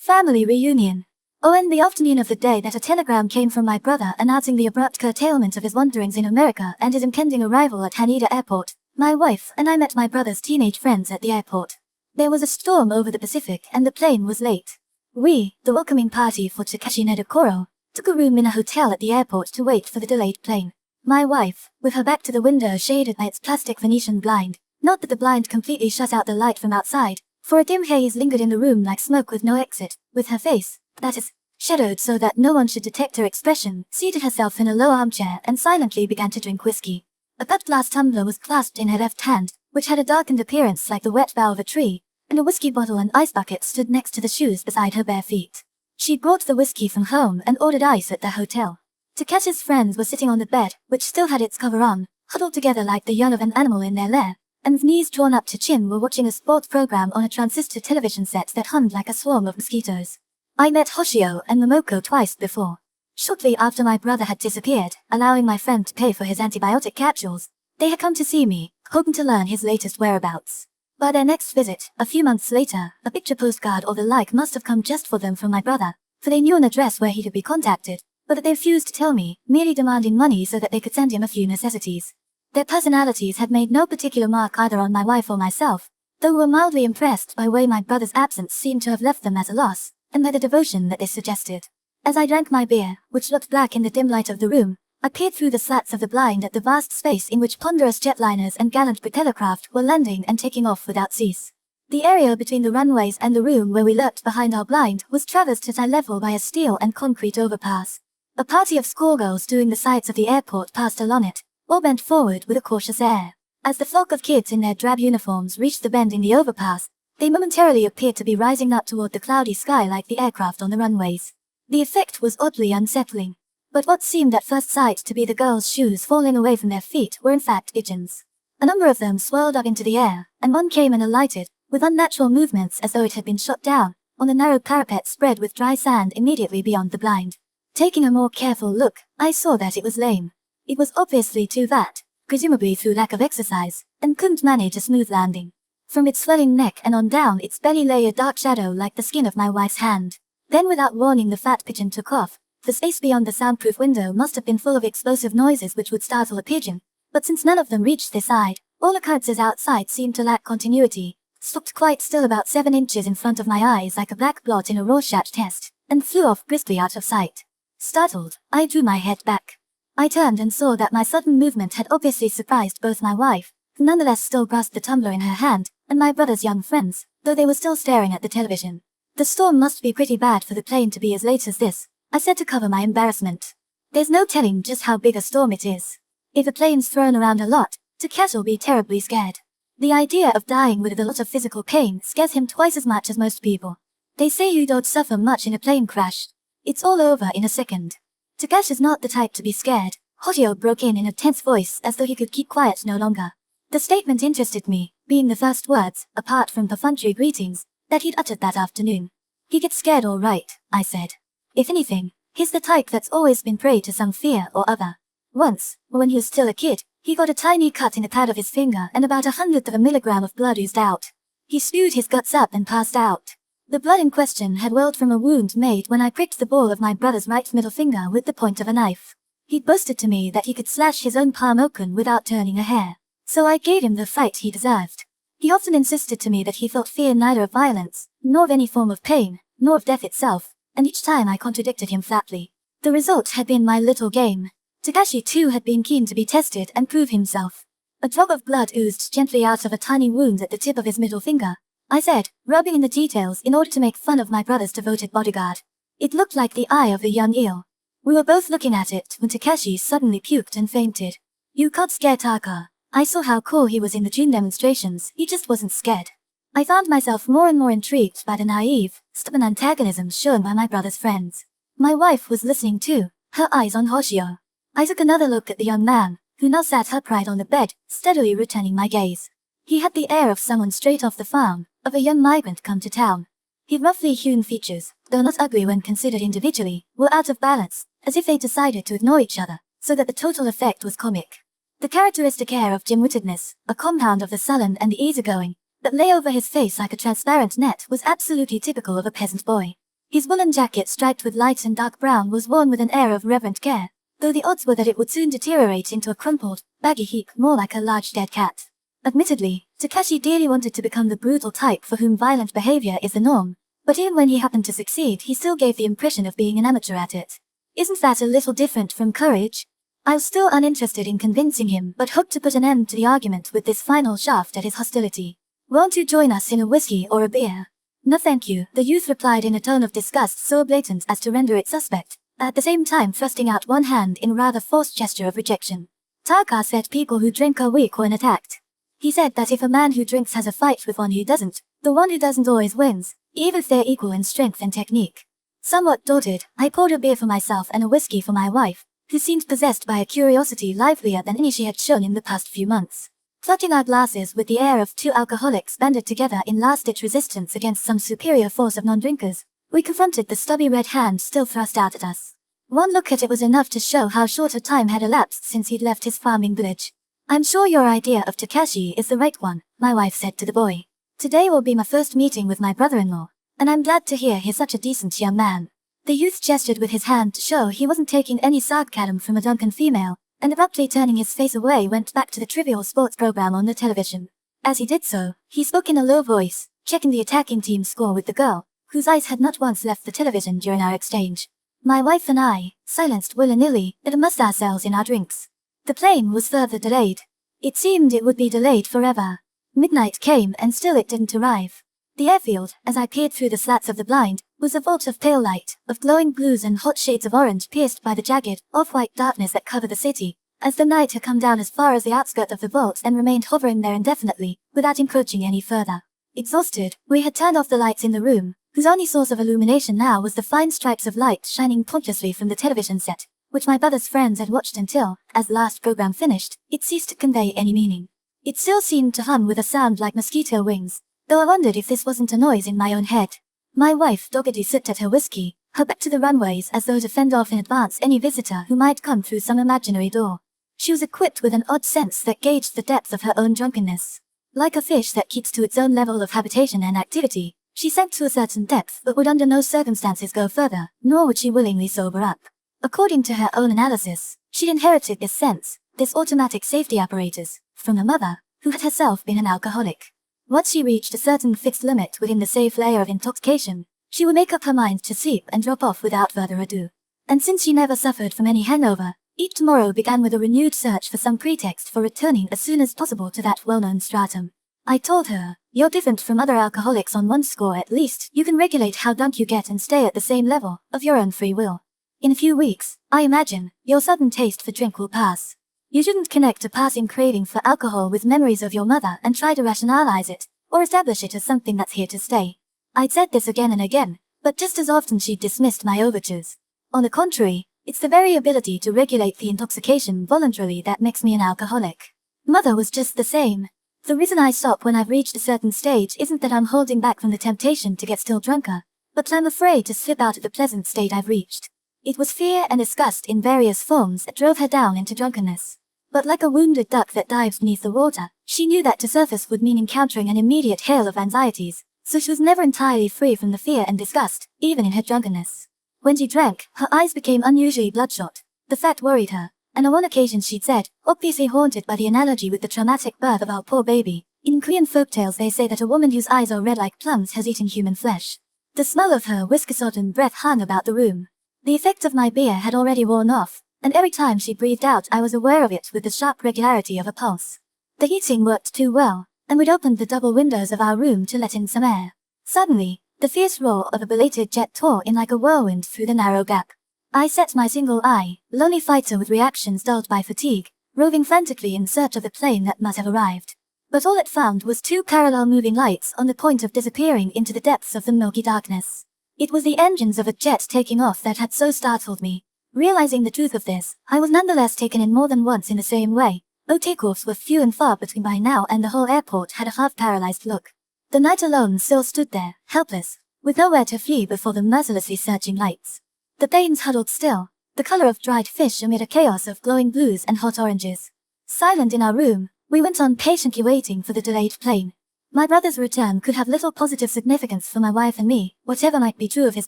Family reunion. In the afternoon of the day that a telegram came from my brother announcing the abrupt curtailment of his wanderings in America and his impending arrival at Haneda Airport, my wife and I met my brother's teenage friends at the airport. There was a storm over the Pacific and the plane was late. We, the welcoming party for Takashi Nedokoro, took a room in a hotel at the airport to wait for the delayed plane. My wife, with her back to the window shaded by its plastic Venetian blind, not that the blind completely shut out the light from outside, for a dim haze lingered in the room like smoke with no exit, with her face, that is, shadowed so that no one should detect her expression, seated herself in a low armchair and silently began to drink whiskey. A cut glass tumbler was clasped in her left hand, which had a darkened appearance like the wet bough of a tree, and a whiskey bottle and ice bucket stood next to the shoes beside her bare feet. She brought the whiskey from home and ordered ice at the hotel. Takashi's friends were sitting on the bed, which still had its cover on, huddled together like the young of an animal in their lair, and with knees drawn up to chin were watching a sports program on a transistor television set that hummed like a swarm of mosquitoes. I met Hoshio and Momoko twice before. Shortly after my brother had disappeared, allowing my friend to pay for his antibiotic capsules, they had come to see me, hoping to learn his latest whereabouts. By their next visit, a few months later, a picture postcard or the like must have come just for them from my brother, for they knew an address where he could be contacted, but that they refused to tell me, merely demanding money so that they could send him a few necessities. Their personalities had made no particular mark either on my wife or myself, though we were mildly impressed by way my brother's absence seemed to have left them as a loss, and by the devotion that they suggested. As I drank my beer, which looked black in the dim light of the room, I peered through the slats of the blind at the vast space in which ponderous jetliners and gallant propeller craft were landing and taking off without cease. The area between the runways and the room where we lurked behind our blind was traversed at eye level by a steel and concrete overpass. A party of schoolgirls doing the sights of the airport passed along it, all bent forward with a cautious air. As the flock of kids in their drab uniforms reached the bend in the overpass, they momentarily appeared to be rising up toward the cloudy sky like the aircraft on the runways. The effect was oddly unsettling. But what seemed at first sight to be the girls' shoes falling away from their feet were in fact pigeons. A number of them swirled up into the air, and one came and alighted, with unnatural movements as though it had been shot down, on the narrow parapet spread with dry sand immediately beyond the blind. Taking a more careful look, I saw that it was lame. It was obviously too fat, presumably through lack of exercise, and couldn't manage a smooth landing. From its swelling neck and on down its belly lay a dark shadow like the skin of my wife's hand. Then without warning the fat pigeon took off. The space beyond the soundproof window must have been full of explosive noises which would startle a pigeon, but since none of them reached their side, all occurrences outside seemed to lack continuity, stopped quite still about 7 inches in front of my eyes like a black blot in a Rorschach test, and flew off briskly out of sight. Startled, I drew my head back. I turned and saw that my sudden movement had obviously surprised both my wife, who nonetheless still grasped the tumbler in her hand, and my brother's young friends, though they were still staring at the television. The storm must be pretty bad for the plane to be as late as this, I said to cover my embarrassment. There's no telling just how big a storm it is. If a plane's thrown around a lot, Takashi'll be terribly scared. The idea of dying with a lot of physical pain scares him twice as much as most people. They say you don't suffer much in a plane crash. It's all over in a second. Takashi's not the type to be scared, Hoshio broke in a tense voice as though he could keep quiet no longer. The statement interested me, being the first words, apart from perfunctory greetings, that he'd uttered that afternoon. He gets scared all right, I said. If anything, he's the type that's always been prey to some fear or other. Once, when he was still a kid, he got a tiny cut in the pad of his finger and about 1/100th of a milligram of blood oozed out. He spewed his guts up and passed out. The blood in question had welled from a wound made when I pricked the ball of my brother's right middle finger with the point of a knife. He'd boasted to me that he could slash his own palm open without turning a hair. So I gave him the fright he deserved. He often insisted to me that he felt fear neither of violence, nor of any form of pain, nor of death itself, and each time I contradicted him flatly. The result had been my little game. Takashi too had been keen to be tested and prove himself. A drop of blood oozed gently out of a tiny wound at the tip of his middle finger, I said, rubbing in the details in order to make fun of my brother's devoted bodyguard. It looked like the eye of the young eel. We were both looking at it when Takashi suddenly puked and fainted. You can't scare Taka. I saw how cool he was in the June demonstrations, he just wasn't scared. I found myself more and more intrigued by the naive, stubborn antagonism shown by my brother's friends. My wife was listening too, her eyes on Hoshio. I took another look at the young man, who now sat upright on the bed, steadily returning my gaze. He had the air of someone straight off the farm, of a young migrant come to town. His roughly hewn features, though not ugly when considered individually, were out of balance, as if they decided to ignore each other, so that the total effect was comic. The characteristic air of dim-wittedness, a compound of the sullen and the easygoing, that lay over his face like a transparent net was absolutely typical of a peasant boy. His woolen jacket striped with light and dark brown was worn with an air of reverent care, though the odds were that it would soon deteriorate into a crumpled, baggy heap more like a large dead cat. Admittedly, Takashi dearly wanted to become the brutal type for whom violent behavior is the norm, but even when he happened to succeed he still gave the impression of being an amateur at it. Isn't that a little different from courage? I was still uninterested in convincing him but hoped to put an end to the argument with this final shaft at his hostility. Won't you join us in a whiskey or a beer? No thank you, the youth replied in a tone of disgust so blatant as to render it suspect, at the same time thrusting out one hand in a rather forced gesture of rejection. Taka said people who drink are weak when attacked. He said that if a man who drinks has a fight with one who doesn't, the one who doesn't always wins, even if they're equal in strength and technique. Somewhat daunted, I poured a beer for myself and a whiskey for my wife, who seemed possessed by a curiosity livelier than any she had shown in the past few months. Clutching our glasses with the air of two alcoholics banded together in last-ditch resistance against some superior force of non-drinkers, we confronted the stubby red hand still thrust out at us. One look at it was enough to show how short a time had elapsed since he'd left his farming village. I'm sure your idea of Takashi is the right one, my wife said to the boy. Today will be my first meeting with my brother-in-law, and I'm glad to hear he's such a decent young man. The youth gestured with his hand to show he wasn't taking any sarcasm from a drunken female, and abruptly turning his face away went back to the trivial sports program on the television. As he did so, he spoke in a low voice, checking the attacking team's score with the girl, whose eyes had not once left the television during our exchange. My wife and I, silenced willy-nilly, immersed ourselves in our drinks. The plane was further delayed. It seemed it would be delayed forever. Midnight came and still it didn't arrive. The airfield, as I peered through the slats of the blind, was a vault of pale light, of glowing blues and hot shades of orange pierced by the jagged, off-white darkness that covered the city, as the night had come down as far as the outskirt of the vault and remained hovering there indefinitely, without encroaching any further. Exhausted, we had turned off the lights in the room, whose only source of illumination now was the fine stripes of light shining pompously from the television set, which my brother's friends had watched until, as the last program finished, it ceased to convey any meaning. It still seemed to hum with a sound like mosquito wings, though I wondered if this wasn't a noise in my own head. My wife doggedly sipped at her whiskey, her back to the runways as though to fend off in advance any visitor who might come through some imaginary door. She was equipped with an odd sense that gauged the depth of her own drunkenness. Like a fish that keeps to its own level of habitation and activity, she sank to a certain depth but would under no circumstances go further, nor would she willingly sober up. According to her own analysis, she'd inherited this sense, this automatic safety apparatus, from her mother, who had herself been an alcoholic. Once she reached a certain fixed limit within the safe layer of intoxication, she would make up her mind to sleep and drop off without further ado. And since she never suffered from any hangover, each tomorrow began with a renewed search for some pretext for returning as soon as possible to that well-known stratum. I told her, you're different from other alcoholics on one score at least, you can regulate how drunk you get and stay at the same level, of your own free will. In a few weeks, I imagine, your sudden taste for drink will pass. You shouldn't connect a passing craving for alcohol with memories of your mother and try to rationalize it, or establish it as something that's here to stay. I'd said this again and again, but just as often she'd dismissed my overtures. On the contrary, it's the very ability to regulate the intoxication voluntarily that makes me an alcoholic. Mother was just the same. The reason I stop when I've reached a certain stage isn't that I'm holding back from the temptation to get still drunker, but I'm afraid to slip out of the pleasant state I've reached. It was fear and disgust in various forms that drove her down into drunkenness. But like a wounded duck that dives beneath the water, she knew that to surface would mean encountering an immediate hail of anxieties, so she was never entirely free from the fear and disgust, even in her drunkenness. When she drank, her eyes became unusually bloodshot. The fact worried her, and on one occasion she'd said, obviously haunted by the analogy with the traumatic birth of our poor baby, in Korean folktales they say that a woman whose eyes are red like plums has eaten human flesh. The smell of her whisker-sodden breath hung about the room. The effect of my beer had already worn off, and every time she breathed out I was aware of it with the sharp regularity of a pulse. The heating worked too well, and we'd opened the double windows of our room to let in some air. Suddenly, the fierce roar of a belated jet tore in like a whirlwind through the narrow gap. I set my single eye, lonely fighter with reactions dulled by fatigue, roving frantically in search of the plane that must have arrived. But all it found was two parallel moving lights on the point of disappearing into the depths of the milky darkness. It was the engines of a jet taking off that had so startled me. Realizing the truth of this, I was nonetheless taken in more than once in the same way, though takeoffs were few and far between by now and the whole airport had a half-paralyzed look. The night alone still stood there, helpless, with nowhere to flee before the mercilessly searching lights. The planes huddled still, the color of dried fish amid a chaos of glowing blues and hot oranges. Silent in our room, we went on patiently waiting for the delayed plane. My brother's return could have little positive significance for my wife and me, whatever might be true of his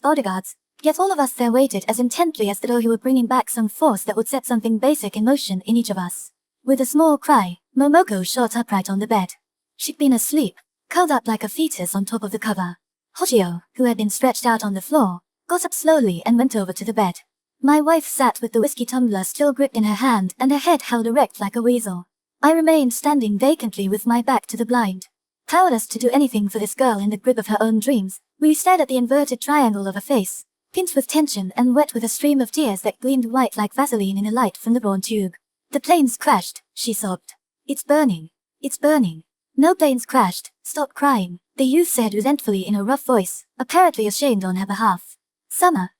bodyguards. Yet all of us there waited as intently as though he were bringing back some force that would set something basic in motion in each of us. With a small cry, Momoko shot upright on the bed. She'd been asleep, curled up like a fetus on top of the cover. Hoshio, who had been stretched out on the floor, got up slowly and went over to the bed. My wife sat with the whiskey tumbler still gripped in her hand and her head held erect like a weasel. I remained standing vacantly with my back to the blind. Powerless to do anything for this girl in the grip of her own dreams, we stared at the inverted triangle of her face, pinched with tension and wet with a stream of tears that gleamed white like Vaseline in the light from the brawn tube. The planes crashed, she sobbed. It's burning. It's burning. No planes crashed, stop crying, the youth said resentfully in a rough voice, apparently ashamed on her behalf. Summer,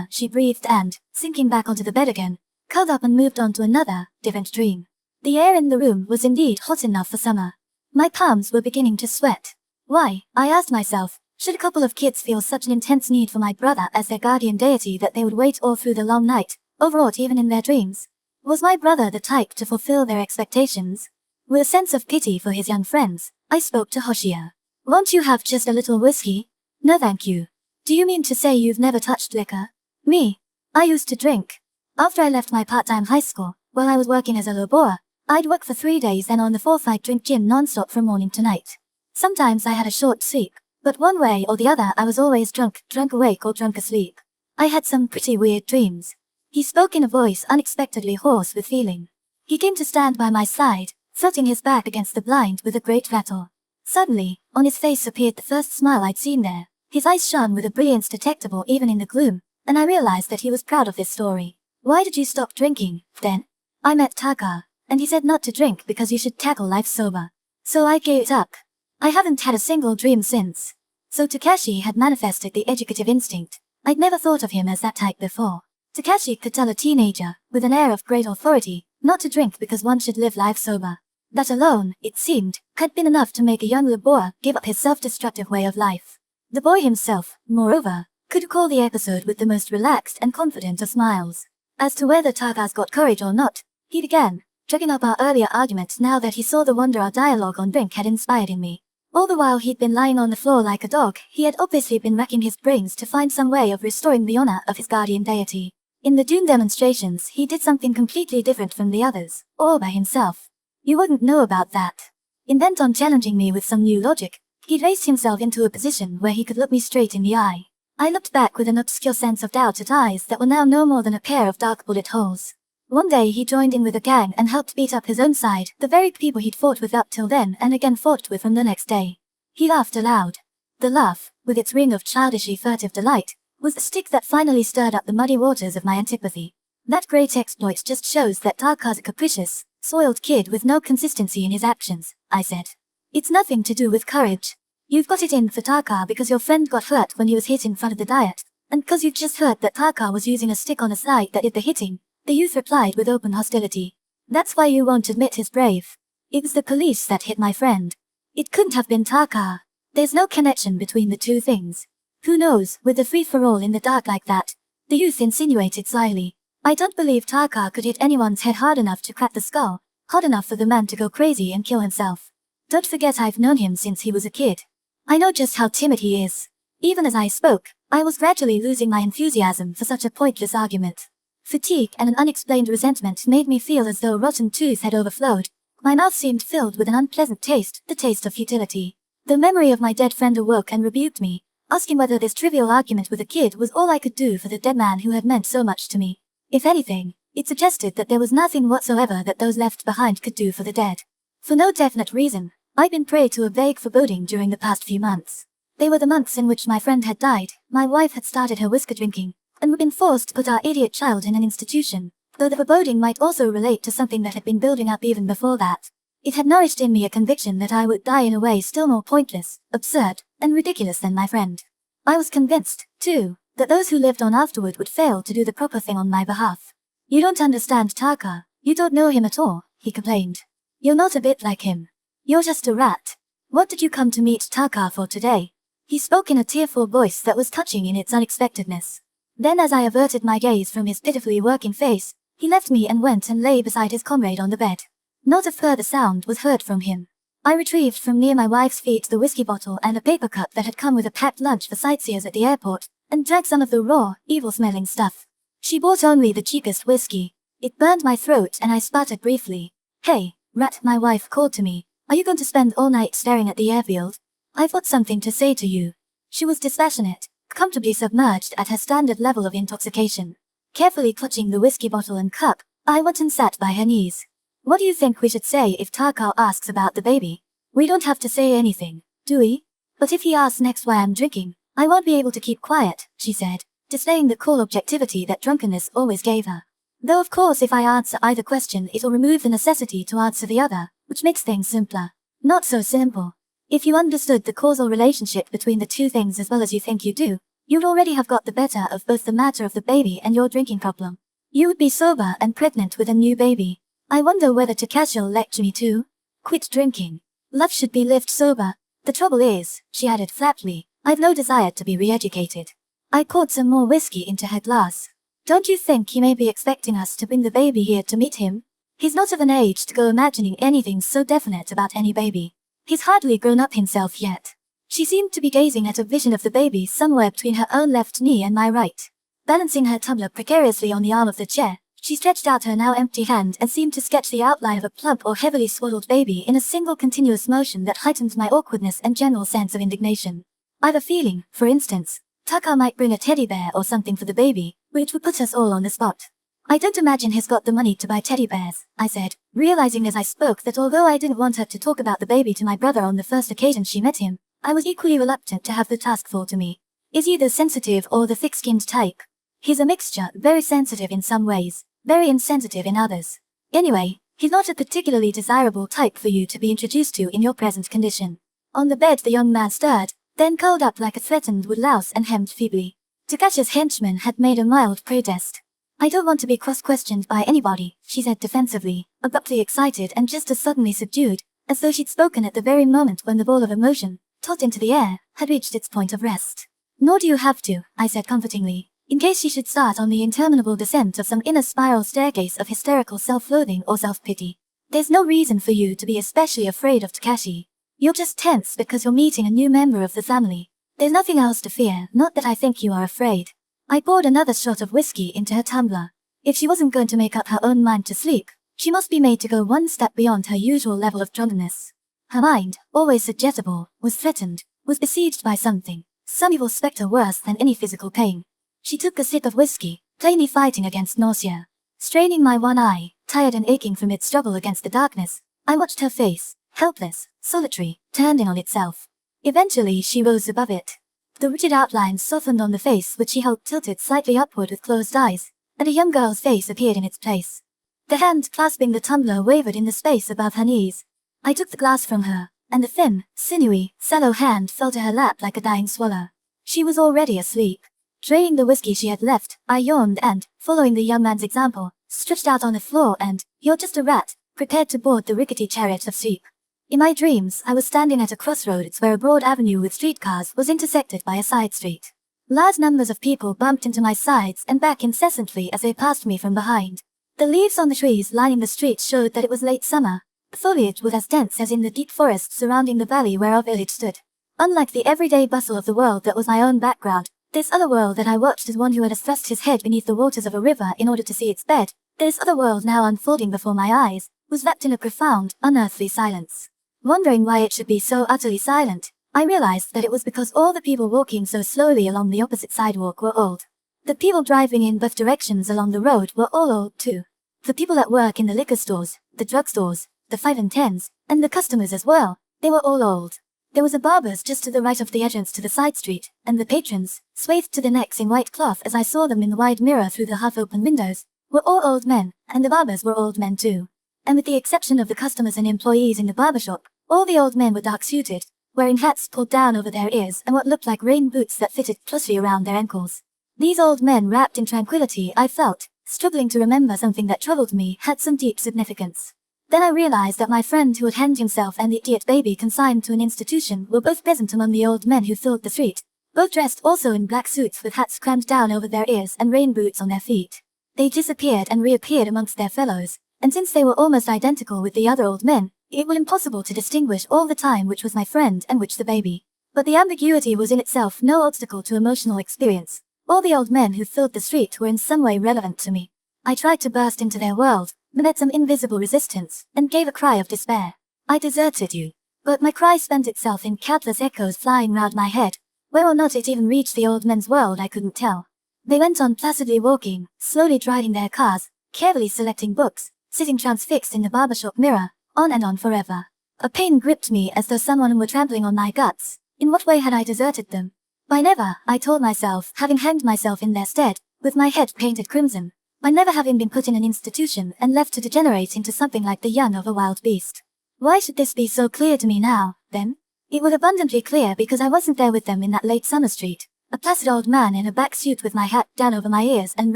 she breathed and, sinking back onto the bed again, curled up and moved on to another, different dream. The air in the room was indeed hot enough for summer. My palms were beginning to sweat. Why, I asked myself, should a couple of kids feel such an intense need for my brother as their guardian deity that they would wait all through the long night, overwrought even in their dreams? Was my brother the type to fulfill their expectations? With a sense of pity for his young friends, I spoke to Hoshio. Won't you have just a little whiskey? No thank you. Do you mean to say you've never touched liquor? Me? I used to drink. After I left my part-time high school, while I was working as a laborer, I'd work for 3 days and on the 4th I'd drink gin non-stop from morning to night. Sometimes I had a short sleep, but one way or the other I was always drunk awake or drunk asleep. I had some pretty weird dreams. He spoke in a voice unexpectedly hoarse with feeling. He came to stand by my side, tilting his back against the blind with a great rattle. Suddenly, on his face appeared the first smile I'd seen there. His eyes shone with a brilliance detectable even in the gloom, and I realized that he was proud of this story. Why did you stop drinking, then? I met Taka, and he said not to drink because you should tackle life sober. So I gave it up. I haven't had a single dream since. So Takashi had manifested the educative instinct. I'd never thought of him as that type before. Takashi could tell a teenager, with an air of great authority, not to drink because one should live life sober. That alone, it seemed, had been enough to make a young laborer give up his self-destructive way of life. The boy himself, moreover, could recall the episode with the most relaxed and confident of smiles. As to whether Taka's got courage or not, he began, dragging up our earlier argument now that he saw the wonder our dialogue on drink had inspired in me. All the while he'd been lying on the floor like a dog, he had obviously been racking his brains to find some way of restoring the honor of his guardian deity. In the Doom demonstrations, he did something completely different from the others, all by himself. You wouldn't know about that. Intent on challenging me with some new logic, he'd raised himself into a position where he could look me straight in the eye. I looked back with an obscure sense of doubt at eyes that were now no more than a pair of dark bullet holes. One day he joined in with a gang and helped beat up his own side, the very people he'd fought with up till then and again fought with from the next day. He laughed aloud. The laugh, with its ring of childishly furtive delight, was the stick that finally stirred up the muddy waters of my antipathy. That great exploit just shows that Taka's a capricious, soiled kid with no consistency in his actions, I said. It's nothing to do with courage. You've got it in for Taka because your friend got hurt when he was hit in front of the diet, and because you've just heard that Taka was using a stick on a side that did the hitting, the youth replied with open hostility. That's why you won't admit he's brave. It was the police that hit my friend. It couldn't have been Taka. There's no connection between the two things. Who knows, with the free-for-all in the dark like that, the youth insinuated slyly. I don't believe Taka could hit anyone's head hard enough to crack the skull, hard enough for the man to go crazy and kill himself. Don't forget I've known him since he was a kid. I know just how timid he is. Even as I spoke, I was gradually losing my enthusiasm for such a pointless argument. Fatigue and an unexplained resentment made me feel as though rotten tooth had overflowed. My mouth seemed filled with an unpleasant taste, the taste of futility. The memory of my dead friend awoke and rebuked me, asking whether this trivial argument with a kid was all I could do for the dead man who had meant so much to me. If anything, it suggested that there was nothing whatsoever that those left behind could do for the dead. For no definite reason, I'd been prey to a vague foreboding during the past few months. They were the months in which my friend had died, my wife had started her whiskey drinking, and we'd been forced to put our idiot child in an institution, though the foreboding might also relate to something that had been building up even before that. It had nourished in me a conviction that I would die in a way still more pointless, absurd, and ridiculous than my friend. I was convinced, too, that those who lived on afterward would fail to do the proper thing on my behalf. You don't understand Taka, you don't know him at all, he complained. You're not a bit like him. You're just a rat. What did you come to meet Taka for today? He spoke in a tearful voice that was touching in its unexpectedness. Then as I averted my gaze from his pitifully working face, he left me and went and lay beside his comrade on the bed. Not a further sound was heard from him. I retrieved from near my wife's feet the whiskey bottle and a paper cup that had come with a packed lunch for sightseers at the airport, and drank some of the raw, evil-smelling stuff. She bought only the cheapest whiskey. It burned my throat and I sputtered briefly. "Hey, Rat," my wife called to me. "Are you going to spend all night staring at the airfield? I've got something to say to you." She was dispassionate, comfortably submerged at her standard level of intoxication. Carefully clutching the whiskey bottle and cup, I went and sat by her knees. "What do you think we should say if Tarkar asks about the baby? We don't have to say anything, do we? But if he asks next why I'm drinking, I won't be able to keep quiet," she said, displaying the cool objectivity that drunkenness always gave her. "Though of course if I answer either question it'll remove the necessity to answer the other, which makes things simpler." Not so simple. If you understood the causal relationship between the two things as well as you think you do, you'd already have got the better of both the matter of the baby and your drinking problem. You would be sober and pregnant with a new baby. I wonder whether to casual lecture me too? Quit drinking. Love should be lived sober. The trouble is, she added flatly, I've no desire to be re-educated. I poured some more whiskey into her glass. "Don't you think he may be expecting us to bring the baby here to meet him? He's not of an age to go imagining anything so definite about any baby. He's hardly grown up himself yet." She seemed to be gazing at a vision of the baby somewhere between her own left knee and my right. Balancing her tumbler precariously on the arm of the chair, she stretched out her now empty hand and seemed to sketch the outline of a plump or heavily swaddled baby in a single continuous motion that heightened my awkwardness and general sense of indignation. "I've a feeling, for instance, Tucker might bring a teddy bear or something for the baby, which would put us all on the spot." "I don't imagine he's got the money to buy teddy bears," I said, realizing as I spoke that although I didn't want her to talk about the baby to my brother on the first occasion she met him, I was equally reluctant to have the task fall to me. "Is he the sensitive or the thick-skinned type?" "He's a mixture, very sensitive in some ways, very insensitive in others. Anyway, he's not a particularly desirable type for you to be introduced to in your present condition." On the bed the young man stirred, then curled up like a threatened woodlouse and hemmed feebly. Takashi's henchman had made a mild protest. "I don't want to be cross-questioned by anybody," she said defensively, abruptly excited and just as suddenly subdued, as though she'd spoken at the very moment when the ball of emotion, tossed into the air, had reached its point of rest. "Nor do you have to," I said comfortingly, in case she should start on the interminable descent of some inner spiral staircase of hysterical self-loathing or self-pity. "There's no reason for you to be especially afraid of Takashi. You're just tense because you're meeting a new member of the family. There's nothing else to fear, not that I think you are afraid." I poured another shot of whiskey into her tumbler. If she wasn't going to make up her own mind to sleep, she must be made to go one step beyond her usual level of drunkenness. Her mind, always suggestible, was threatened, was besieged by something, some evil spectre worse than any physical pain. She took a sip of whiskey, plainly fighting against nausea. Straining my one eye, tired and aching from its struggle against the darkness, I watched her face, helpless, solitary, turned in on itself. Eventually she rose above it. The rigid outlines softened on the face which she held tilted slightly upward with closed eyes, and a young girl's face appeared in its place. The hand clasping the tumbler wavered in the space above her knees. I took the glass from her, and the thin, sinewy, sallow hand fell to her lap like a dying swallow. She was already asleep. Draining the whiskey she had left, I yawned and, following the young man's example, stretched out on the floor and, "You're just a rat," prepared to board the rickety chariot of sleep. In my dreams, I was standing at a crossroads where a broad avenue with streetcars was intersected by a side street. Large numbers of people bumped into my sides and back incessantly as they passed me from behind. The leaves on the trees lining the street showed that it was late summer. The foliage was as dense as in the deep forests surrounding the valley where our village stood. Unlike the everyday bustle of the world that was my own background, this other world that I watched as one who had thrust his head beneath the waters of a river in order to see its bed, this other world now unfolding before my eyes, was wrapped in a profound, unearthly silence. Wondering why it should be so utterly silent, I realized that it was because all the people walking so slowly along the opposite sidewalk were old. The people driving in both directions along the road were all old too. The people at work in the liquor stores, the drugstores, the 5 and 10s, and the customers as well, they were all old. There was a barber's just to the right of the entrance to the side street, and the patrons, swathed to their necks in white cloth as I saw them in the wide mirror through the half-open windows, were all old men, and the barbers were old men too. And with the exception of the customers and employees in the barbershop, all the old men were dark-suited, wearing hats pulled down over their ears and what looked like rain boots that fitted closely around their ankles. These old men wrapped in tranquility, I felt, struggling to remember something that troubled me, had some deep significance. Then I realized that my friend who had hanged himself and the idiot baby consigned to an institution were both present among the old men who filled the street, both dressed also in black suits with hats crammed down over their ears and rain boots on their feet. They disappeared and reappeared amongst their fellows, and since they were almost identical with the other old men, It was impossible to distinguish all the time which was my friend and which the baby. But the ambiguity was in itself no obstacle to emotional experience. All the old men who filled the street were in some way relevant to me. I tried to burst into their world, but met some invisible resistance, and gave a cry of despair. I deserted you. But my cry spent itself in countless echoes flying round my head. Where or not it even reached the old men's world I couldn't tell. They went on placidly walking, slowly driving their cars, carefully selecting books, sitting transfixed in the barbershop mirror, on and on forever. A pain gripped me as though someone were trampling on my guts. In what way had I deserted them? By never, I told myself, having hanged myself in their stead, with my head painted crimson. By never having been put in an institution and left to degenerate into something like the young of a wild beast. Why should this be so clear to me now, then? It was abundantly clear because I wasn't there with them in that late summer street. A placid old man in a black suit with my hat down over my ears and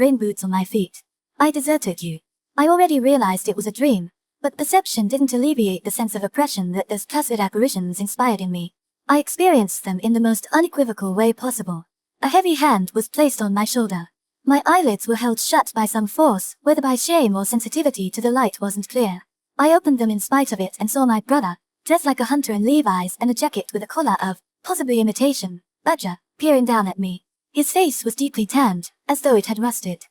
rain boots on my feet. I deserted you. I already realized it was a dream, but perception didn't alleviate the sense of oppression that those placid apparitions inspired in me. I experienced them in the most unequivocal way possible. A heavy hand was placed on my shoulder. My eyelids were held shut by some force, whether by shame or sensitivity to the light wasn't clear. I opened them in spite of it and saw my brother, dressed like a hunter in Levi's and a jacket with a collar of, possibly imitation, badger, peering down at me. His face was deeply tanned, as though it had rusted.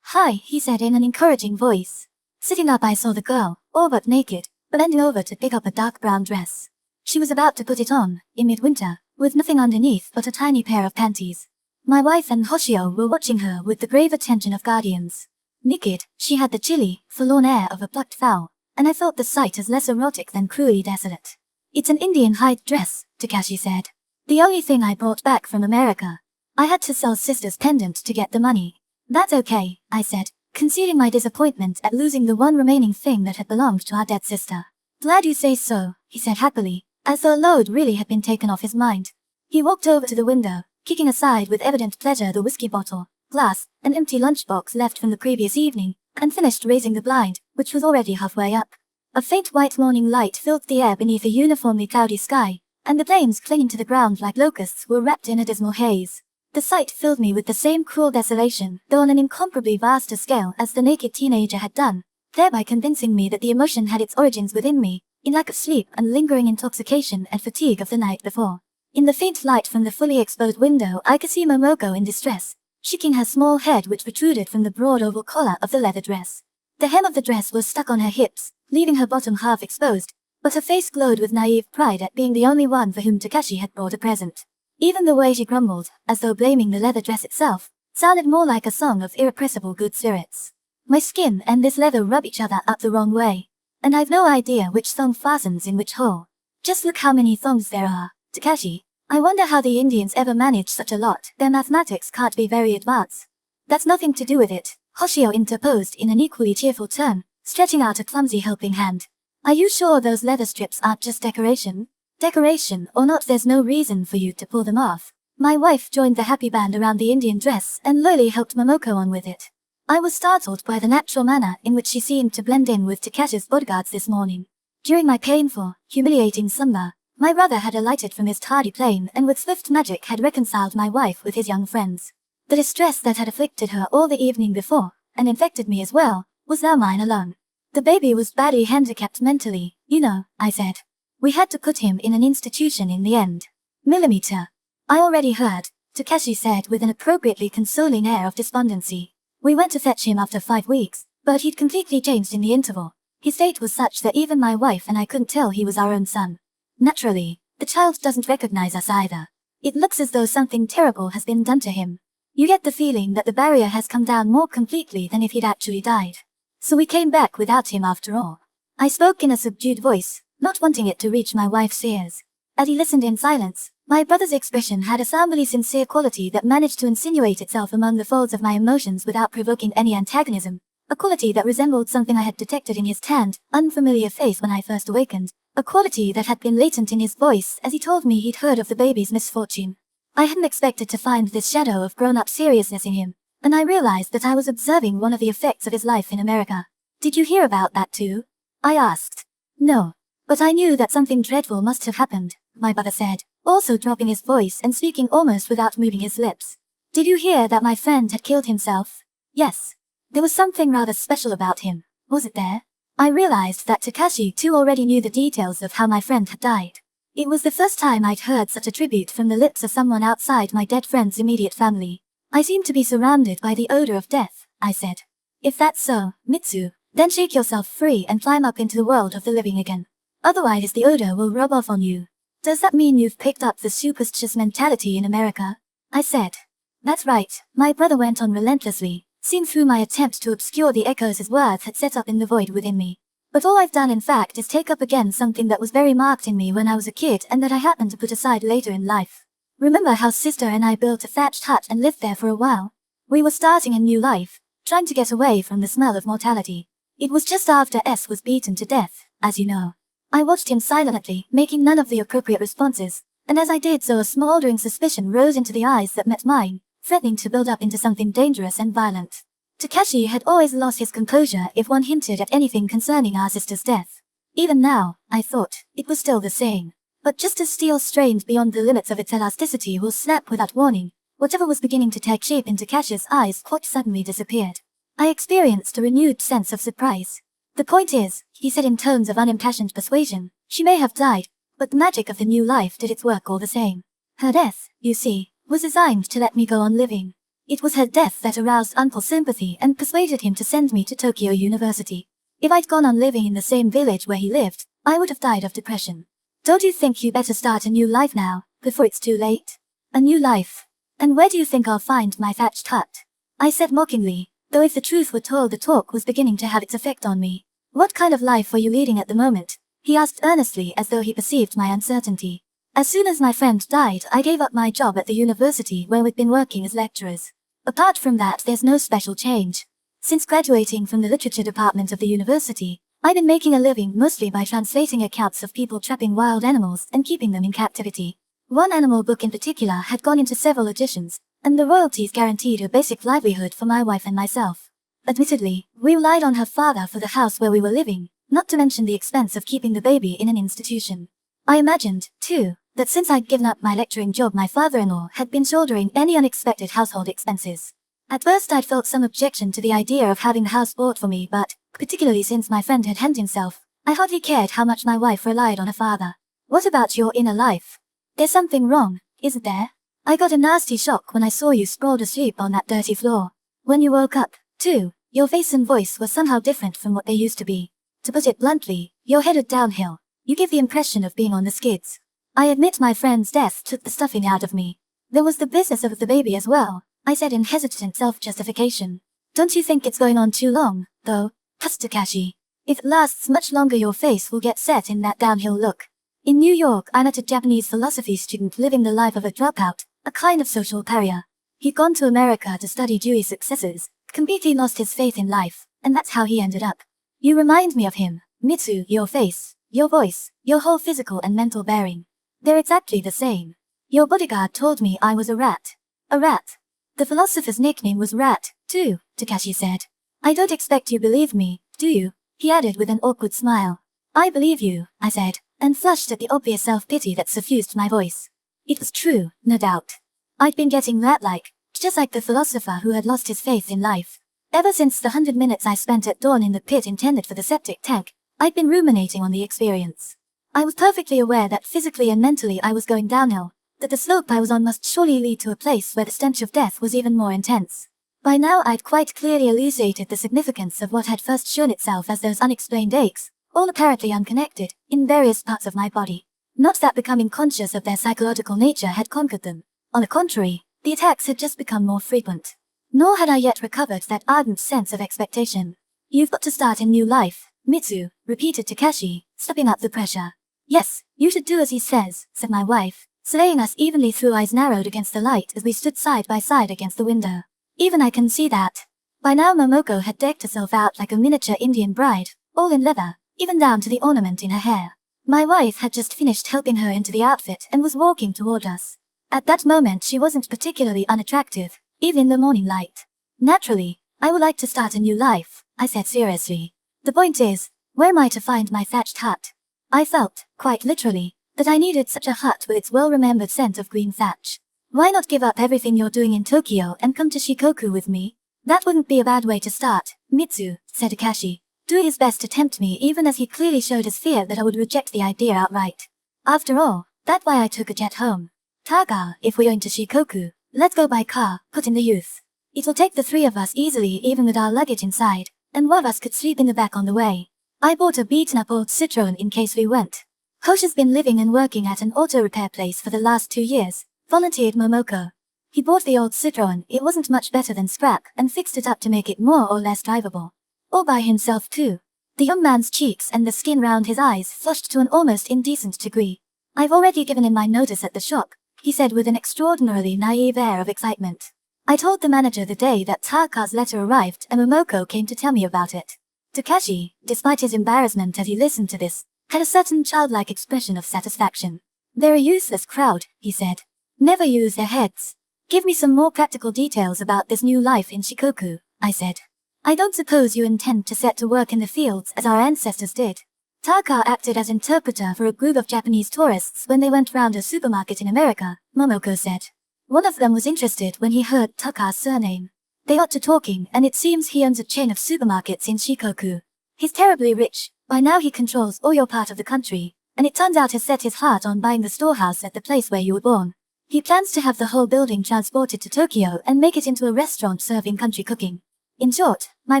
"Hi," he said in an encouraging voice. Sitting up I saw the girl, all but naked, bending over to pick up a dark brown dress. She was about to put it on, in midwinter, with nothing underneath but a tiny pair of panties. My wife and Hoshio were watching her with the grave attention of guardians. Naked, she had the chilly, forlorn air of a plucked fowl, and I felt the sight as less erotic than cruelly desolate. "It's an Indian hide dress," Takashi said. "The only thing I brought back from America. I had to sell sister's pendant to get the money." "That's okay," I said, concealing my disappointment at losing the one remaining thing that had belonged to our dead sister. "Glad you say so," he said happily, as though a load really had been taken off his mind. He walked over to the window, kicking aside with evident pleasure the whiskey bottle, glass, and empty lunchbox left from the previous evening, and finished raising the blind, which was already halfway up. A faint white morning light filled the air beneath a uniformly cloudy sky, and the flames clinging to the ground like locusts were wrapped in a dismal haze. The sight filled me with the same cruel desolation, though on an incomparably vaster scale as the naked teenager had done, thereby convincing me that the emotion had its origins within me, in lack of sleep and lingering intoxication and fatigue of the night before. In the faint light from the fully exposed window I could see Momoko in distress, shaking her small head which protruded from the broad oval collar of the leather dress. The hem of the dress was stuck on her hips, leaving her bottom half exposed, but her face glowed with naive pride at being the only one for whom Takashi had brought a present. Even the way she grumbled, as though blaming the leather dress itself, sounded more like a song of irrepressible good spirits. My skin and this leather rub each other up the wrong way, and I've no idea which thong fastens in which hole. Just look how many thongs there are, Takashi. I wonder how the Indians ever manage such a lot. Their mathematics can't be very advanced. That's nothing to do with it, Hoshio interposed in an equally cheerful tone, stretching out a clumsy helping hand. Are you sure those leather strips aren't just decoration? Decoration or not, there's no reason for you to pull them off. My wife joined the happy band around the Indian dress and lowly helped Momoko on with it. I was startled by the natural manner in which she seemed to blend in with Takashi's bodyguards this morning. During my painful, humiliating slumber, my brother had alighted from his tardy plane and with swift magic had reconciled my wife with his young friends. The distress that had afflicted her all the evening before, and infected me as well, was now mine alone. The baby was badly handicapped mentally, you know, I said. We had to put him in an institution in the end. Millimeter. I already heard, Takashi said with an appropriately consoling air of despondency. We went to fetch him after 5 weeks, but he'd completely changed in the interval. His state was such that even my wife and I couldn't tell he was our own son. Naturally, the child doesn't recognize us either. It looks as though something terrible has been done to him. You get the feeling that the barrier has come down more completely than if he'd actually died. So we came back without him after all. I spoke in a subdued voice, not wanting it to reach my wife's ears. As he listened in silence, my brother's expression had a soundly sincere quality that managed to insinuate itself among the folds of my emotions without provoking any antagonism, a quality that resembled something I had detected in his tanned, unfamiliar face when I first awakened, a quality that had been latent in his voice as he told me he'd heard of the baby's misfortune. I hadn't expected to find this shadow of grown-up seriousness in him, and I realized that I was observing one of the effects of his life in America. Did you hear about that too? I asked. No. But I knew that something dreadful must have happened, my brother said, also dropping his voice and speaking almost without moving his lips. Did you hear that my friend had killed himself? Yes. There was something rather special about him, wasn't there? I realized that Takashi too already knew the details of how my friend had died. It was the first time I'd heard such a tribute from the lips of someone outside my dead friend's immediate family. I seem to be surrounded by the odor of death, I said. If that's so, Mitsu, then shake yourself free and climb up into the world of the living again. Otherwise the odor will rub off on you. Does that mean you've picked up the superstitious mentality in America? I said. That's right, my brother went on relentlessly, seeing through my attempt to obscure the echoes his words had set up in the void within me. But all I've done in fact is take up again something that was very marked in me when I was a kid and that I happened to put aside later in life. Remember how sister and I built a thatched hut and lived there for a while? We were starting a new life, trying to get away from the smell of mortality. It was just after S was beaten to death, as you know. I watched him silently, making none of the appropriate responses, and as I did so a smoldering suspicion rose into the eyes that met mine, threatening to build up into something dangerous and violent. Takashi had always lost his composure if one hinted at anything concerning our sister's death. Even now, I thought, it was still the same. But just as steel strained beyond the limits of its elasticity will snap without warning, whatever was beginning to take shape in Takashi's eyes quite suddenly disappeared. I experienced a renewed sense of surprise. The point is, he said in tones of unimpassioned persuasion, she may have died, but the magic of the new life did its work all the same. Her death, you see, was designed to let me go on living. It was her death that aroused Uncle's sympathy and persuaded him to send me to Tokyo University. If I'd gone on living in the same village where he lived, I would have died of depression. Don't you think you better start a new life now, before it's too late? A new life. And where do you think I'll find my thatched hut? I said mockingly, though if the truth were told the talk was beginning to have its effect on me. What kind of life were you leading at the moment? He asked earnestly as though he perceived my uncertainty. As soon as my friend died, I gave up my job at the university where we'd been working as lecturers. Apart from that, there's no special change. Since graduating from the literature department of the university, I've been making a living mostly by translating accounts of people trapping wild animals and keeping them in captivity. One animal book in particular had gone into several editions, and the royalties guaranteed a basic livelihood for my wife and myself. Admittedly, we relied on her father for the house where we were living, not to mention the expense of keeping the baby in an institution. I imagined, too, that since I'd given up my lecturing job my father-in-law had been shouldering any unexpected household expenses. At first I'd felt some objection to the idea of having the house bought for me but, particularly since my friend had hanged himself, I hardly cared how much my wife relied on her father. What about your inner life? There's something wrong, isn't there? I got a nasty shock when I saw you sprawled asleep on that dirty floor. When you woke up, too, your face and voice were somehow different from what they used to be. To put it bluntly, you're headed downhill. You give the impression of being on the skids. I admit my friend's death took the stuffing out of me. There was the business of the baby as well, I said in hesitant self-justification. Don't you think it's going on too long, though? Hussed Takashi. If it lasts much longer your face will get set in that downhill look. In New York I met a Japanese philosophy student living the life of a dropout, a kind of social pariah. He'd gone to America to study Dewey's successors, completely lost his faith in life, and that's how he ended up. You remind me of him, Mitsu, your face, your voice, your whole physical and mental bearing. They're exactly the same. Your bodyguard told me I was a rat. A rat. The philosopher's nickname was Rat, too, Takashi said. I don't expect you believe me, do you? He added with an awkward smile. I believe you, I said, and flushed at the obvious self-pity that suffused my voice. It was true, no doubt. I'd been getting rat-like, just like the philosopher who had lost his faith in life. Ever since the 100 minutes I spent at dawn in the pit intended for the septic tank, I'd been ruminating on the experience. I was perfectly aware that physically and mentally I was going downhill, that the slope I was on must surely lead to a place where the stench of death was even more intense. By now I'd quite clearly elucidated the significance of what had first shown itself as those unexplained aches, all apparently unconnected, in various parts of my body. Not that becoming conscious of their psychological nature had conquered them. On the contrary, the attacks had just become more frequent. Nor had I yet recovered that ardent sense of expectation. You've got to start a new life, Mitsu, repeated Takashi, stepping up the pressure. Yes, you should do as he says, said my wife, swaying us evenly through eyes narrowed against the light as we stood side by side against the window. Even I can see that. By now Momoko had decked herself out like a miniature Indian bride, all in leather, even down to the ornament in her hair. My wife had just finished helping her into the outfit and was walking toward us. At that moment she wasn't particularly unattractive, even in the morning light. Naturally, I would like to start a new life, I said seriously. The point is, where am I to find my thatched hut? I felt, quite literally, that I needed such a hut with its well-remembered scent of green thatch. Why not give up everything you're doing in Tokyo and come to Shikoku with me? That wouldn't be a bad way to start, Mitsu, said Takashi. do his best to tempt me even as he clearly showed his fear that I would reject the idea outright. After all, that's why I took a jet home. Taka, if we're going to Shikoku, let's go by car, put in the youth. It'll take the three of us easily even with our luggage inside, and one of us could sleep in the back on the way. I bought a beaten-up old Citroen in case we went. Hosh has been living and working at an auto repair place for the last 2 years, volunteered Momoko. He bought the old Citroen, it wasn't much better than scrap, and fixed it up to make it more or less drivable. All by himself too. The young man's cheeks and the skin round his eyes flushed to an almost indecent degree. I've already given him my notice at the shop, he said with an extraordinarily naive air of excitement. I told the manager the day that Taka's letter arrived and Momoko came to tell me about it. Takashi, despite his embarrassment as he listened to this, had a certain childlike expression of satisfaction. They're a useless crowd, he said. Never use their heads. Give me some more practical details about this new life in Shikoku, I said. I don't suppose you intend to set to work in the fields as our ancestors did. Taka acted as interpreter for a group of Japanese tourists when they went round a supermarket in America, Momoko said. One of them was interested when he heard Taka's surname. They got to talking and it seems he owns a chain of supermarkets in Shikoku. He's terribly rich, by now he controls all your part of the country, and it turns out has set his heart on buying the storehouse at the place where you were born. He plans to have the whole building transported to Tokyo and make it into a restaurant serving country cooking. In short, my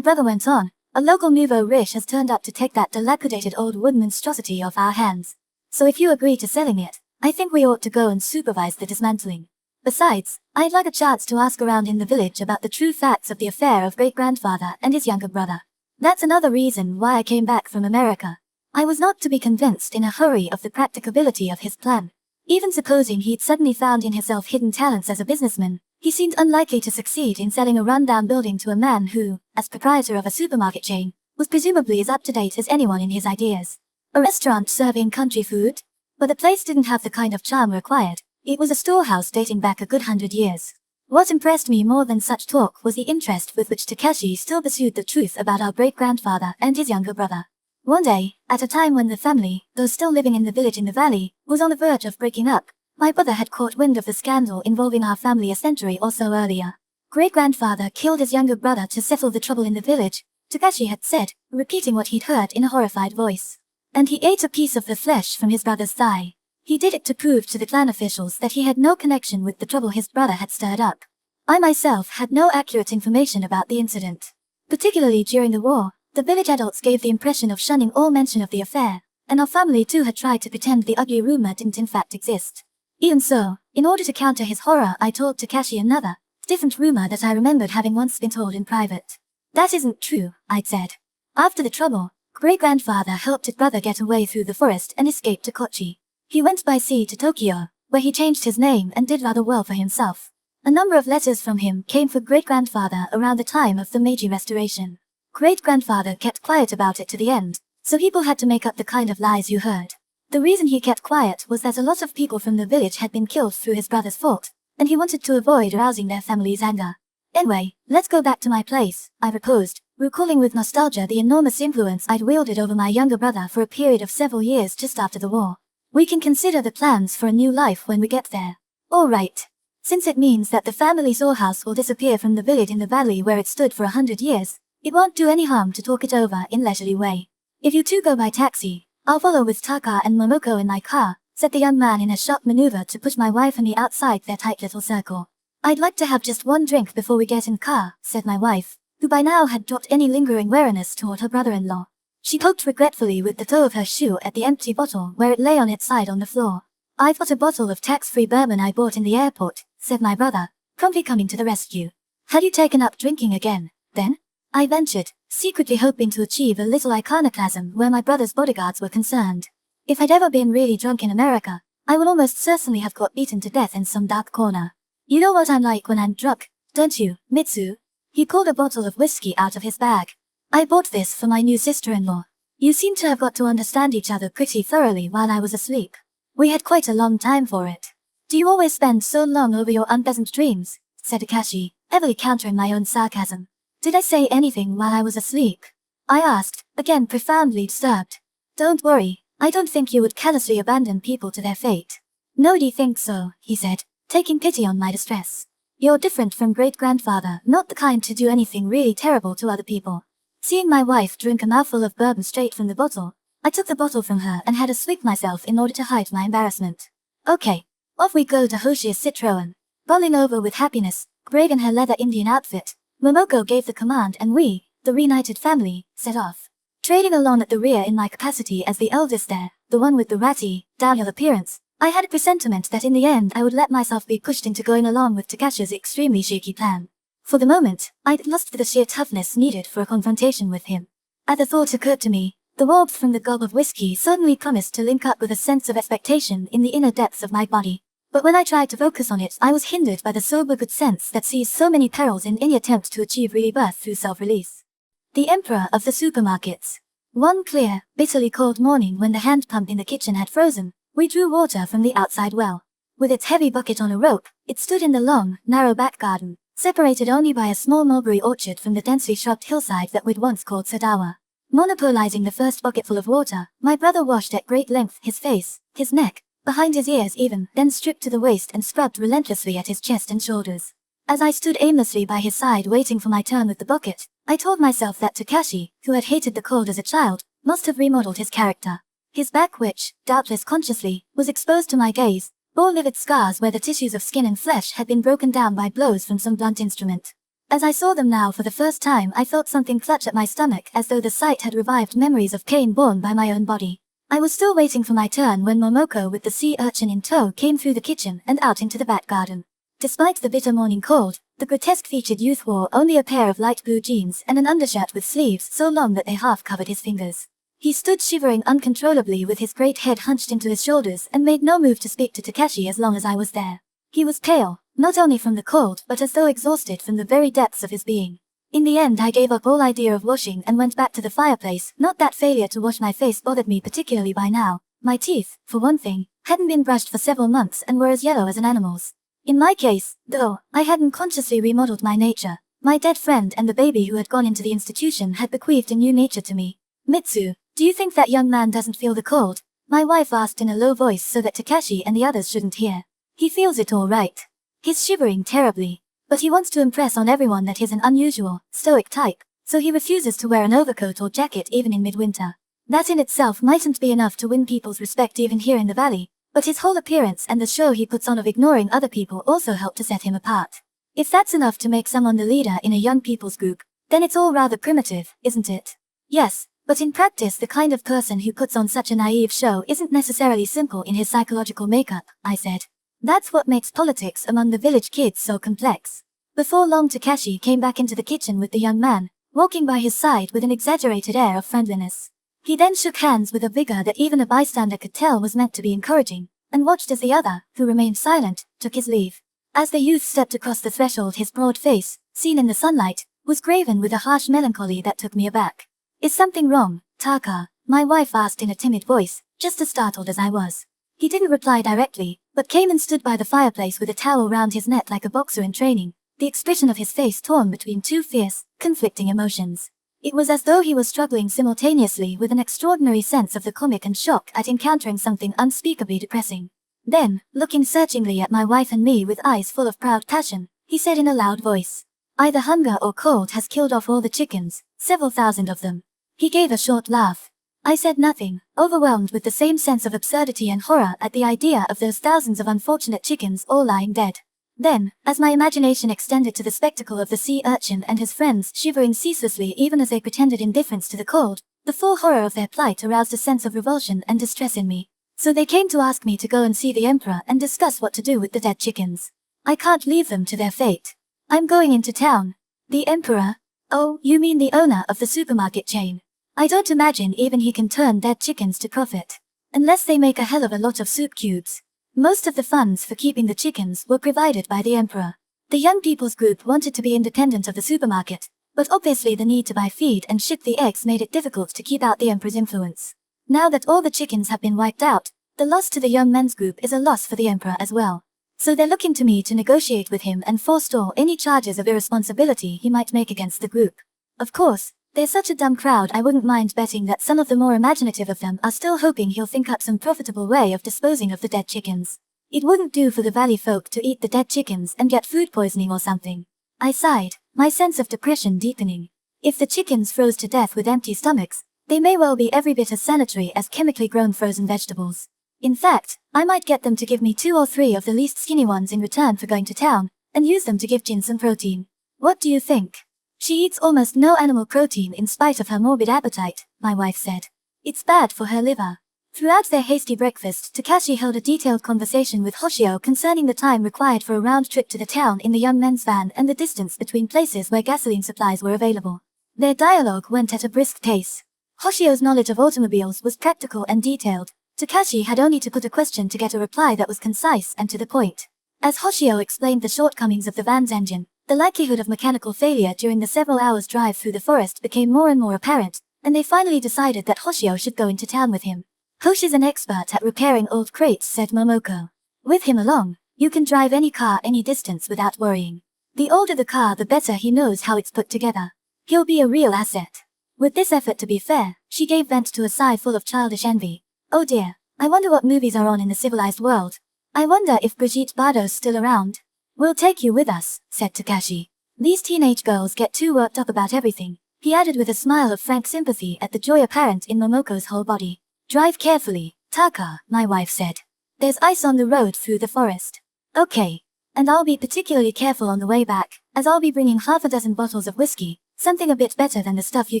brother went on, a local nouveau riche has turned up to take that dilapidated old wood monstrosity off our hands. So if you agree to selling it, I think we ought to go and supervise the dismantling. Besides, I'd like a chance to ask around in the village about the true facts of the affair of great-grandfather and his younger brother. That's another reason why I came back from America. I was not to be convinced in a hurry of the practicability of his plan. Even supposing he'd suddenly found in himself hidden talents as a businessman, he seemed unlikely to succeed in selling a run-down building to a man who, as proprietor of a supermarket chain, was presumably as up-to-date as anyone in his ideas. A restaurant serving country food? But the place didn't have the kind of charm required. It was a storehouse dating back a good 100 years. What impressed me more than such talk was the interest with which Takashi still pursued the truth about our great-grandfather and his younger brother. One day, at a time when the family, though still living in the village in the valley, was on the verge of breaking up, my brother had caught wind of the scandal involving our family a century or so earlier. Great-grandfather killed his younger brother to settle the trouble in the village, Takashi had said, repeating what he'd heard in a horrified voice. And he ate a piece of the flesh from his brother's thigh. He did it to prove to the clan officials that he had no connection with the trouble his brother had stirred up. I myself had no accurate information about the incident. Particularly during the war, the village adults gave the impression of shunning all mention of the affair, and our family too had tried to pretend the ugly rumor didn't in fact exist. Even so, in order to counter his horror I told Takashi another, different rumor that I remembered having once been told in private. That isn't true, I'd said. After the trouble, great-grandfather helped his brother get away through the forest and escape to Kochi. He went by sea to Tokyo, where he changed his name and did rather well for himself. A number of letters from him came for great-grandfather around the time of the Meiji Restoration. Great-grandfather kept quiet about it to the end, so people had to make up the kind of lies you heard. The reason he kept quiet was that a lot of people from the village had been killed through his brother's fault, and he wanted to avoid arousing their family's anger. Anyway, let's go back to my place, I proposed, recalling with nostalgia the enormous influence I'd wielded over my younger brother for a period of several years just after the war. We can consider the plans for a new life when we get there. All right. Since it means that the family storehouse will disappear from the village in the valley where it stood for 100 years, it won't do any harm to talk it over in leisurely way. If you two go by taxi, I'll follow with Taka and Momoko in my car, said the young man in a sharp maneuver to push my wife and me outside their tight little circle. I'd like to have just one drink before we get in the car, said my wife, who by now had dropped any lingering wariness toward her brother-in-law. She poked regretfully with the toe of her shoe at the empty bottle where it lay on its side on the floor. I've got a bottle of tax-free bourbon I bought in the airport, said my brother, promptly coming to the rescue. Had you taken up drinking again, then? I ventured, secretly hoping to achieve a little iconoclasm where my brother's bodyguards were concerned. If I'd ever been really drunk in America, I would almost certainly have got beaten to death in some dark corner. You know what I'm like when I'm drunk, don't you, Mitsu? He pulled a bottle of whiskey out of his bag. I bought this for my new sister-in-law. You seem to have got to understand each other pretty thoroughly while I was asleep. We had quite a long time for it. Do you always spend so long over your unpleasant dreams? Said Akashi, heavily countering my own sarcasm. Did I say anything while I was asleep? I asked, again profoundly disturbed. Don't worry, I don't think you would callously abandon people to their fate. Nobody thinks so, he said, taking pity on my distress. You're different from great-grandfather, not the kind to do anything really terrible to other people. Seeing my wife drink a mouthful of bourbon straight from the bottle, I took the bottle from her and had a swig myself in order to hide my embarrassment. Okay. Off we go to Hoshia's Citroen. Bowling over with happiness, brave in her leather Indian outfit, Momoko gave the command and we, the reunited family, set off. Trading along at the rear in my capacity as the eldest there, the one with the ratty, downhill appearance, I had a presentiment that in the end I would let myself be pushed into going along with Takashi's extremely shaky plan. For the moment, I'd lost the sheer toughness needed for a confrontation with him. As the thought occurred to me, the warmth from the gulp of whiskey suddenly promised to link up with a sense of expectation in the inner depths of my body. But when I tried to focus on it, I was hindered by the sober good sense that sees so many perils in any attempt to achieve rebirth through self-release. The emperor of the supermarkets. One clear, bitterly cold morning when the hand pump in the kitchen had frozen, we drew water from the outside well. With its heavy bucket on a rope, it stood in the long, narrow back garden, separated only by a small mulberry orchard from the densely shrubed hillside that we'd once called Sadawa. Monopolizing the first bucketful of water, my brother washed at great length his face, his neck, behind his ears even, then stripped to the waist and scrubbed relentlessly at his chest and shoulders. As I stood aimlessly by his side waiting for my turn with the bucket, I told myself that Takashi, who had hated the cold as a child, must have remodeled his character. His back which, doubtless consciously, was exposed to my gaze, bore livid scars where the tissues of skin and flesh had been broken down by blows from some blunt instrument. As I saw them now for the first time, I felt something clutch at my stomach as though the sight had revived memories of pain borne by my own body. I was still waiting for my turn when Momoko with the sea urchin in tow came through the kitchen and out into the back garden. Despite the bitter morning cold, the grotesque-featured youth wore only a pair of light blue jeans and an undershirt with sleeves so long that they half covered his fingers. He stood shivering uncontrollably with his great head hunched into his shoulders and made no move to speak to Takashi as long as I was there. He was pale, not only from the cold but as though exhausted from the very depths of his being. In the end I gave up all idea of washing and went back to the fireplace. Not that failure to wash my face bothered me particularly by now. My teeth, for one thing, hadn't been brushed for several months and were as yellow as an animal's. In my case, though, I hadn't consciously remodeled my nature. My dead friend and the baby who had gone into the institution had bequeathed a new nature to me. Mitsu, do you think that young man doesn't feel the cold? My wife asked in a low voice so that Takashi and the others shouldn't hear. He feels it all right. He's shivering terribly. But he wants to impress on everyone that he's an unusual, stoic type, so he refuses to wear an overcoat or jacket even in midwinter. That in itself mightn't be enough to win people's respect even here in the valley, but his whole appearance and the show he puts on of ignoring other people also help to set him apart. If that's enough to make someone the leader in a young people's group, then it's all rather primitive, isn't it? Yes, but in practice the kind of person who puts on such a naive show isn't necessarily simple in his psychological makeup, I said. That's what makes politics among the village kids so complex. Before long Takashi came back into the kitchen with the young man, walking by his side with an exaggerated air of friendliness. He then shook hands with a vigor that even a bystander could tell was meant to be encouraging, and watched as the other, who remained silent, took his leave. As the youth stepped across the threshold his broad face, seen in the sunlight, was graven with a harsh melancholy that took me aback. Is something wrong, Taka? My wife asked in a timid voice, just as startled as I was. He didn't reply directly, but came and stood by the fireplace with a towel round his neck like a boxer in training, the expression of his face torn between two fierce, conflicting emotions. It was as though he was struggling simultaneously with an extraordinary sense of the comic and shock at encountering something unspeakably depressing. Then, looking searchingly at my wife and me with eyes full of proud passion, he said in a loud voice, "Either hunger or cold has killed off all the chickens, several thousand of them." He gave a short laugh. I said nothing, overwhelmed with the same sense of absurdity and horror at the idea of those thousands of unfortunate chickens all lying dead. Then, as my imagination extended to the spectacle of the sea urchin and his friends shivering ceaselessly even as they pretended indifference to the cold, the full horror of their plight aroused a sense of revulsion and distress in me. So they came to ask me to go and see the emperor and discuss what to do with the dead chickens. I can't leave them to their fate. I'm going into town. The emperor? Oh, you mean the owner of the supermarket chain. I don't imagine even he can turn dead chickens to profit. Unless they make a hell of a lot of soup cubes. Most of the funds for keeping the chickens were provided by the emperor. The young people's group wanted to be independent of the supermarket, but obviously the need to buy feed and ship the eggs made it difficult to keep out the emperor's influence. Now that all the chickens have been wiped out, the loss to the young men's group is a loss for the emperor as well. So they're looking to me to negotiate with him and forestall any charges of irresponsibility he might make against the group. Of course, they're such a dumb crowd I wouldn't mind betting that some of the more imaginative of them are still hoping he'll think up some profitable way of disposing of the dead chickens. It wouldn't do for the valley folk to eat the dead chickens and get food poisoning or something. I sighed, my sense of depression deepening. If the chickens froze to death with empty stomachs, they may well be every bit as sanitary as chemically grown frozen vegetables. In fact, I might get them to give me 2 or 3 of the least skinny ones in return for going to town, and use them to give Jin some protein. What do you think? She eats almost no animal protein in spite of her morbid appetite, my wife said. It's bad for her liver. Throughout their hasty breakfast, Takashi held a detailed conversation with Hoshio concerning the time required for a round trip to the town in the young men's van and the distance between places where gasoline supplies were available. Their dialogue went at a brisk pace. Hoshio's knowledge of automobiles was practical and detailed. Takashi had only to put a question to get a reply that was concise and to the point. As Hoshio explained the shortcomings of the van's engine, the likelihood of mechanical failure during the several hours drive through the forest became more and more apparent, and they finally decided that Hoshio should go into town with him. Hosh is an expert at repairing old crates, said Momoko. With him along, you can drive any car any distance without worrying. The older the car, the better he knows how it's put together. He'll be a real asset. With this effort to be fair, she gave vent to a sigh full of childish envy. Oh dear, I wonder what movies are on in the civilized world. I wonder if Brigitte Bardot's still around. We'll take you with us, said Takashi. These teenage girls get too worked up about everything, he added with a smile of frank sympathy at the joy apparent in Momoko's whole body. Drive carefully, Taka, my wife said. There's ice on the road through the forest. Okay. And I'll be particularly careful on the way back, as I'll be bringing half a dozen bottles of whiskey, something a bit better than the stuff you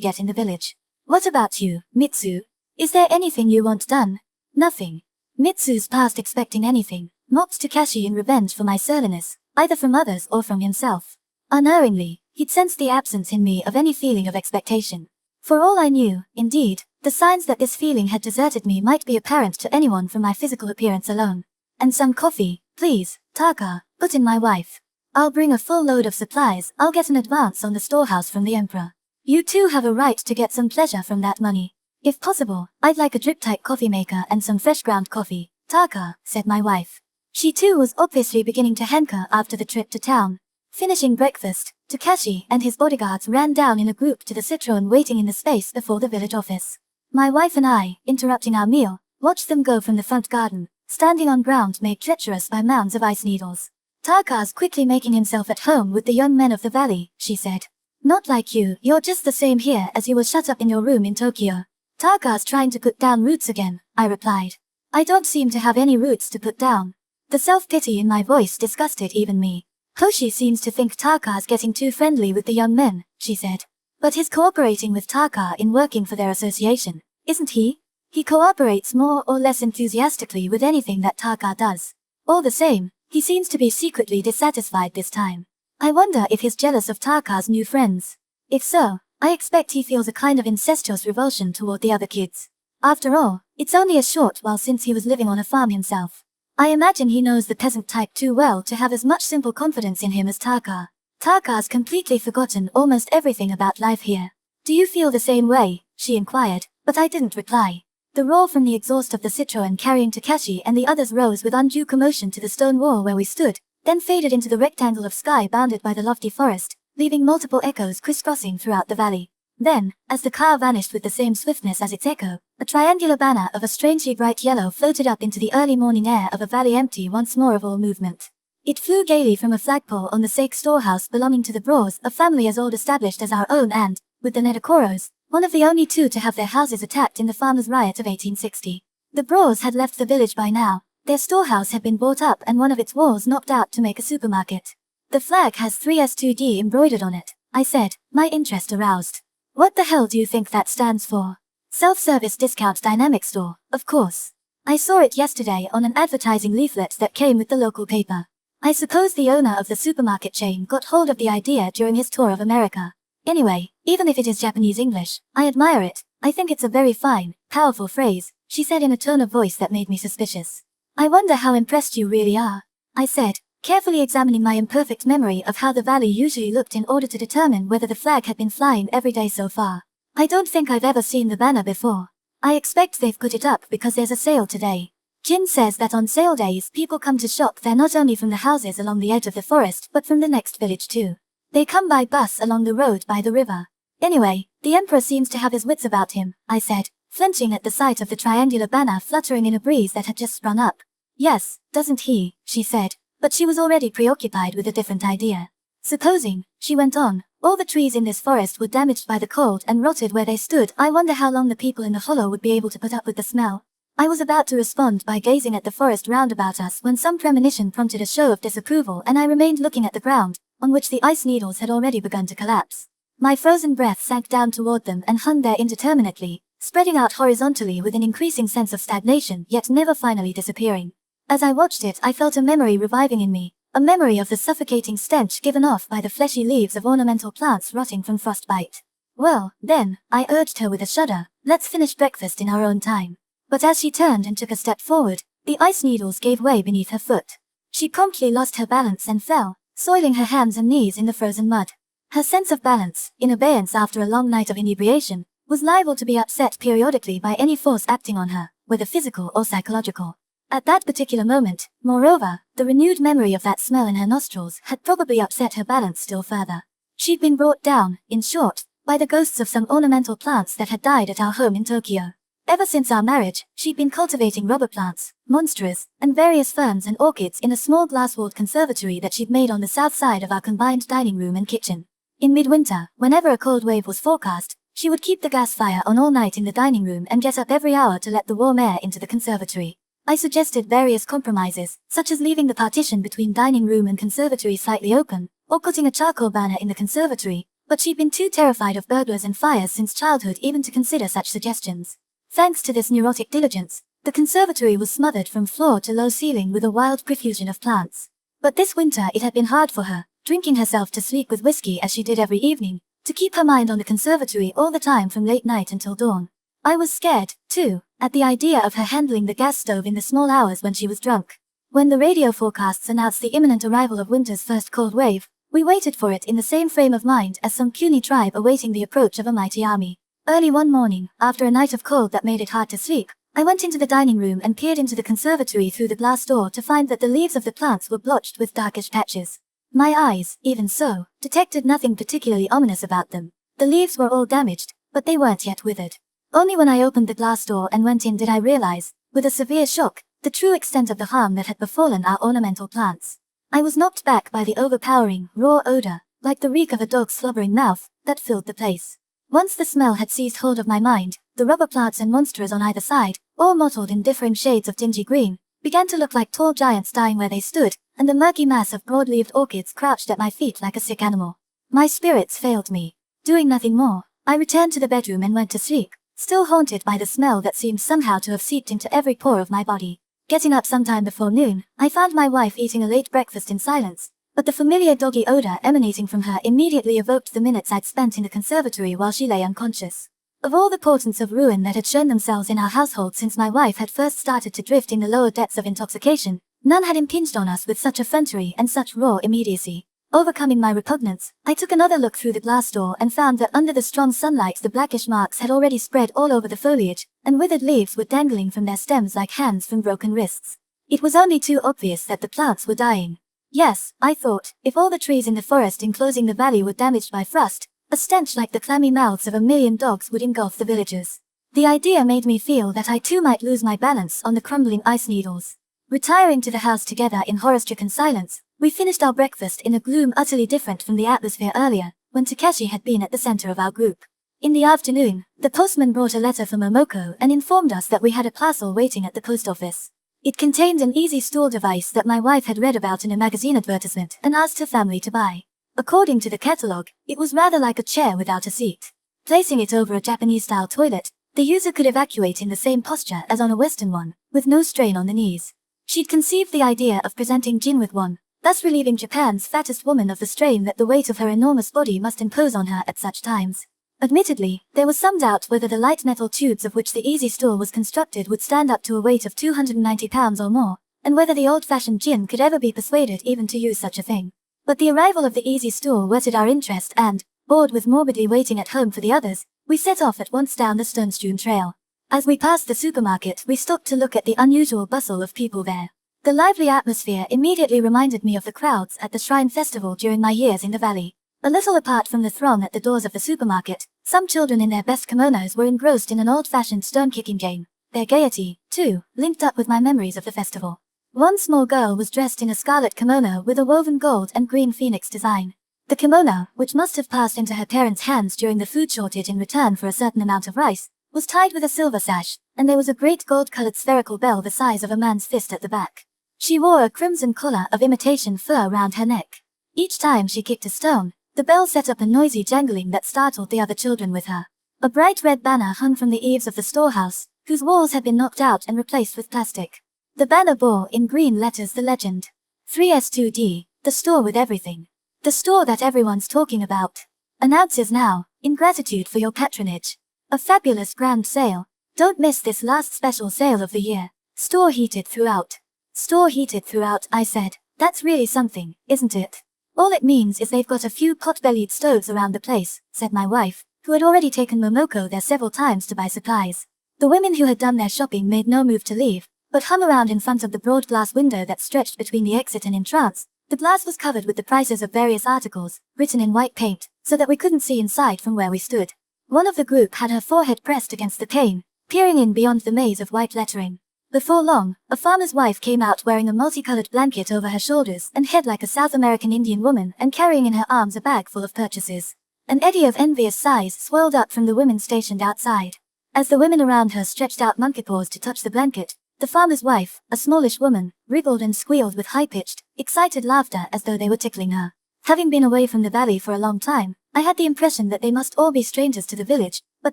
get in the village. What about you, Mitsu? Is there anything you want done? Nothing. Mitsu's past expecting anything, mocked Takashi in revenge for my surliness, either from others or from himself. Unerringly, he'd sensed the absence in me of any feeling of expectation. For all I knew, indeed, the signs that this feeling had deserted me might be apparent to anyone from my physical appearance alone. And some coffee, please, Taka, put in my wife. I'll bring a full load of supplies. I'll get an advance on the storehouse from the emperor. You too have a right to get some pleasure from that money. If possible, I'd like a drip-type coffee maker and some fresh ground coffee, Taka, said my wife. She too was obviously beginning to hanker after the trip to town. Finishing breakfast, Takashi and his bodyguards ran down in a group to the Citroen waiting in the space before the village office. My wife and I, interrupting our meal, watched them go from the front garden, standing on ground made treacherous by mounds of ice needles. Taka's quickly making himself at home with the young men of the valley, she said. Not like you, you're just the same here as you were shut up in your room in Tokyo. Taka's trying to put down roots again, I replied. I don't seem to have any roots to put down. The self-pity in my voice disgusted even me. Hoshi seems to think Taka's getting too friendly with the young men, she said. But he's cooperating with Taka in working for their association, isn't he? He cooperates more or less enthusiastically with anything that Taka does. All the same, he seems to be secretly dissatisfied this time. I wonder if he's jealous of Taka's new friends. If so, I expect he feels a kind of incestuous revulsion toward the other kids. After all, it's only a short while since he was living on a farm himself. I imagine he knows the peasant type too well to have as much simple confidence in him as Taka. Taka's completely forgotten almost everything about life here. Do you feel the same way? She inquired, but I didn't reply. The roar from the exhaust of the Citroen carrying Takashi and the others rose with undue commotion to the stone wall where we stood, then faded into the rectangle of sky bounded by the lofty forest, leaving multiple echoes crisscrossing throughout the valley. Then, as the car vanished with the same swiftness as its echo, a triangular banner of a strangely bright yellow floated up into the early morning air of a valley empty once more of all movement. It flew gaily from a flagpole on the Sake storehouse belonging to the Bros, a family as old established as our own and, with the Nedakoros, one of the only two to have their houses attacked in the farmers' riot of 1860. The Bros had left the village by now. Their storehouse had been bought up and one of its walls knocked out to make a supermarket. The flag has 3S2D embroidered on it, I said, my interest aroused. What the hell do you think that stands for? Self-service discount dynamic store, of course. I saw it yesterday on an advertising leaflet that came with the local paper. I suppose the owner of the supermarket chain got hold of the idea during his tour of America. Anyway, even if it is Japanese English, I admire it. I think it's a very fine, powerful phrase, she said in a tone of voice that made me suspicious. I wonder how impressed you really are, I said, carefully examining my imperfect memory of how the valley usually looked in order to determine whether the flag had been flying every day so far. I don't think I've ever seen the banner before. I expect they've put it up because there's a sale today. Jin says that on sale days people come to shop there not only from the houses along the edge of the forest but from the next village too. They come by bus along the road by the river. Anyway, the emperor seems to have his wits about him, I said, flinching at the sight of the triangular banner fluttering in a breeze that had just sprung up. Yes, doesn't he, she said, but she was already preoccupied with a different idea. Supposing, she went on, All the trees in this forest were damaged by the cold and rotted where they stood. I wonder how long the people in the hollow would be able to put up with the smell. I was about to respond by gazing at the forest round about us when some premonition prompted a show of disapproval, and I remained looking at the ground, on which the ice needles had already begun to collapse. My frozen breath sank down toward them and hung there indeterminately, spreading out horizontally with an increasing sense of stagnation, yet never finally disappearing. As I watched it, I felt a memory reviving in me, a memory of the suffocating stench given off by the fleshy leaves of ornamental plants rotting from frostbite. Well, then, I urged her with a shudder, let's finish breakfast in our own time. But as she turned and took a step forward, the ice needles gave way beneath her foot. She promptly lost her balance and fell, soiling her hands and knees in the frozen mud. Her sense of balance, in abeyance after a long night of inebriation, was liable to be upset periodically by any force acting on her, whether physical or psychological. At that particular moment, moreover, the renewed memory of that smell in her nostrils had probably upset her balance still further. She'd been brought down, in short, by the ghosts of some ornamental plants that had died at our home in Tokyo. Ever since our marriage, she'd been cultivating rubber plants, monsteras, and various ferns and orchids in a small glass-walled conservatory that she'd made on the south side of our combined dining room and kitchen. In midwinter, whenever a cold wave was forecast, she would keep the gas fire on all night in the dining room and get up every hour to let the warm air into the conservatory. I suggested various compromises, such as leaving the partition between dining room and conservatory slightly open, or putting a charcoal burner in the conservatory, but she'd been too terrified of burglars and fires since childhood even to consider such suggestions. Thanks to this neurotic diligence, the conservatory was smothered from floor to low ceiling with a wild profusion of plants. But this winter it had been hard for her, drinking herself to sleep with whiskey as she did every evening, to keep her mind on the conservatory all the time from late night until dawn. I was scared, too, at the idea of her handling the gas stove in the small hours when she was drunk. When the radio forecasts announced the imminent arrival of winter's first cold wave, we waited for it in the same frame of mind as some puny tribe awaiting the approach of a mighty army. Early one morning, after a night of cold that made it hard to sleep, I went into the dining room and peered into the conservatory through the glass door to find that the leaves of the plants were blotched with darkish patches. My eyes, even so, detected nothing particularly ominous about them. The leaves were all damaged, but they weren't yet withered. Only when I opened the glass door and went in did I realize, with a severe shock, the true extent of the harm that had befallen our ornamental plants. I was knocked back by the overpowering, raw odor, like the reek of a dog's slobbering mouth, that filled the place. Once the smell had seized hold of my mind, the rubber plants and monsteras on either side, all mottled in differing shades of dingy green, began to look like tall giants dying where they stood, and the murky mass of broad-leaved orchids crouched at my feet like a sick animal. My spirits failed me. Doing nothing more, I returned to the bedroom and went to sleep, still haunted by the smell that seemed somehow to have seeped into every pore of my body. Getting up sometime before noon, I found my wife eating a late breakfast in silence, but the familiar doggy odor emanating from her immediately evoked the minutes I'd spent in the conservatory while she lay unconscious. Of all the portents of ruin that had shown themselves in our household since my wife had first started to drift in the lower depths of intoxication, none had impinged on us with such effrontery and such raw immediacy. Overcoming my repugnance, I took another look through the glass door and found that under the strong sunlight the blackish marks had already spread all over the foliage, and withered leaves were dangling from their stems like hands from broken wrists. It was only too obvious that the plants were dying. Yes, I thought, if all the trees in the forest enclosing the valley were damaged by frost, a stench like the clammy mouths of 1,000,000 dogs would engulf the villagers. The idea made me feel that I too might lose my balance on the crumbling ice needles. Retiring to the house together in horror-stricken silence, we finished our breakfast in a gloom utterly different from the atmosphere earlier, when Takeshi had been at the center of our group. In the afternoon, the postman brought a letter from Momoko and informed us that we had a parcel waiting at the post office. It contained an easy stool device that my wife had read about in a magazine advertisement and asked her family to buy. According to the catalog, it was rather like a chair without a seat. Placing it over a Japanese-style toilet, the user could evacuate in the same posture as on a Western one, with no strain on the knees. She'd conceived the idea of presenting Jin with one, thus relieving Japan's fattest woman of the strain that the weight of her enormous body must impose on her at such times. Admittedly, there was some doubt whether the light metal tubes of which the easy stool was constructed would stand up to a weight of 290 pounds or more, and whether the old-fashioned Jin could ever be persuaded even to use such a thing. But the arrival of the easy stool whetted our interest and, bored with morbidly waiting at home for the others, we set off at once down the stone-strewn trail. As we passed the supermarket, we stopped to look at the unusual bustle of people there. The lively atmosphere immediately reminded me of the crowds at the Shrine Festival during my years in the valley. A little apart from the throng at the doors of the supermarket, some children in their best kimonos were engrossed in an old-fashioned stone-kicking game. Their gaiety, too, linked up with my memories of the festival. One small girl was dressed in a scarlet kimono with a woven gold and green phoenix design. The kimono, which must have passed into her parents' hands during the food shortage in return for a certain amount of rice, was tied with a silver sash, and there was a great gold-colored spherical bell the size of a man's fist at the back. She wore a crimson collar of imitation fur around her neck. Each time she kicked a stone, the bell set up a noisy jangling that startled the other children with her. A bright red banner hung from the eaves of the storehouse, whose walls had been knocked out and replaced with plastic. The banner bore in green letters the legend, 3S2D, the store with everything. The store that everyone's talking about. Announces now, in gratitude for your patronage. A fabulous grand sale. Don't miss this last special sale of the year. Store heated throughout. Store heated throughout, I said. That's really something, isn't it? All it means is they've got a few pot-bellied stoves around the place, said my wife, who had already taken Momoko there several times to buy supplies. The women who had done their shopping made no move to leave, but hung around in front of the broad glass window that stretched between the exit and entrance. The glass was covered with the prices of various articles, written in white paint, so that we couldn't see inside from where we stood. One of the group had her forehead pressed against the pane, peering in beyond the maze of white lettering. Before long, a farmer's wife came out wearing a multicolored blanket over her shoulders and head like a South American Indian woman and carrying in her arms a bag full of purchases. An eddy of envious sighs swirled up from the women stationed outside. As the women around her stretched out monkey paws to touch the blanket, the farmer's wife, a smallish woman, wriggled and squealed with high-pitched, excited laughter as though they were tickling her. Having been away from the valley for a long time, I had the impression that they must all be strangers to the village, but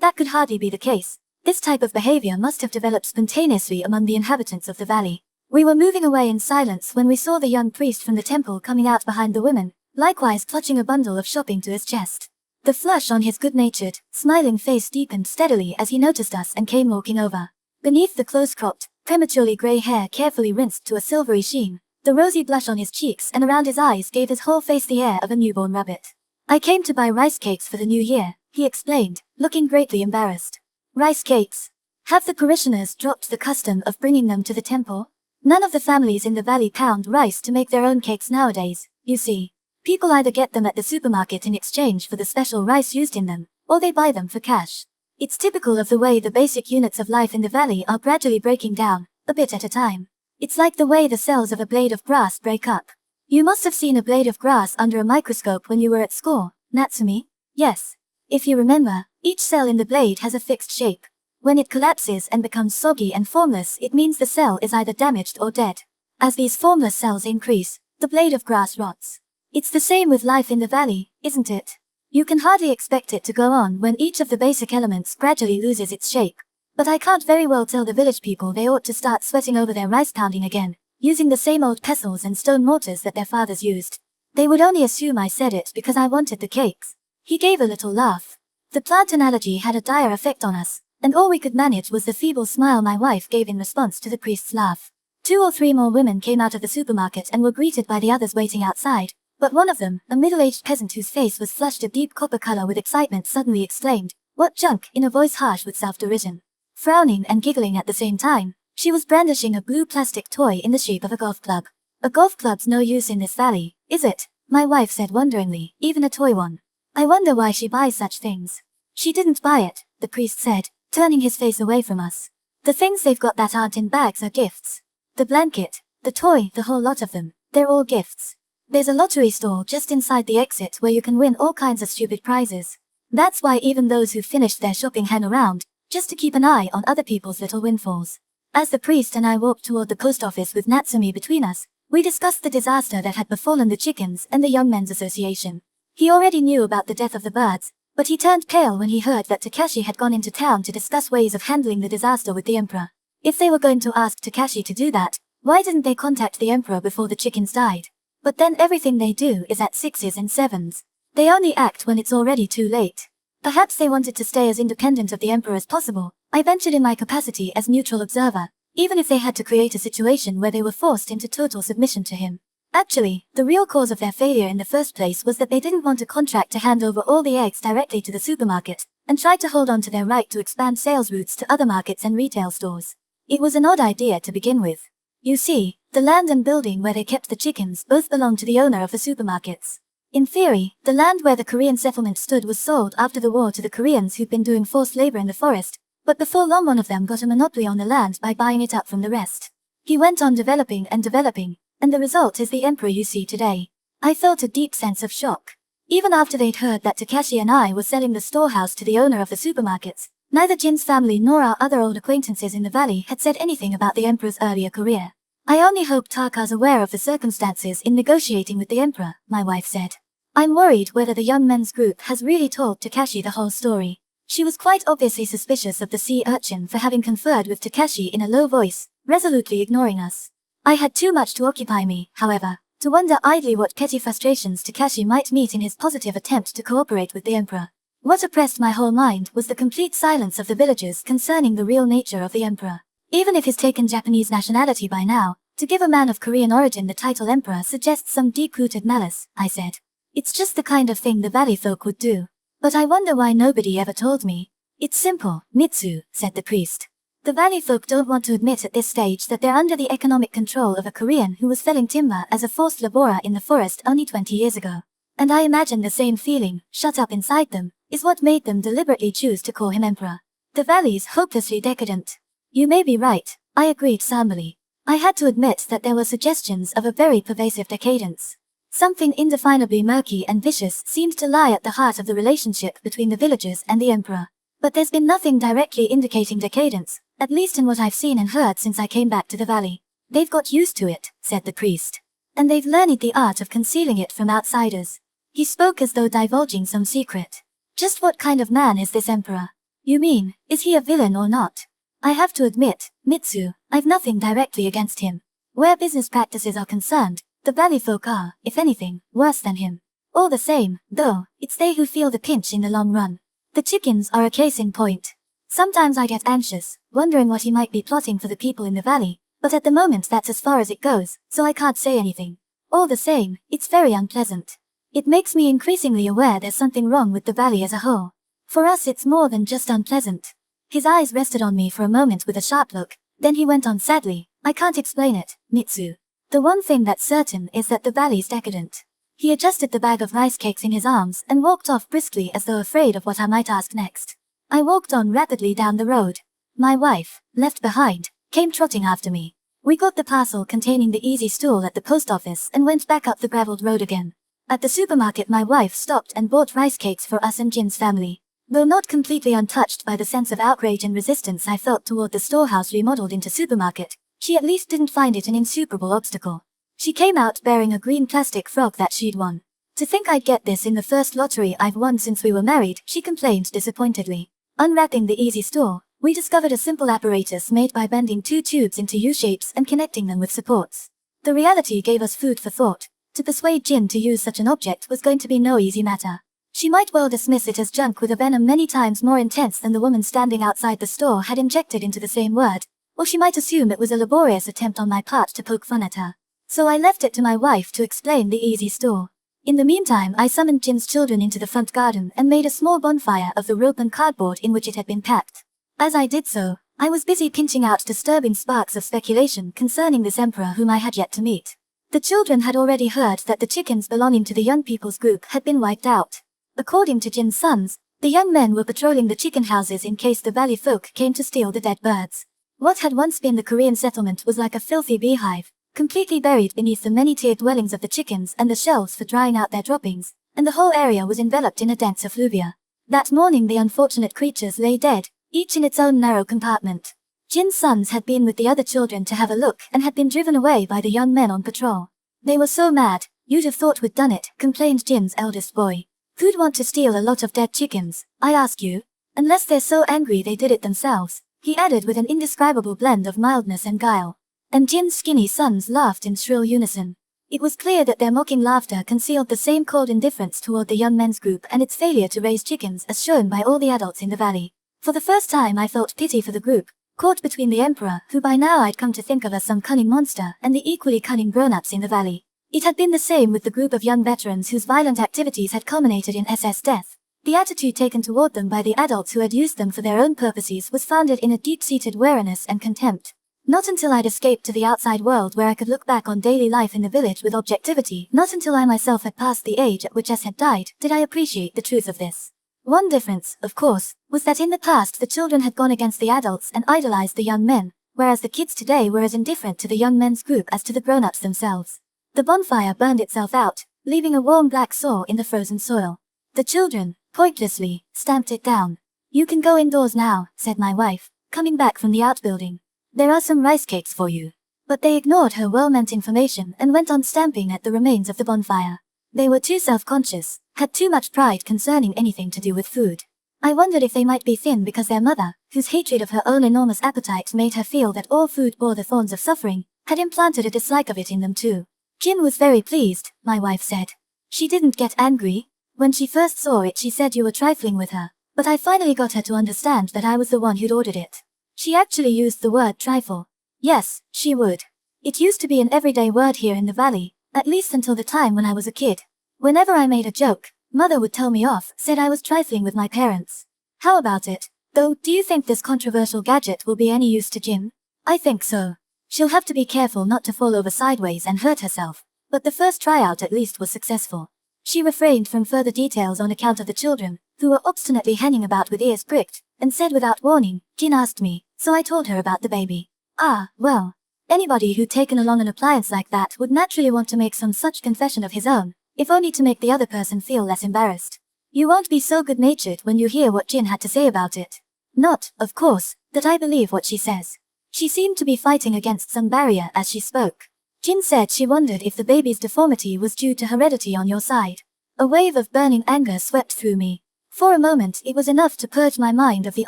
that could hardly be the case. This type of behavior must have developed spontaneously among the inhabitants of the valley. We were moving away in silence when we saw the young priest from the temple coming out behind the women, likewise clutching a bundle of shopping to his chest. The flush on his good-natured, smiling face deepened steadily as he noticed us and came walking over. Beneath the close-cropped, prematurely grey hair carefully rinsed to a silvery sheen, the rosy blush on his cheeks and around his eyes gave his whole face the air of a newborn rabbit. I came to buy rice cakes for the new year, he explained, looking greatly embarrassed. Rice cakes? Have the parishioners dropped the custom of bringing them to the temple? None of the families in the valley pound rice to make their own cakes nowadays, you see. People either get them at the supermarket in exchange for the special rice used in them, or they buy them for cash. It's typical of the way the basic units of life in the valley are gradually breaking down, a bit at a time. It's like the way the cells of a blade of grass break up. You must have seen a blade of grass under a microscope when you were at school, Natsumi? Yes. If you remember, each cell in the blade has a fixed shape. When it collapses and becomes soggy and formless, it means the cell is either damaged or dead. As these formless cells increase, the blade of grass rots. It's the same with life in the valley, isn't it? You can hardly expect it to go on when each of the basic elements gradually loses its shape. But I can't very well tell the village people they ought to start sweating over their rice pounding again, using the same old pestles and stone mortars that their fathers used. They would only assume I said it because I wanted the cakes. He gave a little laugh. The plant analogy had a dire effect on us, and all we could manage was the feeble smile my wife gave in response to the priest's laugh. 2 or 3 more women came out of the supermarket and were greeted by the others waiting outside. But one of them, a middle-aged peasant whose face was flushed a deep copper color with excitement, suddenly exclaimed, "What junk," in a voice harsh with self-derision. Frowning and giggling at the same time, she was brandishing a blue plastic toy in the shape of a golf club. A golf club's no use in this valley, is it? My wife said wonderingly, even a toy one. I wonder why she buys such things. She didn't buy it, the priest said, turning his face away from us. The things they've got that aren't in bags are gifts. The blanket, the toy, the whole lot of them, they're all gifts. There's a lottery stall just inside the exit where you can win all kinds of stupid prizes. That's why even those who've finished their shopping hang around, just to keep an eye on other people's little windfalls. As the priest and I walked toward the post office with Natsumi between us, we discussed the disaster that had befallen the chickens and the Young Men's Association. He already knew about the death of the birds, but he turned pale when he heard that Takashi had gone into town to discuss ways of handling the disaster with the emperor. If they were going to ask Takashi to do that, why didn't they contact the emperor before the chickens died? But then everything they do is at 6s and 7s. They only act when it's already too late. Perhaps they wanted to stay as independent of the emperor as possible. I ventured in my capacity as neutral observer, even if they had to create a situation where they were forced into total submission to him. Actually, the real cause of their failure in the first place was that they didn't want a contract to hand over all the eggs directly to the supermarket, and tried to hold on to their right to expand sales routes to other markets and retail stores. It was an odd idea to begin with. You see, the land and building where they kept the chickens both belonged to the owner of the supermarkets. In theory, the land where the Korean settlement stood was sold after the war to the Koreans who'd been doing forced labor in the forest, but before long one of them got a monopoly on the land by buying it up from the rest. He went on developing, and the result is the emperor you see today. I felt a deep sense of shock. Even after they'd heard that Takashi and I were selling the storehouse to the owner of the supermarkets, neither Jin's family nor our other old acquaintances in the valley had said anything about the Emperor's earlier career. I only hope Taka's aware of the circumstances in negotiating with the Emperor, my wife said. I'm worried whether the young men's group has really told Takashi the whole story. She was quite obviously suspicious of the sea urchin for having conferred with Takashi in a low voice, resolutely ignoring us. I had too much to occupy me, however, to wonder idly what petty frustrations Takashi might meet in his positive attempt to cooperate with the Emperor. What oppressed my whole mind was the complete silence of the villagers concerning the real nature of the Emperor. Even if he's taken Japanese nationality by now, to give a man of Korean origin the title Emperor suggests some deep-rooted malice, I said. It's just the kind of thing the valley folk would do. But I wonder why nobody ever told me. It's simple, Mitsu, said the priest. The valley folk don't want to admit at this stage that they're under the economic control of a Korean who was felling timber as a forced laborer in the forest only 20 years ago. And I imagine the same feeling, shut up inside them, is what made them deliberately choose to call him Emperor. The valley's hopelessly decadent. You may be right, I agreed somberly. I had to admit that there were suggestions of a very pervasive decadence. Something indefinably murky and vicious seemed to lie at the heart of the relationship between the villagers and the Emperor. But there's been nothing directly indicating decadence, at least in what I've seen and heard since I came back to the valley. They've got used to it, said the priest. And they've learned the art of concealing it from outsiders. He spoke as though divulging some secret. Just what kind of man is this Emperor? You mean, is he a villain or not? I have to admit, Mitsu, I've nothing directly against him. Where business practices are concerned, the valley folk are, if anything, worse than him. All the same, though, it's they who feel the pinch in the long run. The chickens are a case in point. Sometimes I get anxious, wondering what he might be plotting for the people in the valley, but at the moment that's as far as it goes, so I can't say anything. All the same, it's very unpleasant. It makes me increasingly aware there's something wrong with the valley as a whole. For us it's more than just unpleasant. His eyes rested on me for a moment with a sharp look, then he went on sadly, I can't explain it, Mitsu. The one thing that's certain is that the valley's decadent. He adjusted the bag of rice cakes in his arms and walked off briskly as though afraid of what I might ask next. I walked on rapidly down the road. My wife, left behind, came trotting after me. We got the parcel containing the easy stool at the post office and went back up the graveled road again. At the supermarket my wife stopped and bought rice cakes for us and Jin's family. Though not completely untouched by the sense of outrage and resistance I felt toward the storehouse remodeled into supermarket, she at least didn't find it an insuperable obstacle. She came out bearing a green plastic frog that she'd won. To think I'd get this in the first lottery I've won since we were married, she complained disappointedly. Unwrapping the easy store, we discovered a simple apparatus made by bending two tubes into U-shapes and connecting them with supports. The reality gave us food for thought. To persuade Jin to use such an object was going to be no easy matter. She might well dismiss it as junk with a venom many times more intense than the woman standing outside the store had injected into the same word, or she might assume it was a laborious attempt on my part to poke fun at her. So I left it to my wife to explain the easy store. In the meantime I summoned Jin's children into the front garden and made a small bonfire of the rope and cardboard in which it had been packed. As I did so, I was busy pinching out disturbing sparks of speculation concerning this Emperor whom I had yet to meet. The children had already heard that the chickens belonging to the young people's group had been wiped out. According to Jin's sons, the young men were patrolling the chicken houses in case the valley folk came to steal the dead birds. What had once been the Korean settlement was like a filthy beehive, completely buried beneath the many-tiered dwellings of the chickens and the shelves for drying out their droppings, and the whole area was enveloped in a dense effluvia. That morning the unfortunate creatures lay dead, each in its own narrow compartment. Jin's sons had been with the other children to have a look and had been driven away by the young men on patrol. They were so mad, you'd have thought we'd done it, complained Jin's eldest boy. Who'd want to steal a lot of dead chickens, I ask you? Unless they're so angry they did it themselves, he added with an indescribable blend of mildness and guile. And Jin's skinny sons laughed in shrill unison. It was clear that their mocking laughter concealed the same cold indifference toward the young men's group and its failure to raise chickens as shown by all the adults in the valley. For the first time I felt pity for the group, caught between the Emperor, who by now I'd come to think of as some cunning monster, and the equally cunning grown-ups in the valley. It had been the same with the group of young veterans whose violent activities had culminated in SS death. The attitude taken toward them by the adults who had used them for their own purposes was founded in a deep-seated wariness and contempt. Not until I'd escaped to the outside world where I could look back on daily life in the village with objectivity, not until I myself had passed the age at which S had died, did I appreciate the truth of this. One difference, of course, was that in the past the children had gone against the adults and idolized the young men, whereas the kids today were as indifferent to the young men's group as to the grown-ups themselves. The bonfire burned itself out, leaving a warm black sore in the frozen soil. The children, pointlessly, stamped it down. "You can go indoors now," said my wife, coming back from the outbuilding. "There are some rice cakes for you." But they ignored her well-meant information and went on stamping at the remains of the bonfire. They were too self-conscious, had too much pride concerning anything to do with food. I wondered if they might be thin because their mother, whose hatred of her own enormous appetite made her feel that all food bore the thorns of suffering, had implanted a dislike of it in them too. Jin was very pleased, my wife said. She didn't get angry. When she first saw it she said you were trifling with her, but I finally got her to understand that I was the one who'd ordered it. She actually used the word trifle. Yes, she would. It used to be an everyday word here in the valley, at least until the time when I was a kid. Whenever I made a joke, Mother would tell me off, said I was trifling with my parents. How about it? Though, do you think this controversial gadget will be any use to Jin? I think so. She'll have to be careful not to fall over sideways and hurt herself, but the first tryout at least was successful. She refrained from further details on account of the children, who were obstinately hanging about with ears pricked, and said without warning, "Jin asked me," so I told her about the baby. Ah, well. Anybody who'd taken along an appliance like that would naturally want to make some such confession of his own, if only to make the other person feel less embarrassed. You won't be so good-natured when you hear what Jin had to say about it. Not, of course, that I believe what she says. She seemed to be fighting against some barrier as she spoke. Jin said she wondered if the baby's deformity was due to heredity on your side. A wave of burning anger swept through me. For a moment it was enough to purge my mind of the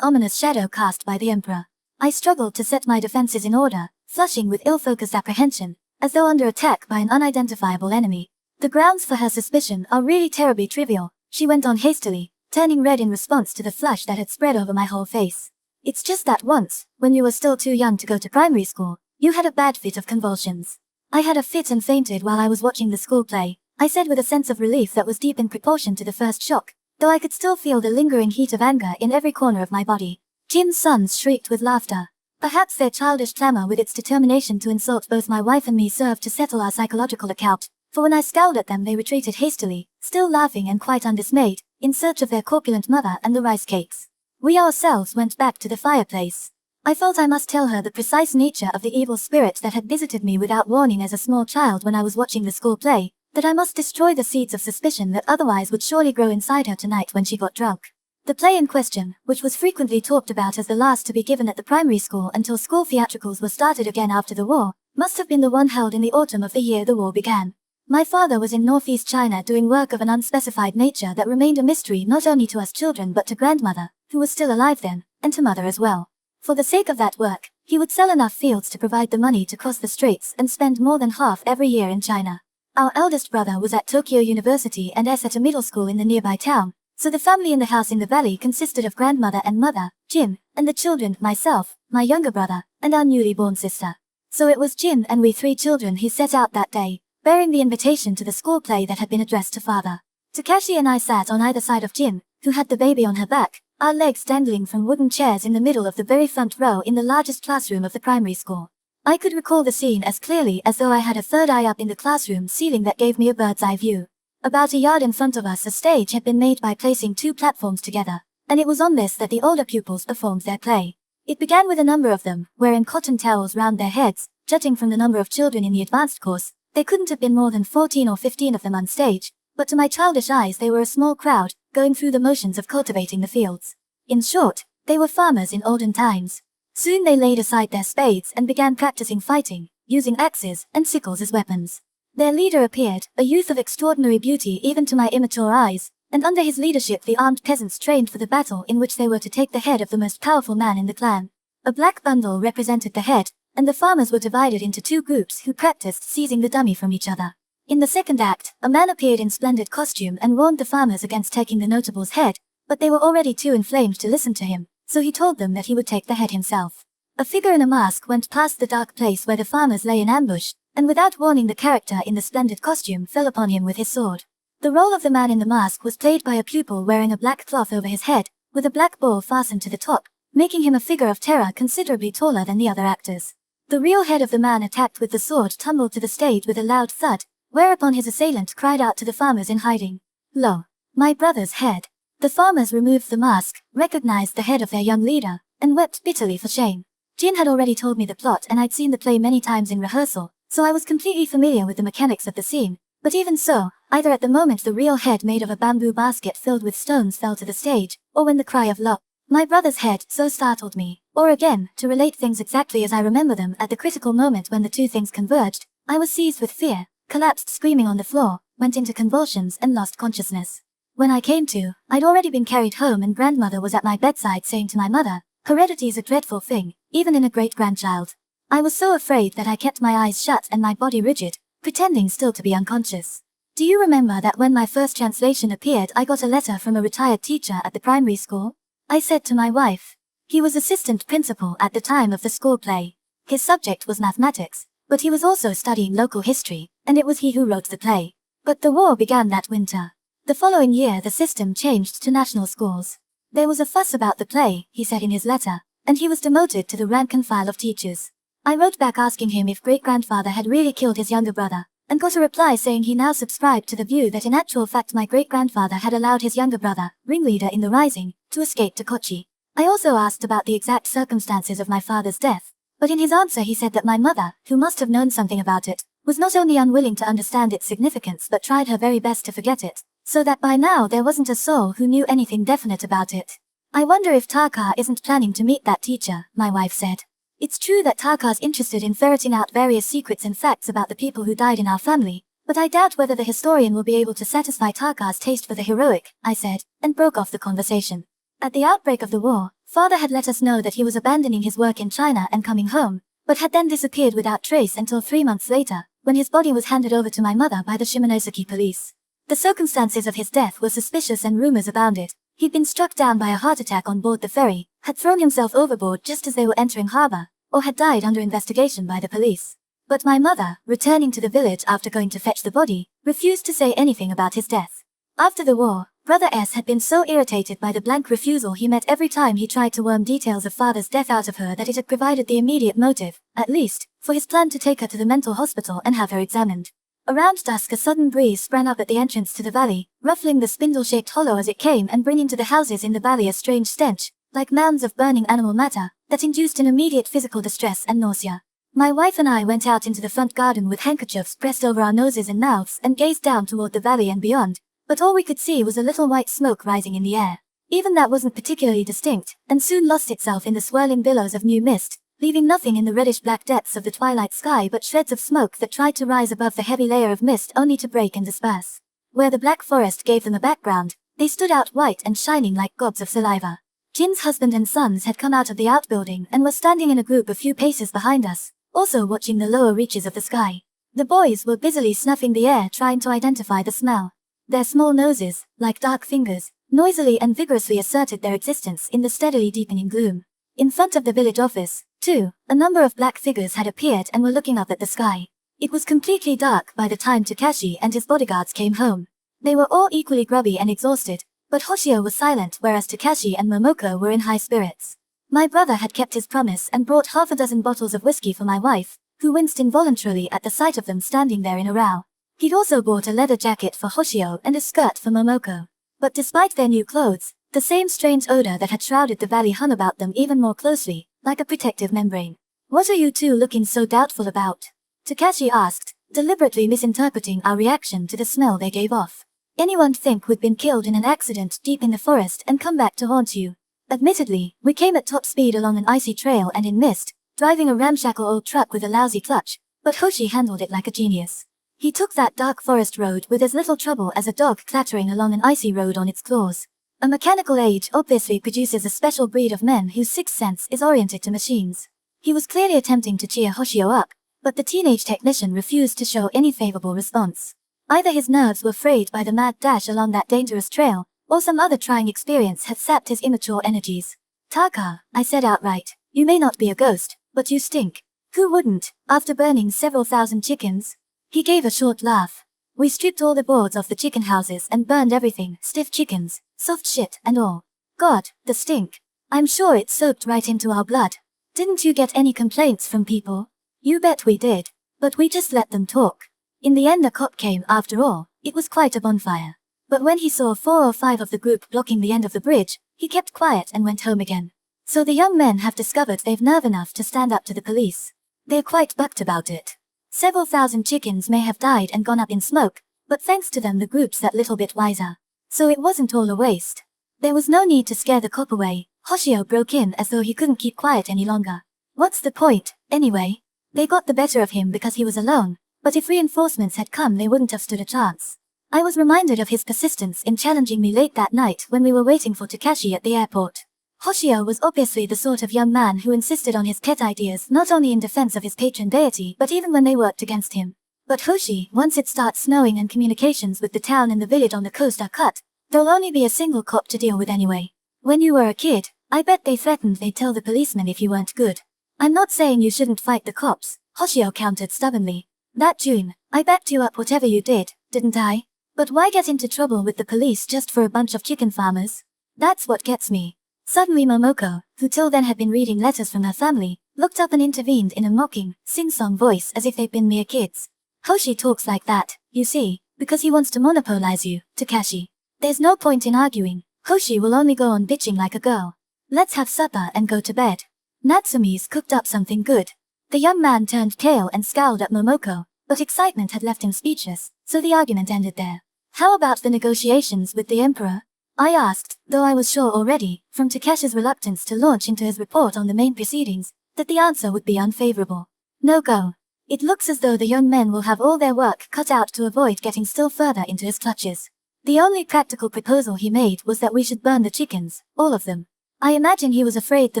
ominous shadow cast by the Emperor. I struggled to set my defenses in order, flushing with ill-focused apprehension, as though under attack by an unidentifiable enemy. The grounds for her suspicion are really terribly trivial, she went on hastily, turning red in response to the flush that had spread over my whole face. It's just that once, when you were still too young to go to primary school, you had a bad fit of convulsions. I had a fit and fainted while I was watching the school play, I said with a sense of relief that was deep in proportion to the first shock, though I could still feel the lingering heat of anger in every corner of my body. Jin's sons shrieked with laughter. Perhaps their childish clamor with its determination to insult both my wife and me served to settle our psychological account, for when I scowled at them they retreated hastily, still laughing and quite undismayed, in search of their corpulent mother and the rice cakes. We ourselves went back to the fireplace. I felt I must tell her the precise nature of the evil spirit that had visited me without warning as a small child when I was watching the school play, that I must destroy the seeds of suspicion that otherwise would surely grow inside her tonight when she got drunk. The play in question, which was frequently talked about as the last to be given at the primary school until school theatricals were started again after the war, must have been the one held in the autumn of the year the war began. My father was in northeast China doing work of an unspecified nature that remained a mystery not only to us children but to grandmother, who was still alive then, and to mother as well. For the sake of that work, he would sell enough fields to provide the money to cross the straits and spend more than half every year in China. Our eldest brother was at Tokyo University and at a middle school in the nearby town, so the family in the house in the valley consisted of grandmother and mother, Jin, and the children, myself, my younger brother, and our newly born sister. So it was Jin and we three children who set out that day, bearing the invitation to the school play that had been addressed to father. Takashi and I sat on either side of Jin, who had the baby on her back, our legs dangling from wooden chairs in the middle of the very front row in the largest classroom of the primary school. I could recall the scene as clearly as though I had a third eye up in the classroom ceiling that gave me a bird's eye view. About a yard in front of us a stage had been made by placing two platforms together, and it was on this that the older pupils performed their play. It began with a number of them, wearing cotton towels round their heads. Judging from the number of children in the advanced course, there couldn't have been more than 14 or 15 of them on stage, but to my childish eyes they were a small crowd, going through the motions of cultivating the fields. In short, they were farmers in olden times. Soon they laid aside their spades and began practicing fighting, using axes and sickles as weapons. Their leader appeared, a youth of extraordinary beauty even to my immature eyes, and under his leadership the armed peasants trained for the battle in which they were to take the head of the most powerful man in the clan. A black bundle represented the head, and the farmers were divided into two groups who practiced seizing the dummy from each other. In the second act, a man appeared in splendid costume and warned the farmers against taking the notable's head, but they were already too inflamed to listen to him, so he told them that he would take the head himself. A figure in a mask went past the dark place where the farmers lay in ambush, and without warning the character in the splendid costume fell upon him with his sword. The role of the man in the mask was played by a pupil wearing a black cloth over his head, with a black ball fastened to the top, making him a figure of terror considerably taller than the other actors. The real head of the man attacked with the sword tumbled to the stage with a loud thud, whereupon his assailant cried out to the farmers in hiding, "Lo, my brother's head." The farmers removed the mask, recognized the head of their young leader, and wept bitterly for shame. Jin had already told me the plot and I'd seen the play many times in rehearsal, so I was completely familiar with the mechanics of the scene, but even so, either at the moment the real head made of a bamboo basket filled with stones fell to the stage, or when the cry of "Lo!" my brother's head so startled me, or again, to relate things exactly as I remember them at the critical moment when the two things converged, I was seized with fear, collapsed screaming on the floor, went into convulsions and lost consciousness. When I came to, I'd already been carried home and grandmother was at my bedside saying to my mother, "Heredity is a dreadful thing, even in a great-grandchild." I was so afraid that I kept my eyes shut and my body rigid, pretending still to be unconscious. Do you remember that when my first translation appeared I got a letter from a retired teacher at the primary school? I said to my wife. He was assistant principal at the time of the school play. His subject was mathematics, but he was also studying local history, and it was he who wrote the play. But the war began that winter. The following year the system changed to national schools. There was a fuss about the play, he said in his letter, and he was demoted to the rank and file of teachers. I wrote back asking him if great-grandfather had really killed his younger brother, and got a reply saying he now subscribed to the view that in actual fact my great-grandfather had allowed his younger brother, ringleader in the rising, to escape to Kochi. I also asked about the exact circumstances of my father's death, but in his answer he said that my mother, who must have known something about it, was not only unwilling to understand its significance but tried her very best to forget it, so that by now there wasn't a soul who knew anything definite about it. I wonder if Taka isn't planning to meet that teacher, my wife said. It's true that Taka's interested in ferreting out various secrets and facts about the people who died in our family, but I doubt whether the historian will be able to satisfy Taka's taste for the heroic, I said, and broke off the conversation. At the outbreak of the war, father had let us know that he was abandoning his work in China and coming home, but had then disappeared without trace until 3 months later, when his body was handed over to my mother by the Shimonoseki police. The circumstances of his death were suspicious and rumors abounded. He'd been struck down by a heart attack on board the ferry, had thrown himself overboard just as they were entering harbor, or had died under investigation by the police. But my mother, returning to the village after going to fetch the body, refused to say anything about his death. After the war, Brother S had been so irritated by the blank refusal he met every time he tried to worm details of father's death out of her that it had provided the immediate motive, at least, for his plan to take her to the mental hospital and have her examined. Around dusk a sudden breeze sprang up at the entrance to the valley, ruffling the spindle-shaped hollow as it came and bringing to the houses in the valley a strange stench, like mounds of burning animal matter, that induced an immediate physical distress and nausea. My wife and I went out into the front garden with handkerchiefs pressed over our noses and mouths and gazed down toward the valley and beyond, but all we could see was a little white smoke rising in the air. Even that wasn't particularly distinct, and soon lost itself in the swirling billows of new mist, leaving nothing in the reddish-black depths of the twilight sky but shreds of smoke that tried to rise above the heavy layer of mist only to break and disperse. Where the black forest gave them a background, they stood out white and shining like gobs of saliva. Jin's husband and sons had come out of the outbuilding and were standing in a group a few paces behind us, also watching the lower reaches of the sky. The boys were busily snuffing the air trying to identify the smell. Their small noses, like dark fingers, noisily and vigorously asserted their existence in the steadily deepening gloom. In front of the village office, too, a number of black figures had appeared and were looking up at the sky. It was completely dark by the time Takashi and his bodyguards came home. They were all equally grubby and exhausted, but Hoshio was silent whereas Takashi and Momoko were in high spirits. My brother had kept his promise and brought half a dozen bottles of whiskey for my wife, who winced involuntarily at the sight of them standing there in a row. He'd also bought a leather jacket for Hoshio and a skirt for Momoko. But despite their new clothes, the same strange odor that had shrouded the valley hung about them even more closely, like a protective membrane. "What are you two looking so doubtful about?" Takashi asked, deliberately misinterpreting our reaction to the smell they gave off. "Anyone think we'd been killed in an accident deep in the forest and come back to haunt you?" Admittedly, we came at top speed along an icy trail and in mist, driving a ramshackle old truck with a lousy clutch, but Hoshi handled it like a genius. He took that dark forest road with as little trouble as a dog clattering along an icy road on its claws. A mechanical age obviously produces a special breed of men whose sixth sense is oriented to machines. He was clearly attempting to cheer Hoshio up, but the teenage technician refused to show any favorable response. Either his nerves were frayed by the mad dash along that dangerous trail, or some other trying experience had sapped his immature energies. "Taka," I said outright, "you may not be a ghost, but you stink." "Who wouldn't, after burning several thousand chickens?" He gave a short laugh. "We stripped all the boards off the chicken houses and burned everything, stiff chickens, soft shit and all. God, the stink. I'm sure it soaked right into our blood." "Didn't you get any complaints from people?" "You bet we did. But we just let them talk. In the end a cop came after all. It was quite a bonfire. But when he saw 4 or 5 of the group blocking the end of the bridge, he kept quiet and went home again. So the young men have discovered they've nerve enough to stand up to the police. They're quite bucked about it. Several thousand chickens may have died and gone up in smoke, But thanks to them the group's that little bit wiser. So it wasn't all a waste. There was no need to scare the cop away. Hoshio broke in as though he couldn't keep quiet any longer. What's the point, anyway? They got the better of him because he was alone, but if reinforcements had come they wouldn't have stood a chance. I was reminded of his persistence in challenging me late that night when we were waiting for Takashi at the airport. Hoshio was obviously the sort of young man who insisted on his pet ideas not only in defense of his patron deity but even when they worked against him. But Hoshi, once it starts snowing and communications with the town and the village on the coast are cut, there'll only be a single cop to deal with anyway. When you were a kid, I bet they threatened they'd tell the policeman if you weren't good. I'm not saying you shouldn't fight the cops, Hoshio countered stubbornly. That June, I backed you up whatever you did, didn't I? But why get into trouble with the police just for a bunch of chicken farmers? That's what gets me. Suddenly Momoko, who till then had been reading letters from her family, looked up and intervened in a mocking, sing-song voice as if they'd been mere kids. Hoshi talks like that, you see, because he wants to monopolize you, Takashi. There's no point in arguing. Hoshi will only go on bitching like a girl. Let's have supper and go to bed. Natsumi's cooked up something good. The young man turned tail and scowled at Momoko, but excitement had left him speechless, so the argument ended there. How about the negotiations with the Emperor? I asked, though I was sure already, from Takashi's reluctance to launch into his report on the main proceedings, that the answer would be unfavorable. No go. It looks as though the young men will have all their work cut out to avoid getting still further into his clutches. The only practical proposal he made was that we should burn the chickens, all of them. I imagine he was afraid the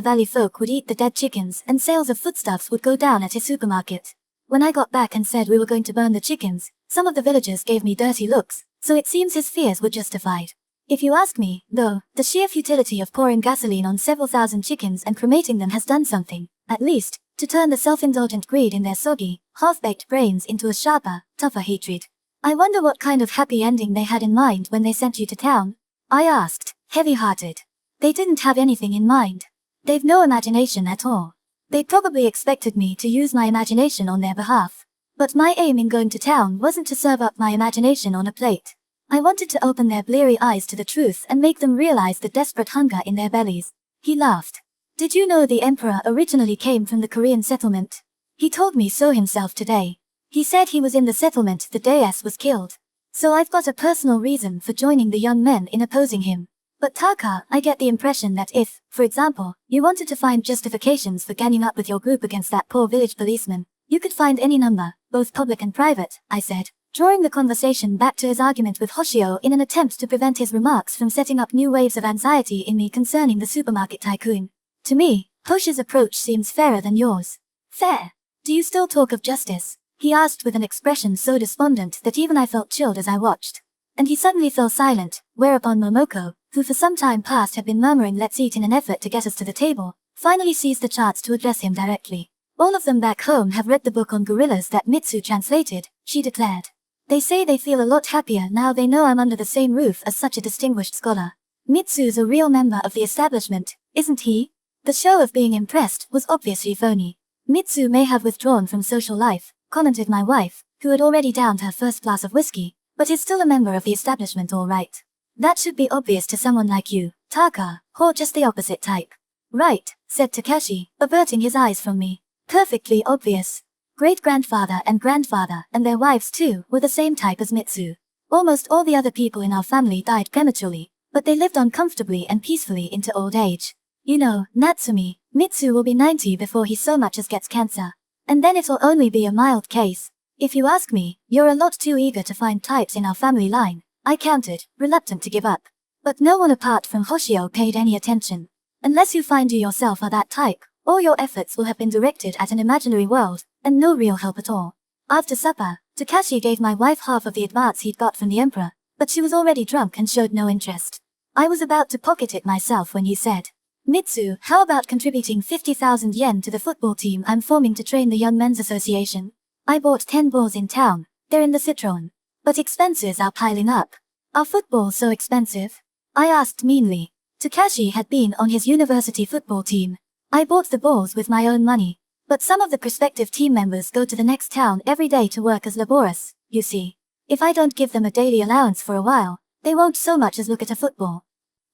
valley folk would eat the dead chickens and sales of foodstuffs would go down at his supermarket. When I got back and said we were going to burn the chickens, some of the villagers gave me dirty looks, so it seems his fears were justified. If you ask me, though, the sheer futility of pouring gasoline on several thousand chickens and cremating them has done something, at least, to turn the self-indulgent greed in their soggy, half-baked brains into a sharper, tougher hatred. I wonder what kind of happy ending they had in mind when they sent you to town? I asked, heavy-hearted. They didn't have anything in mind. They've no imagination at all. They probably expected me to use my imagination on their behalf. But my aim in going to town wasn't to serve up my imagination on a plate. I wanted to open their bleary eyes to the truth and make them realize the desperate hunger in their bellies. He laughed. Did you know the Emperor originally came from the Korean settlement? He told me so himself today. He said he was in the settlement the day S was killed. So I've got a personal reason for joining the young men in opposing him. But Taka, I get the impression that if, for example, you wanted to find justifications for ganging up with your group against that poor village policeman, you could find any number, both public and private, I said, drawing the conversation back to his argument with Hoshio in an attempt to prevent his remarks from setting up new waves of anxiety in me concerning the supermarket tycoon. To me, Hoshi's approach seems fairer than yours. Fair? Do you still talk of justice? He asked with an expression so despondent that even I felt chilled as I watched. And he suddenly fell silent, whereupon Momoko, who for some time past had been murmuring let's eat in an effort to get us to the table, finally seized the chance to address him directly. All of them back home have read the book on gorillas that Mitsu translated, she declared. They say they feel a lot happier now they know I'm under the same roof as such a distinguished scholar. Mitsu's a real member of the establishment, isn't he? The show of being impressed was obviously phony. Mitsu may have withdrawn from social life, commented my wife, who had already downed her first glass of whiskey, but is still a member of the establishment all right. That should be obvious to someone like you, Taka, or just the opposite type. Right, said Takashi, averting his eyes from me. Perfectly obvious. Great-grandfather and grandfather, and their wives too, were the same type as Mitsu. Almost all the other people in our family died prematurely, but they lived on comfortably and peacefully into old age. You know, Natsumi, Mitsu will be 90 before he so much as gets cancer. And then it'll only be a mild case. If you ask me, you're a lot too eager to find types in our family line, I countered, reluctant to give up. But no one apart from Hoshio paid any attention. Unless you find you yourself are that type, all your efforts will have been directed at an imaginary world, and no real help at all. After supper, Takashi gave my wife half of the advance he'd got from the Emperor, but she was already drunk and showed no interest. I was about to pocket it myself when he said, Mitsu, how about contributing 50,000 yen to the football team I'm forming to train the Young Men's Association? I bought 10 balls in town, they're in the Citroen. But expenses are piling up. Are footballs so expensive? I asked meanly. Takashi had been on his university football team. I bought the balls with my own money. But some of the prospective team members go to the next town every day to work as laborers, you see. If I don't give them a daily allowance for a while, they won't so much as look at a football.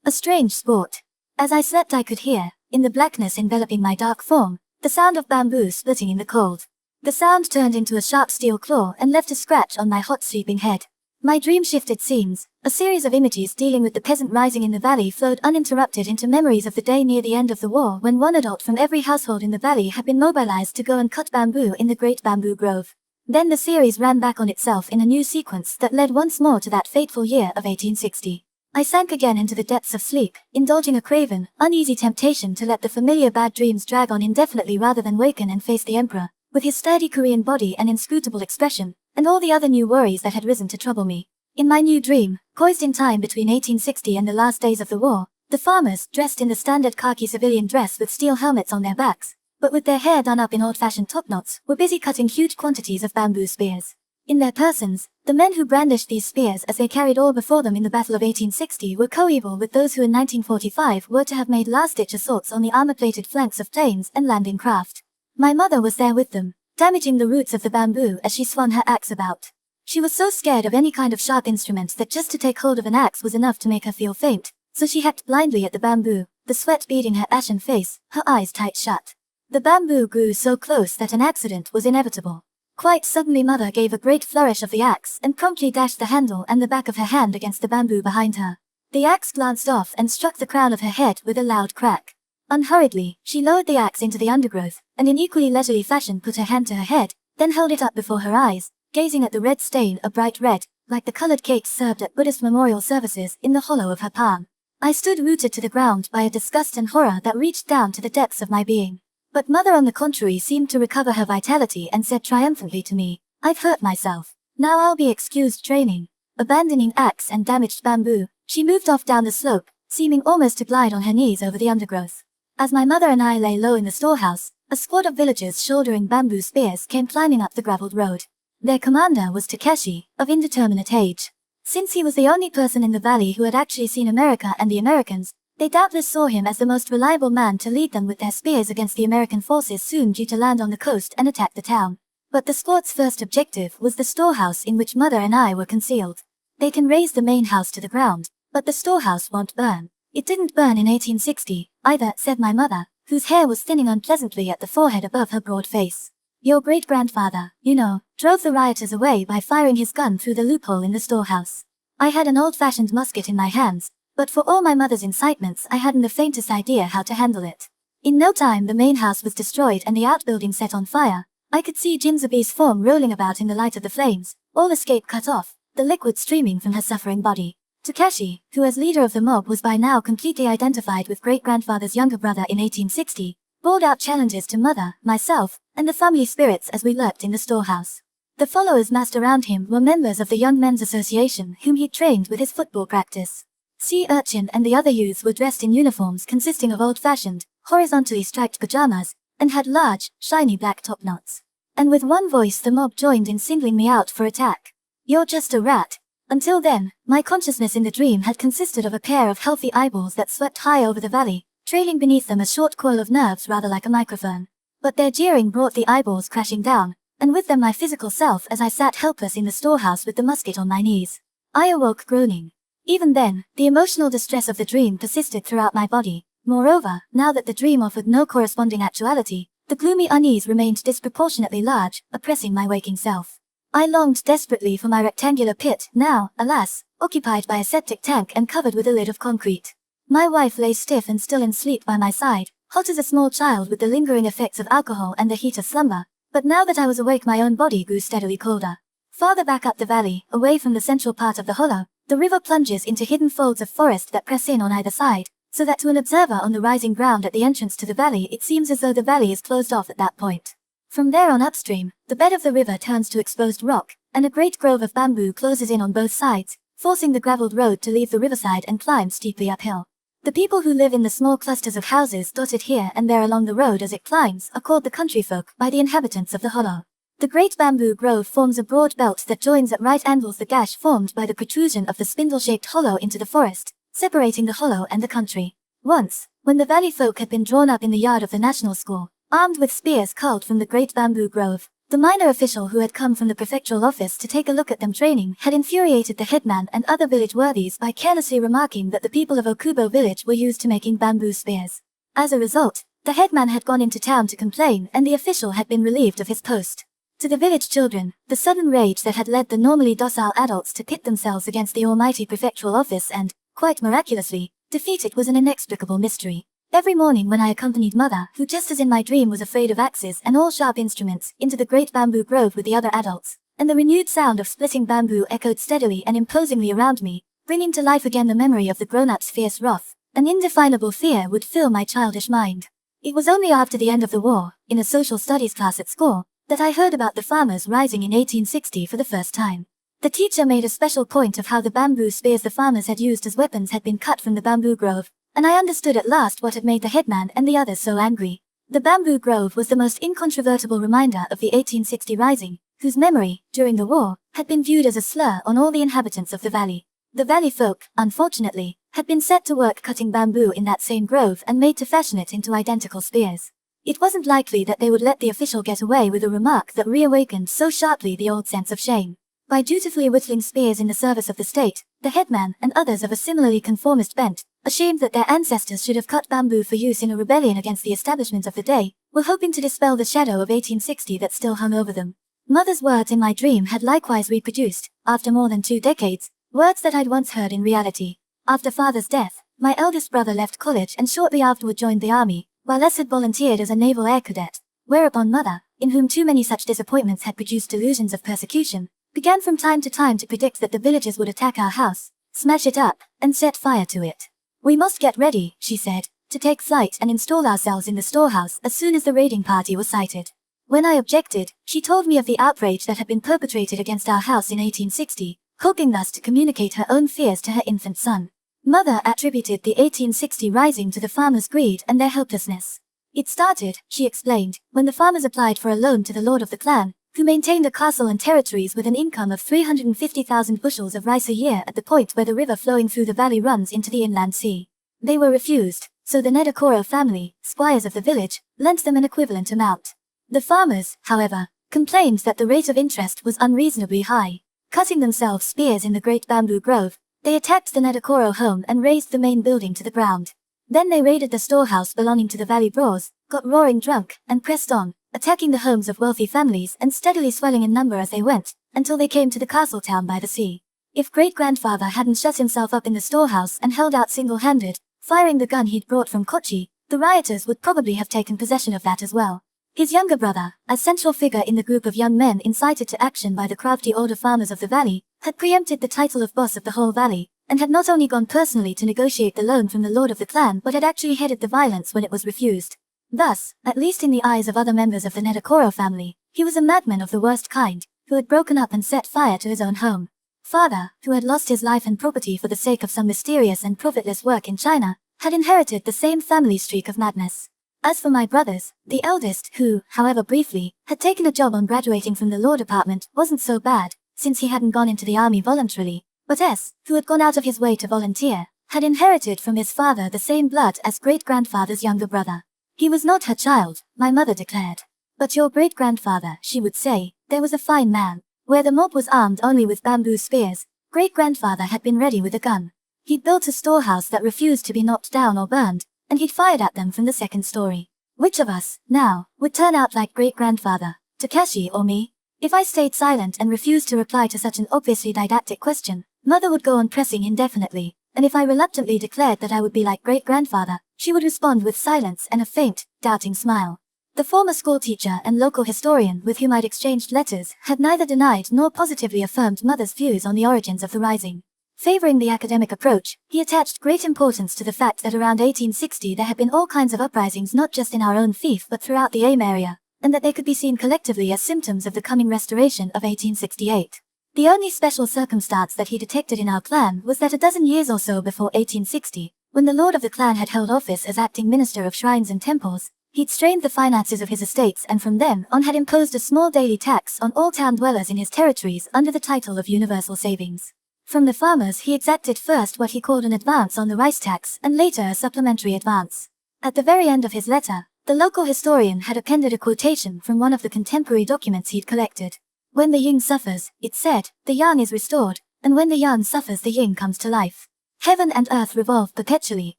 A strange sport. As I slept I could hear, in the blackness enveloping my dark form, the sound of bamboo splitting in the cold. The sound turned into a sharp steel claw and left a scratch on my hot sleeping head. My dream shifted scenes. A series of images dealing with the peasant rising in the valley flowed uninterrupted into memories of the day near the end of the war when one adult from every household in the valley had been mobilized to go and cut bamboo in the great bamboo grove. Then the series ran back on itself in a new sequence that led once more to that fateful year of 1860. I sank again into the depths of sleep, indulging a craven, uneasy temptation to let the familiar bad dreams drag on indefinitely rather than waken and face the emperor, with his sturdy Korean body and inscrutable expression, and all the other new worries that had risen to trouble me. In my new dream, poised in time between 1860 and the last days of the war, the farmers, dressed in the standard khaki civilian dress with steel helmets on their backs, but with their hair done up in old-fashioned topknots, were busy cutting huge quantities of bamboo spears. In their persons, the men who brandished these spears as they carried all before them in the Battle of 1860 were coeval with those who in 1945 were to have made last-ditch assaults on the armor-plated flanks of planes and landing craft. My mother was there with them, damaging the roots of the bamboo as she swung her axe about. She was so scared of any kind of sharp instrument that just to take hold of an axe was enough to make her feel faint, so she hacked blindly at the bamboo, the sweat beading her ashen face, her eyes tight shut. The bamboo grew so close that an accident was inevitable. Quite suddenly Mother gave a great flourish of the axe and promptly dashed the handle and the back of her hand against the bamboo behind her. The axe glanced off and struck the crown of her head with a loud crack. Unhurriedly, she lowered the axe into the undergrowth, and in equally leisurely fashion put her hand to her head, then held it up before her eyes, gazing at the red stain, a bright red, like the colored cakes served at Buddhist memorial services, in the hollow of her palm. I stood rooted to the ground by a disgust and horror that reached down to the depths of my being. But Mother on the contrary seemed to recover her vitality and said triumphantly to me, "I've hurt myself. Now I'll be excused training." Abandoning axe and damaged bamboo, she moved off down the slope, seeming almost to glide on her knees over the undergrowth. As my mother and I lay low in the storehouse, a squad of villagers shouldering bamboo spears came climbing up the graveled road. Their commander was Takeshi, of indeterminate age. Since he was the only person in the valley who had actually seen America and the Americans, they doubtless saw him as the most reliable man to lead them with their spears against the American forces soon due to land on the coast and attack the town. But the squad's first objective was the storehouse in which Mother and I were concealed. They can raise the main house to the ground, but the storehouse won't burn. It didn't burn in 1860, either, said my mother, whose hair was thinning unpleasantly at the forehead above her broad face. Your great-grandfather, you know, drove the rioters away by firing his gun through the loophole in the storehouse. I had an old-fashioned musket in my hands, but for all my mother's incitements I hadn't the faintest idea how to handle it. In no time the main house was destroyed and the outbuilding set on fire. I could see Jinzabi's form rolling about in the light of the flames, all escape cut off, the liquid streaming from her suffering body. Takeshi, who as leader of the mob was by now completely identified with great-grandfather's younger brother in 1860, bawled out challenges to Mother, myself, and the family spirits as we lurked in the storehouse. The followers massed around him were members of the Young Men's Association whom he'd trained with his football practice. Sea Urchin and the other youths were dressed in uniforms consisting of old-fashioned, horizontally striped pajamas, and had large, shiny black topknots. And with one voice the mob joined in singling me out for attack. You're just a rat. Until then, my consciousness in the dream had consisted of a pair of healthy eyeballs that swept high over the valley, trailing beneath them a short coil of nerves rather like a microphone. But their jeering brought the eyeballs crashing down, and with them my physical self as I sat helpless in the storehouse with the musket on my knees. I awoke groaning. Even then, the emotional distress of the dream persisted throughout my body. Moreover, now that the dream offered no corresponding actuality, the gloomy unease remained disproportionately large, oppressing my waking self. I longed desperately for my rectangular pit, now, alas, occupied by a septic tank and covered with a lid of concrete. My wife lay stiff and still in sleep by my side, hot as a small child with the lingering effects of alcohol and the heat of slumber, but now that I was awake my own body grew steadily colder. Farther back up the valley, away from the central part of the hollow, the river plunges into hidden folds of forest that press in on either side, so that to an observer on the rising ground at the entrance to the valley it seems as though the valley is closed off at that point. From there on upstream, the bed of the river turns to exposed rock, and a great grove of bamboo closes in on both sides, forcing the graveled road to leave the riverside and climb steeply uphill. The people who live in the small clusters of houses dotted here and there along the road as it climbs are called the country folk by the inhabitants of the hollow. The great bamboo grove forms a broad belt that joins at right angles the gash formed by the protrusion of the spindle-shaped hollow into the forest, separating the hollow and the country. Once, when the valley folk had been drawn up in the yard of the national school, armed with spears culled from the great bamboo grove, the minor official who had come from the prefectural office to take a look at them training had infuriated the headman and other village worthies by carelessly remarking that the people of Okubo village were used to making bamboo spears. As a result, the headman had gone into town to complain and the official had been relieved of his post. To the village children, the sudden rage that had led the normally docile adults to pit themselves against the almighty prefectural office and, quite miraculously, defeat it was an inexplicable mystery. Every morning when I accompanied mother, who just as in my dream was afraid of axes and all sharp instruments, into the great bamboo grove with the other adults, and the renewed sound of splitting bamboo echoed steadily and imposingly around me, bringing to life again the memory of the grown-ups' fierce wrath, an indefinable fear would fill my childish mind. It was only after the end of the war, in a social studies class at school, that I heard about the farmers' rising in 1860 for the first time. The teacher made a special point of how the bamboo spears the farmers had used as weapons had been cut from the bamboo grove, and I understood at last what had made the headman and the others so angry. The bamboo grove was the most incontrovertible reminder of the 1860 rising, whose memory, during the war, had been viewed as a slur on all the inhabitants of the valley. The valley folk, unfortunately, had been set to work cutting bamboo in that same grove and made to fashion it into identical spears. It wasn't likely that they would let the official get away with a remark that reawakened so sharply the old sense of shame. By dutifully whittling spears in the service of the state, the headman and others of a similarly conformist bent, ashamed that their ancestors should have cut bamboo for use in a rebellion against the establishment of the day, were hoping to dispel the shadow of 1860 that still hung over them. Mother's words in my dream had likewise reproduced, after more than 2 decades, words that I'd once heard in reality. After father's death, my eldest brother left college and shortly afterward joined the army, while Les had volunteered as a naval air cadet, whereupon mother, in whom too many such disappointments had produced delusions of persecution, began from time to time to predict that the villagers would attack our house, smash it up, and set fire to it. We must get ready, she said, to take flight and install ourselves in the storehouse as soon as the raiding party was sighted. When I objected, she told me of the outrage that had been perpetrated against our house in 1860, hoping thus to communicate her own fears to her infant son. Mother attributed the 1860 rising to the farmers' greed and their helplessness. It started, she explained, when the farmers applied for a loan to the lord of the clan, who maintained a castle and territories with an income of 350,000 bushels of rice a year at the point where the river flowing through the valley runs into the inland sea. They were refused, so the Nedakoro family, squires of the village, lent them an equivalent amount. The farmers, however, complained that the rate of interest was unreasonably high. Cutting themselves spears in the great bamboo grove, they attacked the Nedakoro home and razed the main building to the ground. Then they raided the storehouse belonging to the valley bros, got roaring drunk, and pressed on, attacking the homes of wealthy families and steadily swelling in number as they went, until they came to the castle town by the sea. If great-grandfather hadn't shut himself up in the storehouse and held out single-handed, firing the gun he'd brought from Kochi, the rioters would probably have taken possession of that as well. His younger brother, a central figure in the group of young men incited to action by the crafty older farmers of the valley, had preempted the title of boss of the whole valley, and had not only gone personally to negotiate the loan from the lord of the clan but had actually headed the violence when it was refused. Thus, at least in the eyes of other members of the Nedakoro family, he was a madman of the worst kind, who had broken up and set fire to his own home. Father, who had lost his life and property for the sake of some mysterious and profitless work in China, had inherited the same family streak of madness. As for my brothers, the eldest, who, however briefly, had taken a job on graduating from the law department, wasn't so bad, since he hadn't gone into the army voluntarily, but S, who had gone out of his way to volunteer, had inherited from his father the same blood as great-grandfather's younger brother. He was not her child, my mother declared. But your great-grandfather, she would say, there was a fine man. Where the mob was armed only with bamboo spears, great-grandfather had been ready with a gun. He'd built a storehouse that refused to be knocked down or burned, and he'd fired at them from the second story. Which of us, now, would turn out like great-grandfather, Takashi or me? If I stayed silent and refused to reply to such an obviously didactic question, mother would go on pressing indefinitely, and if I reluctantly declared that I would be like great-grandfather, she would respond with silence and a faint, doubting smile. The former schoolteacher and local historian with whom I'd exchanged letters had neither denied nor positively affirmed mother's views on the origins of the rising. Favoring the academic approach, he attached great importance to the fact that around 1860 there had been all kinds of uprisings not just in our own fief but throughout the AIM area, and that they could be seen collectively as symptoms of the coming restoration of 1868. The only special circumstance that he detected in our clan was that a dozen years or so before 1860, when the lord of the clan had held office as acting minister of shrines and temples, he'd strained the finances of his estates and from then on had imposed a small daily tax on all town dwellers in his territories under the title of universal savings. From the farmers he exacted first what he called an advance on the rice tax and later a supplementary advance. At the very end of his letter, the local historian had appended a quotation from one of the contemporary documents he'd collected. When the yin suffers, it said, the yang is restored, and when the yang suffers the yin comes to life. Heaven and earth revolve perpetually,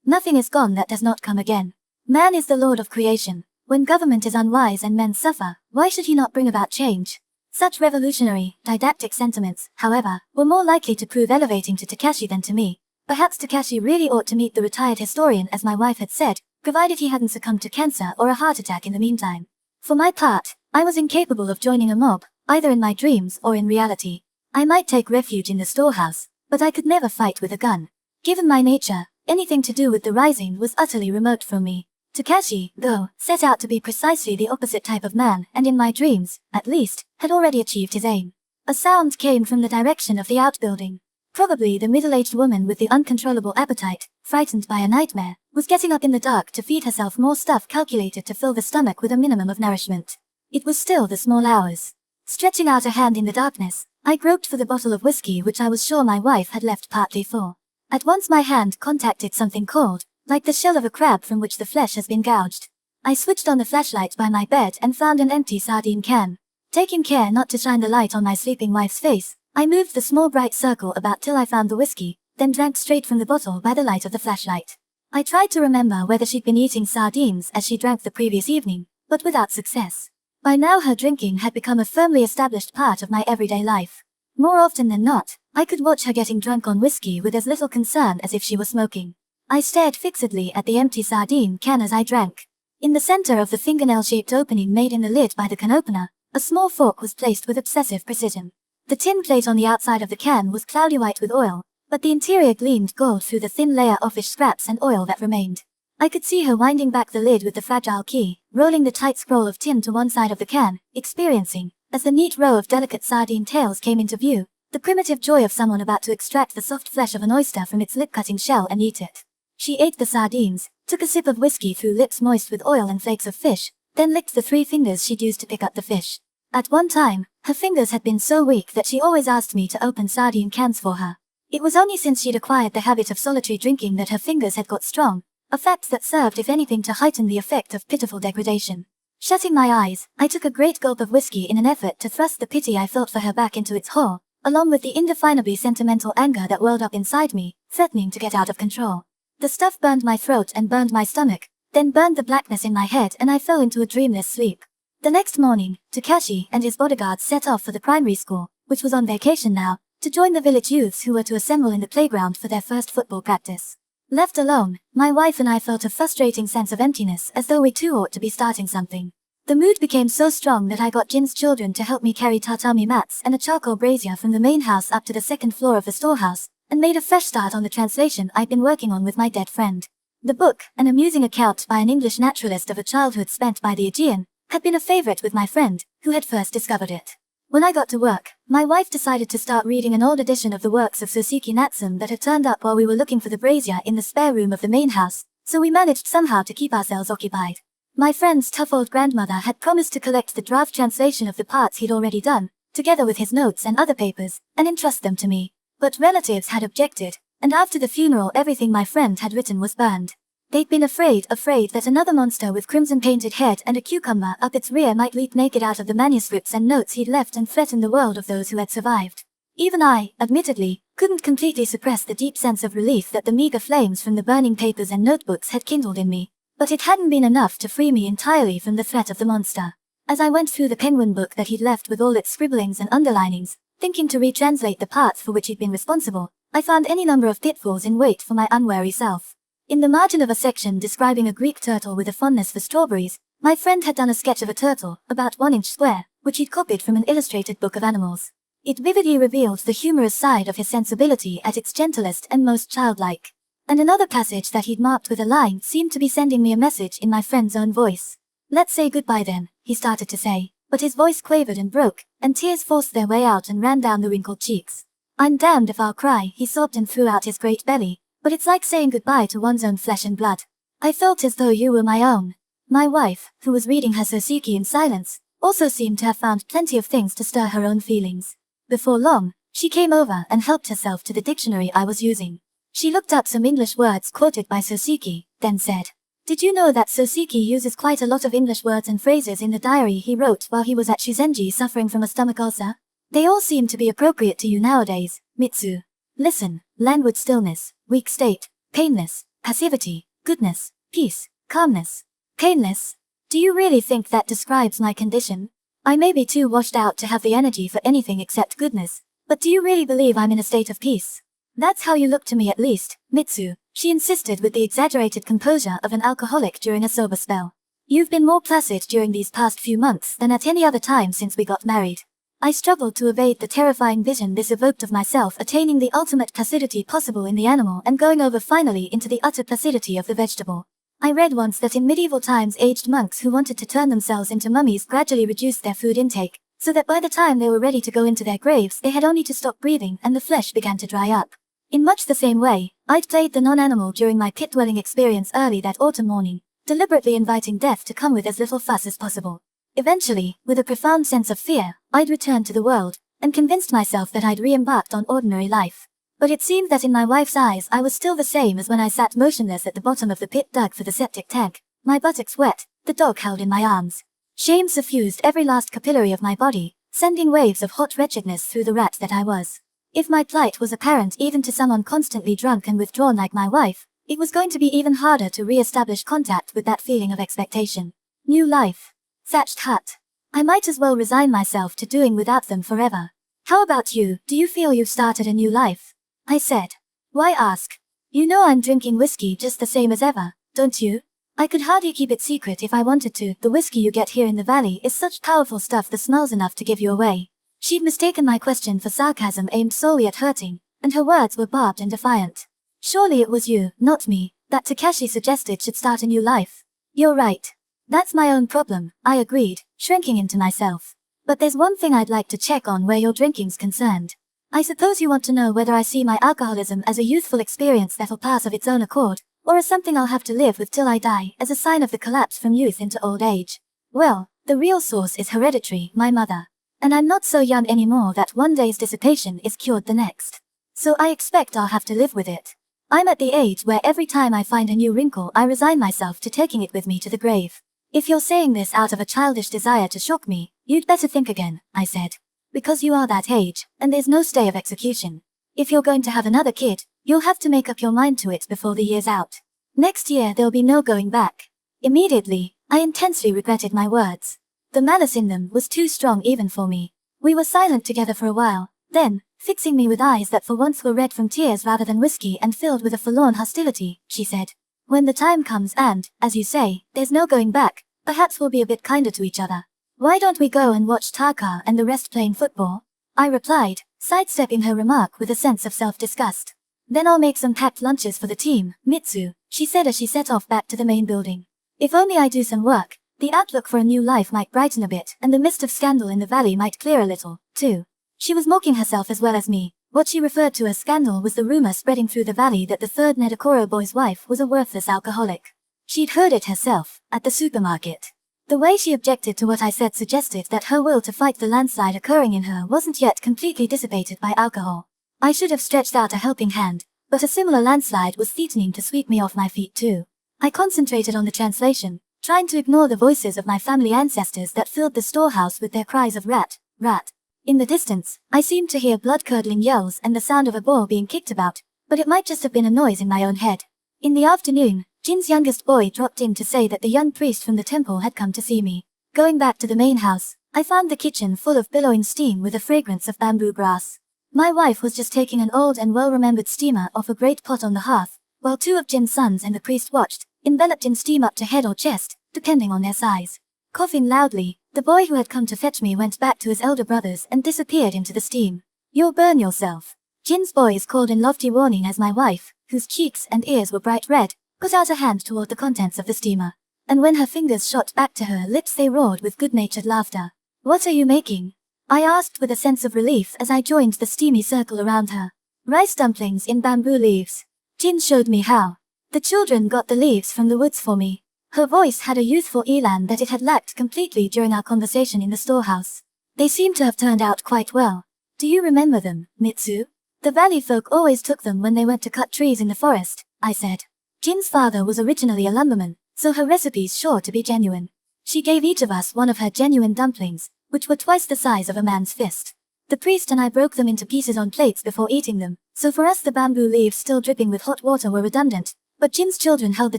nothing is gone that does not come again. Man is the lord of creation. When government is unwise and men suffer, why should he not bring about change? Such revolutionary, didactic sentiments, however, were more likely to prove elevating to Takashi than to me. Perhaps Takashi really ought to meet the retired historian as my wife had said, provided he hadn't succumbed to cancer or a heart attack in the meantime. For my part, I was incapable of joining a mob, either in my dreams or in reality. I might take refuge in the storehouse, but I could never fight with a gun. Given my nature, anything to do with the rising was utterly remote from me. Takashi, though, set out to be precisely the opposite type of man, and in my dreams, at least, had already achieved his aim. A sound came from the direction of the outbuilding. Probably the middle-aged woman with the uncontrollable appetite, frightened by a nightmare, was getting up in the dark to feed herself more stuff calculated to fill the stomach with a minimum of nourishment. It was still the small hours. Stretching out a hand in the darkness, I groped for the bottle of whiskey which I was sure my wife had left partly full. At once my hand contacted something cold, like the shell of a crab from which the flesh has been gouged. I switched on the flashlight by my bed and found an empty sardine can. Taking care not to shine the light on my sleeping wife's face, I moved the small bright circle about till I found the whiskey, then drank straight from the bottle by the light of the flashlight. I tried to remember whether she'd been eating sardines as she drank the previous evening, but without success. By now her drinking had become a firmly established part of my everyday life. More often than not, I could watch her getting drunk on whiskey with as little concern as if she were smoking. I stared fixedly at the empty sardine can as I drank. In the center of the fingernail-shaped opening made in the lid by the can opener, a small fork was placed with obsessive precision. The tin plate on the outside of the can was cloudy white with oil, but the interior gleamed gold through the thin layer of fish scraps and oil that remained. I could see her winding back the lid with the fragile key, rolling the tight scroll of tin to one side of the can, experiencing, as the neat row of delicate sardine tails came into view, the primitive joy of someone about to extract the soft flesh of an oyster from its lip-cutting shell and eat it. She ate the sardines, took a sip of whiskey through lips moist with oil and flakes of fish, then licked the 3 fingers she'd used to pick up the fish. At one time, her fingers had been so weak that she always asked me to open sardine cans for her. It was only since she'd acquired the habit of solitary drinking that her fingers had got strong, a fact that served if anything to heighten the effect of pitiful degradation. Shutting my eyes, I took a great gulp of whiskey in an effort to thrust the pity I felt for her back into its hole, along with the indefinably sentimental anger that welled up inside me, threatening to get out of control. The stuff burned my throat and burned my stomach, then burned the blackness in my head and I fell into a dreamless sleep. The next morning, Takashi and his bodyguards set off for the primary school, which was on vacation now, to join the village youths who were to assemble in the playground for their first football practice. Left alone, my wife and I felt a frustrating sense of emptiness as though we too ought to be starting something. The mood became so strong that I got Jin's children to help me carry tatami mats and a charcoal brazier from the main house up to the second floor of the storehouse, and made a fresh start on the translation I'd been working on with my dead friend. The book, an amusing account by an English naturalist of a childhood spent by the Aegean, had been a favorite with my friend, who had first discovered it. When I got to work, my wife decided to start reading an old edition of the works of Soseki Natsume that had turned up while we were looking for the brazier in the spare room of the main house, so we managed somehow to keep ourselves occupied. My friend's tough old grandmother had promised to collect the draft translation of the parts he'd already done, together with his notes and other papers, and entrust them to me. But relatives had objected, and after the funeral everything my friend had written was burned. They'd been afraid that another monster with crimson-painted head and a cucumber up its rear might leap naked out of the manuscripts and notes he'd left and threaten the world of those who had survived. Even I, admittedly, couldn't completely suppress the deep sense of relief that the meager flames from the burning papers and notebooks had kindled in me. But it hadn't been enough to free me entirely from the threat of the monster. As I went through the penguin book that he'd left with all its scribblings and underlinings, thinking to retranslate the parts for which he'd been responsible, I found any number of pitfalls in wait for my unwary self. In the margin of a section describing a Greek turtle with a fondness for strawberries, my friend had done a sketch of a turtle, about 1 inch square, which he'd copied from an illustrated book of animals. It vividly revealed the humorous side of his sensibility at its gentlest and most childlike. And another passage that he'd marked with a line seemed to be sending me a message in my friend's own voice. "Let's say goodbye then," he started to say, but his voice quavered and broke, and tears forced their way out and ran down the wrinkled cheeks. "I'm damned if I'll cry," he sobbed and threw out his great belly. "But it's like saying goodbye to one's own flesh and blood. I felt as though you were my own." My wife, who was reading her Soseki in silence, also seemed to have found plenty of things to stir her own feelings. Before long, she came over and helped herself to the dictionary I was using. She looked up some English words quoted by Soseki, then said, "Did you know that Soseki uses quite a lot of English words and phrases in the diary he wrote while he was at Shizenji suffering from a stomach ulcer? They all seem to be appropriate to you nowadays, Mitsu. Listen: languid stillness, weak state, painless, passivity, goodness, peace, calmness, painless. Do you really think that describes my condition?" I may be too washed out to have the energy for anything except goodness, but do you really believe I'm in a state of peace? That's how you look to me at least, Mitsu, she insisted with the exaggerated composure of an alcoholic during a sober spell. You've been more placid during these past few months than at any other time since we got married. I struggled to evade the terrifying vision this evoked of myself attaining the ultimate placidity possible in the animal and going over finally into the utter placidity of the vegetable. I read once that in medieval times aged monks who wanted to turn themselves into mummies gradually reduced their food intake, so that by the time they were ready to go into their graves they had only to stop breathing and the flesh began to dry up. In much the same way, I'd played the non-animal during my pit-dwelling experience early that autumn morning, deliberately inviting death to come with as little fuss as possible. Eventually, with a profound sense of fear, I'd returned to the world, and convinced myself that I'd re-embarked on ordinary life. But it seemed that in my wife's eyes I was still the same as when I sat motionless at the bottom of the pit dug for the septic tank, my buttocks wet, the dog held in my arms. Shame suffused every last capillary of my body, sending waves of hot wretchedness through the rat that I was. If my plight was apparent even to someone constantly drunk and withdrawn like my wife, it was going to be even harder to re-establish contact with that feeling of expectation. New life. Thatched hut. I might as well resign myself to doing without them forever. How about you, do you feel you've started a new life? I said. Why ask? You know I'm drinking whiskey just the same as ever, don't you? I could hardly keep it secret if I wanted to. The whiskey you get here in the valley is such powerful stuff that smells enough to give you away. She'd mistaken my question for sarcasm aimed solely at hurting, and her words were barbed and defiant. Surely it was you, not me, that Takashi suggested should start a new life. You're right. That's my own problem, I agreed, shrinking into myself. But there's one thing I'd like to check on where your drinking's concerned. I suppose you want to know whether I see my alcoholism as a youthful experience that'll pass of its own accord, or as something I'll have to live with till I die, as a sign of the collapse from youth into old age. Well, the real source is hereditary, my mother. And I'm not so young anymore that one day's dissipation is cured the next. So I expect I'll have to live with it. I'm at the age where every time I find a new wrinkle I resign myself to taking it with me to the grave. If you're saying this out of a childish desire to shock me, you'd better think again, I said. Because you are that age, and there's no stay of execution. If you're going to have another kid, you'll have to make up your mind to it before the year's out. Next year there'll be no going back. Immediately, I intensely regretted my words. The malice in them was too strong even for me. We were silent together for a while, then, fixing me with eyes that for once were red from tears rather than whiskey and filled with a forlorn hostility, she said. When the time comes and, as you say, there's no going back, perhaps we'll be a bit kinder to each other. Why don't we go and watch Taka and the rest playing football? I replied, sidestepping her remark with a sense of self-disgust. Then I'll make some packed lunches for the team, Mitsu, she said as she set off back to the main building. If only I do some work, the outlook for a new life might brighten a bit and the mist of scandal in the valley might clear a little, too. She was mocking herself as well as me. What she referred to as scandal was the rumor spreading through the valley that the third Nedokoro boy's wife was a worthless alcoholic. She'd heard it herself, at the supermarket. The way she objected to what I said suggested that her will to fight the landslide occurring in her wasn't yet completely dissipated by alcohol. I should have stretched out a helping hand, but a similar landslide was threatening to sweep me off my feet too. I concentrated on the translation, trying to ignore the voices of my family ancestors that filled the storehouse with their cries of rat, rat. In the distance, I seemed to hear blood-curdling yells and the sound of a ball being kicked about, but it might just have been a noise in my own head. In the afternoon, Jin's youngest boy dropped in to say that the young priest from the temple had come to see me. Going back to the main house, I found the kitchen full of billowing steam with a fragrance of bamboo grass. My wife was just taking an old and well-remembered steamer off a great pot on the hearth, while two of Jin's sons and the priest watched, enveloped in steam up to head or chest, depending on their size. Coughing loudly, the boy who had come to fetch me went back to his elder brothers and disappeared into the steam. You'll burn yourself. Jin's boys called in lofty warning as my wife, whose cheeks and ears were bright red, put out a hand toward the contents of the steamer. And when her fingers shot back to her lips they roared with good-natured laughter. What are you making? I asked with a sense of relief as I joined the steamy circle around her. Rice dumplings in bamboo leaves. Jin showed me how. The children got the leaves from the woods for me. Her voice had a youthful elan that it had lacked completely during our conversation in the storehouse. They seem to have turned out quite well. Do you remember them, Mitsu? The valley folk always took them when they went to cut trees in the forest, I said. Jin's father was originally a lumberman, so her recipe's sure to be genuine. She gave each of us one of her genuine dumplings, which were twice the size of a man's fist. The priest and I broke them into pieces on plates before eating them, so for us the bamboo leaves still dripping with hot water were redundant, but Jin's children held the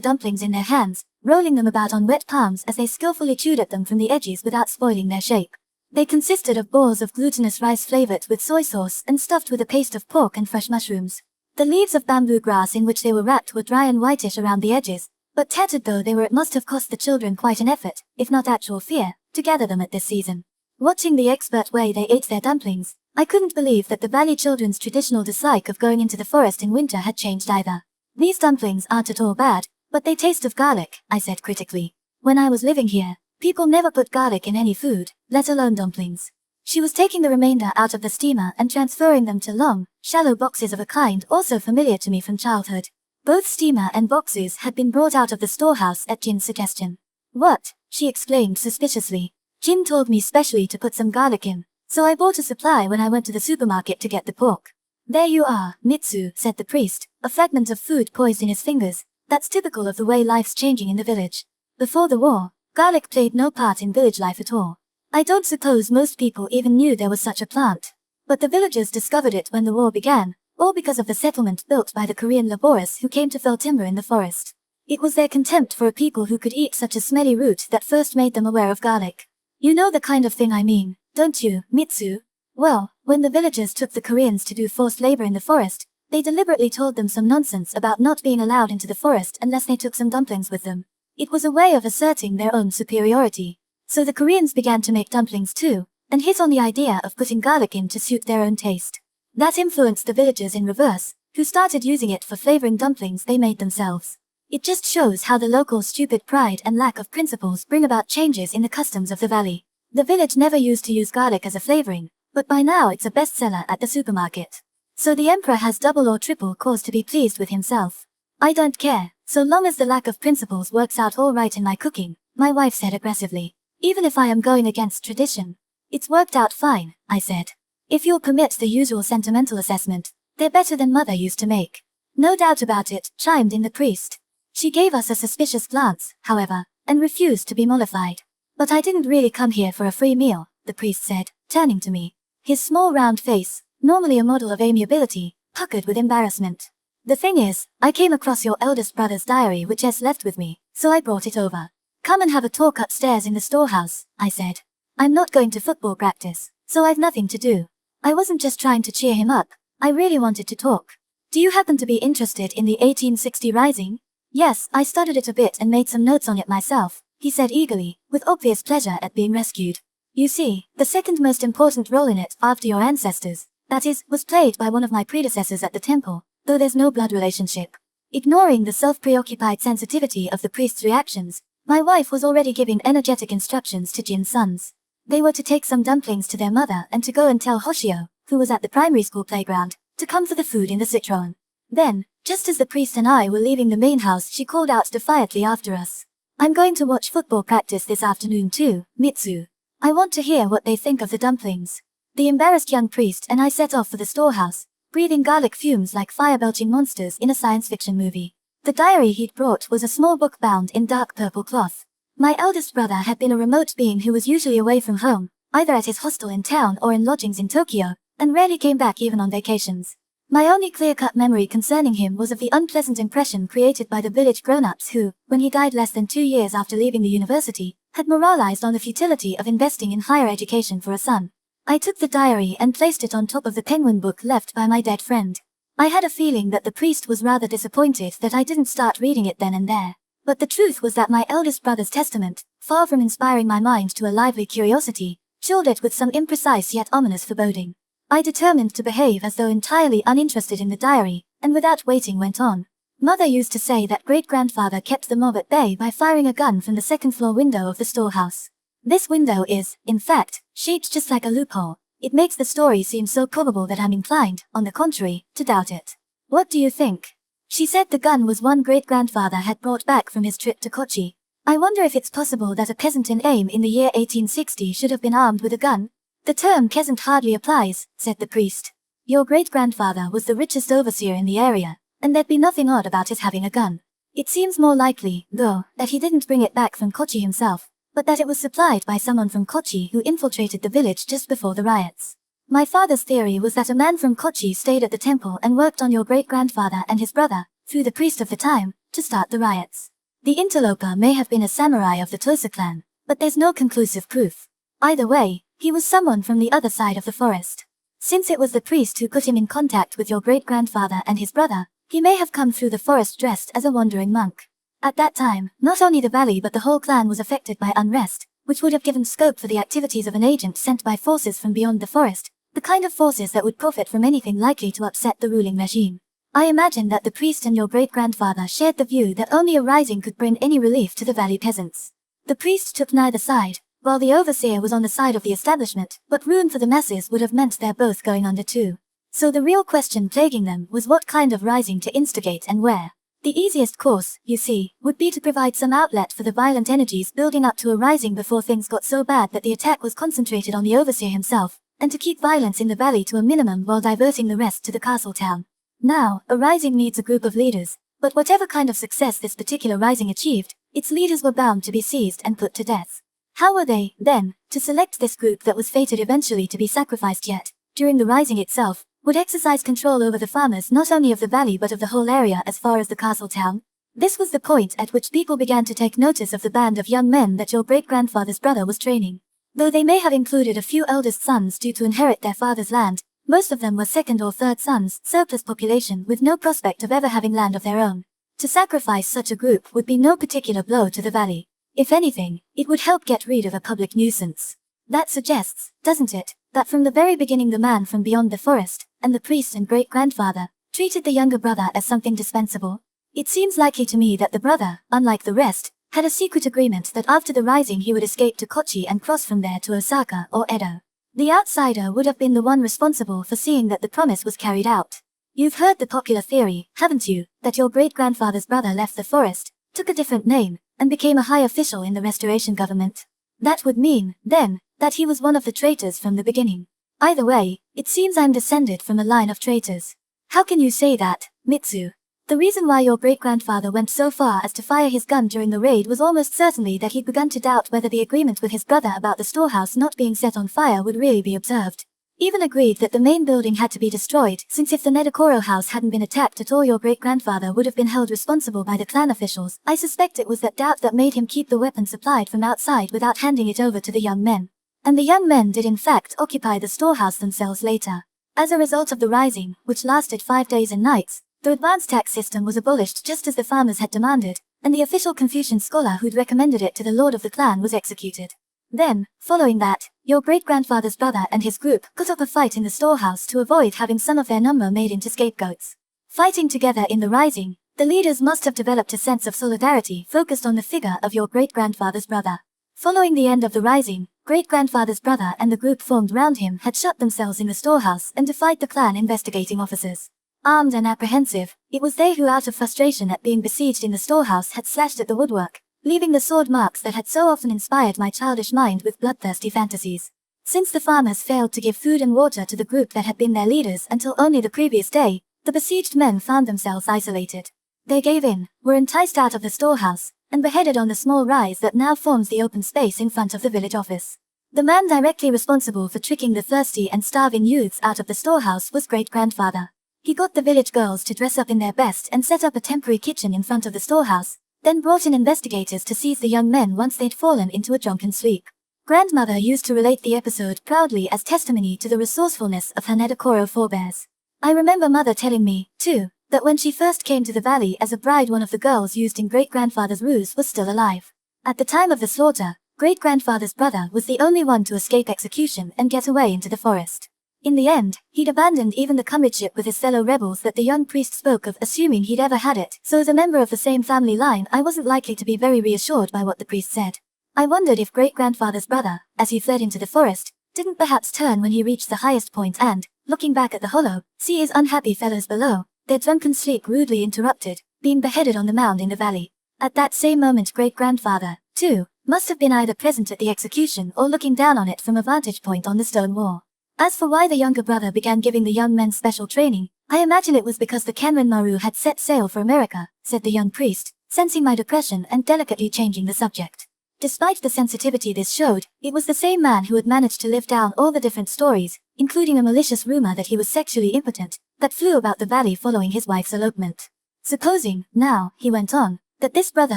dumplings in their hands, rolling them about on wet palms as they skillfully chewed at them from the edges without spoiling their shape. They consisted of balls of glutinous rice flavored with soy sauce and stuffed with a paste of pork and fresh mushrooms. The leaves of bamboo grass in which they were wrapped were dry and whitish around the edges, but tattered though they were, it must have cost the children quite an effort, if not actual fear, to gather them at this season. Watching the expert way they ate their dumplings, I couldn't believe that the valley children's traditional dislike of going into the forest in winter had changed either. These dumplings aren't at all bad, but they taste of garlic, I said critically. When I was living here, people never put garlic in any food, let alone dumplings. She was taking the remainder out of the steamer and transferring them to long, shallow boxes of a kind also familiar to me from childhood. Both steamer and boxes had been brought out of the storehouse at Jin's suggestion. What? She exclaimed suspiciously. Jin told me specially to put some garlic in, so I bought a supply when I went to the supermarket to get the pork. There you are, Mitsu, said the priest, a fragment of food poised in his fingers. That's typical of the way life's changing in the village. Before the war, garlic played no part in village life at all. I don't suppose most people even knew there was such a plant. But the villagers discovered it when the war began, all because of the settlement built by the Korean laborers who came to fell timber in the forest. It was their contempt for a people who could eat such a smelly root that first made them aware of garlic. You know the kind of thing I mean, don't you, Mitsu? Well, when the villagers took the Koreans to do forced labor in the forest, they deliberately told them some nonsense about not being allowed into the forest unless they took some dumplings with them. It was a way of asserting their own superiority. So the Koreans began to make dumplings too, and hit on the idea of putting garlic in to suit their own taste. That influenced the villagers in reverse, who started using it for flavoring dumplings they made themselves. It just shows how the local stupid pride and lack of principles bring about changes in the customs of the valley. The village never used to use garlic as a flavoring, but by now it's a bestseller at the supermarket. So the emperor has double or triple cause to be pleased with himself. I don't care, so long as the lack of principles works out all right in my cooking, my wife said aggressively. Even if I am going against tradition. It's worked out fine, I said. If you'll permit the usual sentimental assessment, they're better than mother used to make. No doubt about it, chimed in the priest. She gave us a suspicious glance, however, and refused to be mollified. But I didn't really come here for a free meal, the priest said, turning to me. His small round face, normally a model of amiability, puckered with embarrassment. The thing is, I came across your eldest brother's diary which S left with me, so I brought it over. Come and have a talk upstairs in the storehouse, I said. I'm not going to football practice, so I've nothing to do. I wasn't just trying to cheer him up, I really wanted to talk. Do you happen to be interested in the 1860 Rising? Yes, I studied it a bit and made some notes on it myself, he said eagerly, with obvious pleasure at being rescued. You see, the second most important role in it after your ancestors, that is, was played by one of my predecessors at the temple, though there's no blood relationship. Ignoring the self-preoccupied sensitivity of the priest's reactions, my wife was already giving energetic instructions to Jin's sons. They were to take some dumplings to their mother and to go and tell Hoshio, who was at the primary school playground, to come for the food in the citron. Then, just as the priest and I were leaving the main house, she called out defiantly after us. I'm going to watch football practice this afternoon too, Mitsu. I want to hear what they think of the dumplings. The embarrassed young priest and I set off for the storehouse, breathing garlic fumes like fire-belching monsters in a science fiction movie. The diary he'd brought was a small book bound in dark purple cloth. My eldest brother had been a remote being who was usually away from home, either at his hostel in town or in lodgings in Tokyo, and rarely came back even on vacations. My only clear-cut memory concerning him was of the unpleasant impression created by the village grown-ups who, when he died less than 2 years after leaving the university, had moralized on the futility of investing in higher education for a son. I took the diary and placed it on top of the penguin book left by my dead friend. I had a feeling that the priest was rather disappointed that I didn't start reading it then and there. But the truth was that my eldest brother's testament, far from inspiring my mind to a lively curiosity, chilled it with some imprecise yet ominous foreboding. I determined to behave as though entirely uninterested in the diary, and without waiting went on. Mother used to say that great-grandfather kept the mob at bay by firing a gun from the second-floor window of the storehouse. This window is, in fact, shaped just like a loophole. It makes the story seem so probable that I'm inclined, on the contrary, to doubt it. What do you think? She said the gun was one great-grandfather had brought back from his trip to Kochi. I wonder if it's possible that a peasant in Aim in the year 1860 should have been armed with a gun. The term peasant hardly applies, said the priest. Your great-grandfather was the richest overseer in the area, and there'd be nothing odd about his having a gun. It seems more likely, though, that he didn't bring it back from Kochi himself, but that it was supplied by someone from Kochi who infiltrated the village just before the riots. My father's theory was that a man from Kochi stayed at the temple and worked on your great-grandfather and his brother, through the priest of the time, to start the riots. The interloper may have been a samurai of the Tosa clan, but there's no conclusive proof. Either way, He was someone from the other side of the forest. Since it was the priest who put him in contact with your great-grandfather and his brother, he may have come through the forest dressed as a wandering monk. At that time, not only the valley but the whole clan was affected by unrest, which would have given scope for the activities of an agent sent by forces from beyond the forest, the kind of forces that would profit from anything likely to upset the ruling regime. I imagine that the priest and your great-grandfather shared the view that only a rising could bring any relief to the valley peasants. The priest took neither side, while the overseer was on the side of the establishment, but ruin for the masses would have meant they're both going under too. So the real question plaguing them was what kind of rising to instigate and where. The easiest course, you see, would be to provide some outlet for the violent energies building up to a rising before things got so bad that the attack was concentrated on the overseer himself, and to keep violence in the valley to a minimum while diverting the rest to the castle town. Now, a rising needs a group of leaders, but whatever kind of success this particular rising achieved, its leaders were bound to be seized and put to death. How were they, then, to select this group that was fated eventually to be sacrificed yet, during the rising itself, would exercise control over the farmers not only of the valley but of the whole area as far as the castle town? This was the point at which people began to take notice of the band of young men that your great-grandfather's brother was training. Though they may have included a few eldest sons due to inherit their father's land, most of them were second or third sons, surplus population with no prospect of ever having land of their own. To sacrifice such a group would be no particular blow to the valley. If anything, it would help get rid of a public nuisance. That suggests, doesn't it, that from the very beginning the man from beyond the forest, and the priest and great-grandfather, treated the younger brother as something dispensable? It seems likely to me that the brother, unlike the rest, had a secret agreement that after the rising he would escape to Kochi and cross from there to Osaka or Edo. The outsider would have been the one responsible for seeing that the promise was carried out. You've heard the popular theory, haven't you, that your great-grandfather's brother left the forest, took a different name, and became a high official in the restoration government. That would mean, then, that he was one of the traitors from the beginning. Either way, it seems I'm descended from a line of traitors. How can you say that, Mitsu? The reason why your great-grandfather went so far as to fire his gun during the raid was almost certainly that he'd begun to doubt whether the agreement with his brother about the storehouse not being set on fire would really be observed. Even agreed that the main building had to be destroyed, since if the Nedokoro house hadn't been attacked at all your great-grandfather would have been held responsible by the clan officials. I suspect it was that doubt that made him keep the weapon supplied from outside without handing it over to the young men. And the young men did in fact occupy the storehouse themselves later. As a result of the rising, which lasted 5 days and nights, the advanced tax system was abolished just as the farmers had demanded, and the official Confucian scholar who'd recommended it to the lord of the clan was executed. Then, following that, your great-grandfather's brother and his group put up a fight in the storehouse to avoid having some of their number made into scapegoats. Fighting together in the rising, the leaders must have developed a sense of solidarity focused on the figure of your great-grandfather's brother. Following the end of the rising, great-grandfather's brother and the group formed round him had shut themselves in the storehouse and defied the clan investigating officers. Armed and apprehensive, it was they who out of frustration at being besieged in the storehouse had slashed at the woodwork, leaving the sword marks that had so often inspired my childish mind with bloodthirsty fantasies. Since the farmers failed to give food and water to the group that had been their leaders until only the previous day, the besieged men found themselves isolated. They gave in, were enticed out of the storehouse, and beheaded on the small rise that now forms the open space in front of the village office. The man directly responsible for tricking the thirsty and starving youths out of the storehouse was great-grandfather. He got the village girls to dress up in their best and set up a temporary kitchen in front of the storehouse, then brought in investigators to seize the young men once they'd fallen into a drunken sleep. Grandmother used to relate the episode proudly as testimony to the resourcefulness of her Nedokoro forebears. I remember mother telling me, too, that when she first came to the valley as a bride one of the girls used in great-grandfather's ruse was still alive. At the time of the slaughter, great-grandfather's brother was the only one to escape execution and get away into the forest. In the end, he'd abandoned even the comradeship with his fellow rebels that the young priest spoke of, assuming he'd ever had it, so as a member of the same family line I wasn't likely to be very reassured by what the priest said. I wondered if great-grandfather's brother, as he fled into the forest, didn't perhaps turn when he reached the highest point and, looking back at the hollow, see his unhappy fellows below, their drunken sleep rudely interrupted, being beheaded on the mound in the valley. At that same moment great-grandfather, too, must have been either present at the execution or looking down on it from a vantage point on the stone wall. As for why the younger brother began giving the young men special training, I imagine it was because the Kenran Maru had set sail for America, said the young priest, sensing my depression and delicately changing the subject. Despite the sensitivity this showed, it was the same man who had managed to live down all the different stories, including a malicious rumor that he was sexually impotent, that flew about the valley following his wife's elopement. Supposing, now, he went on, that this brother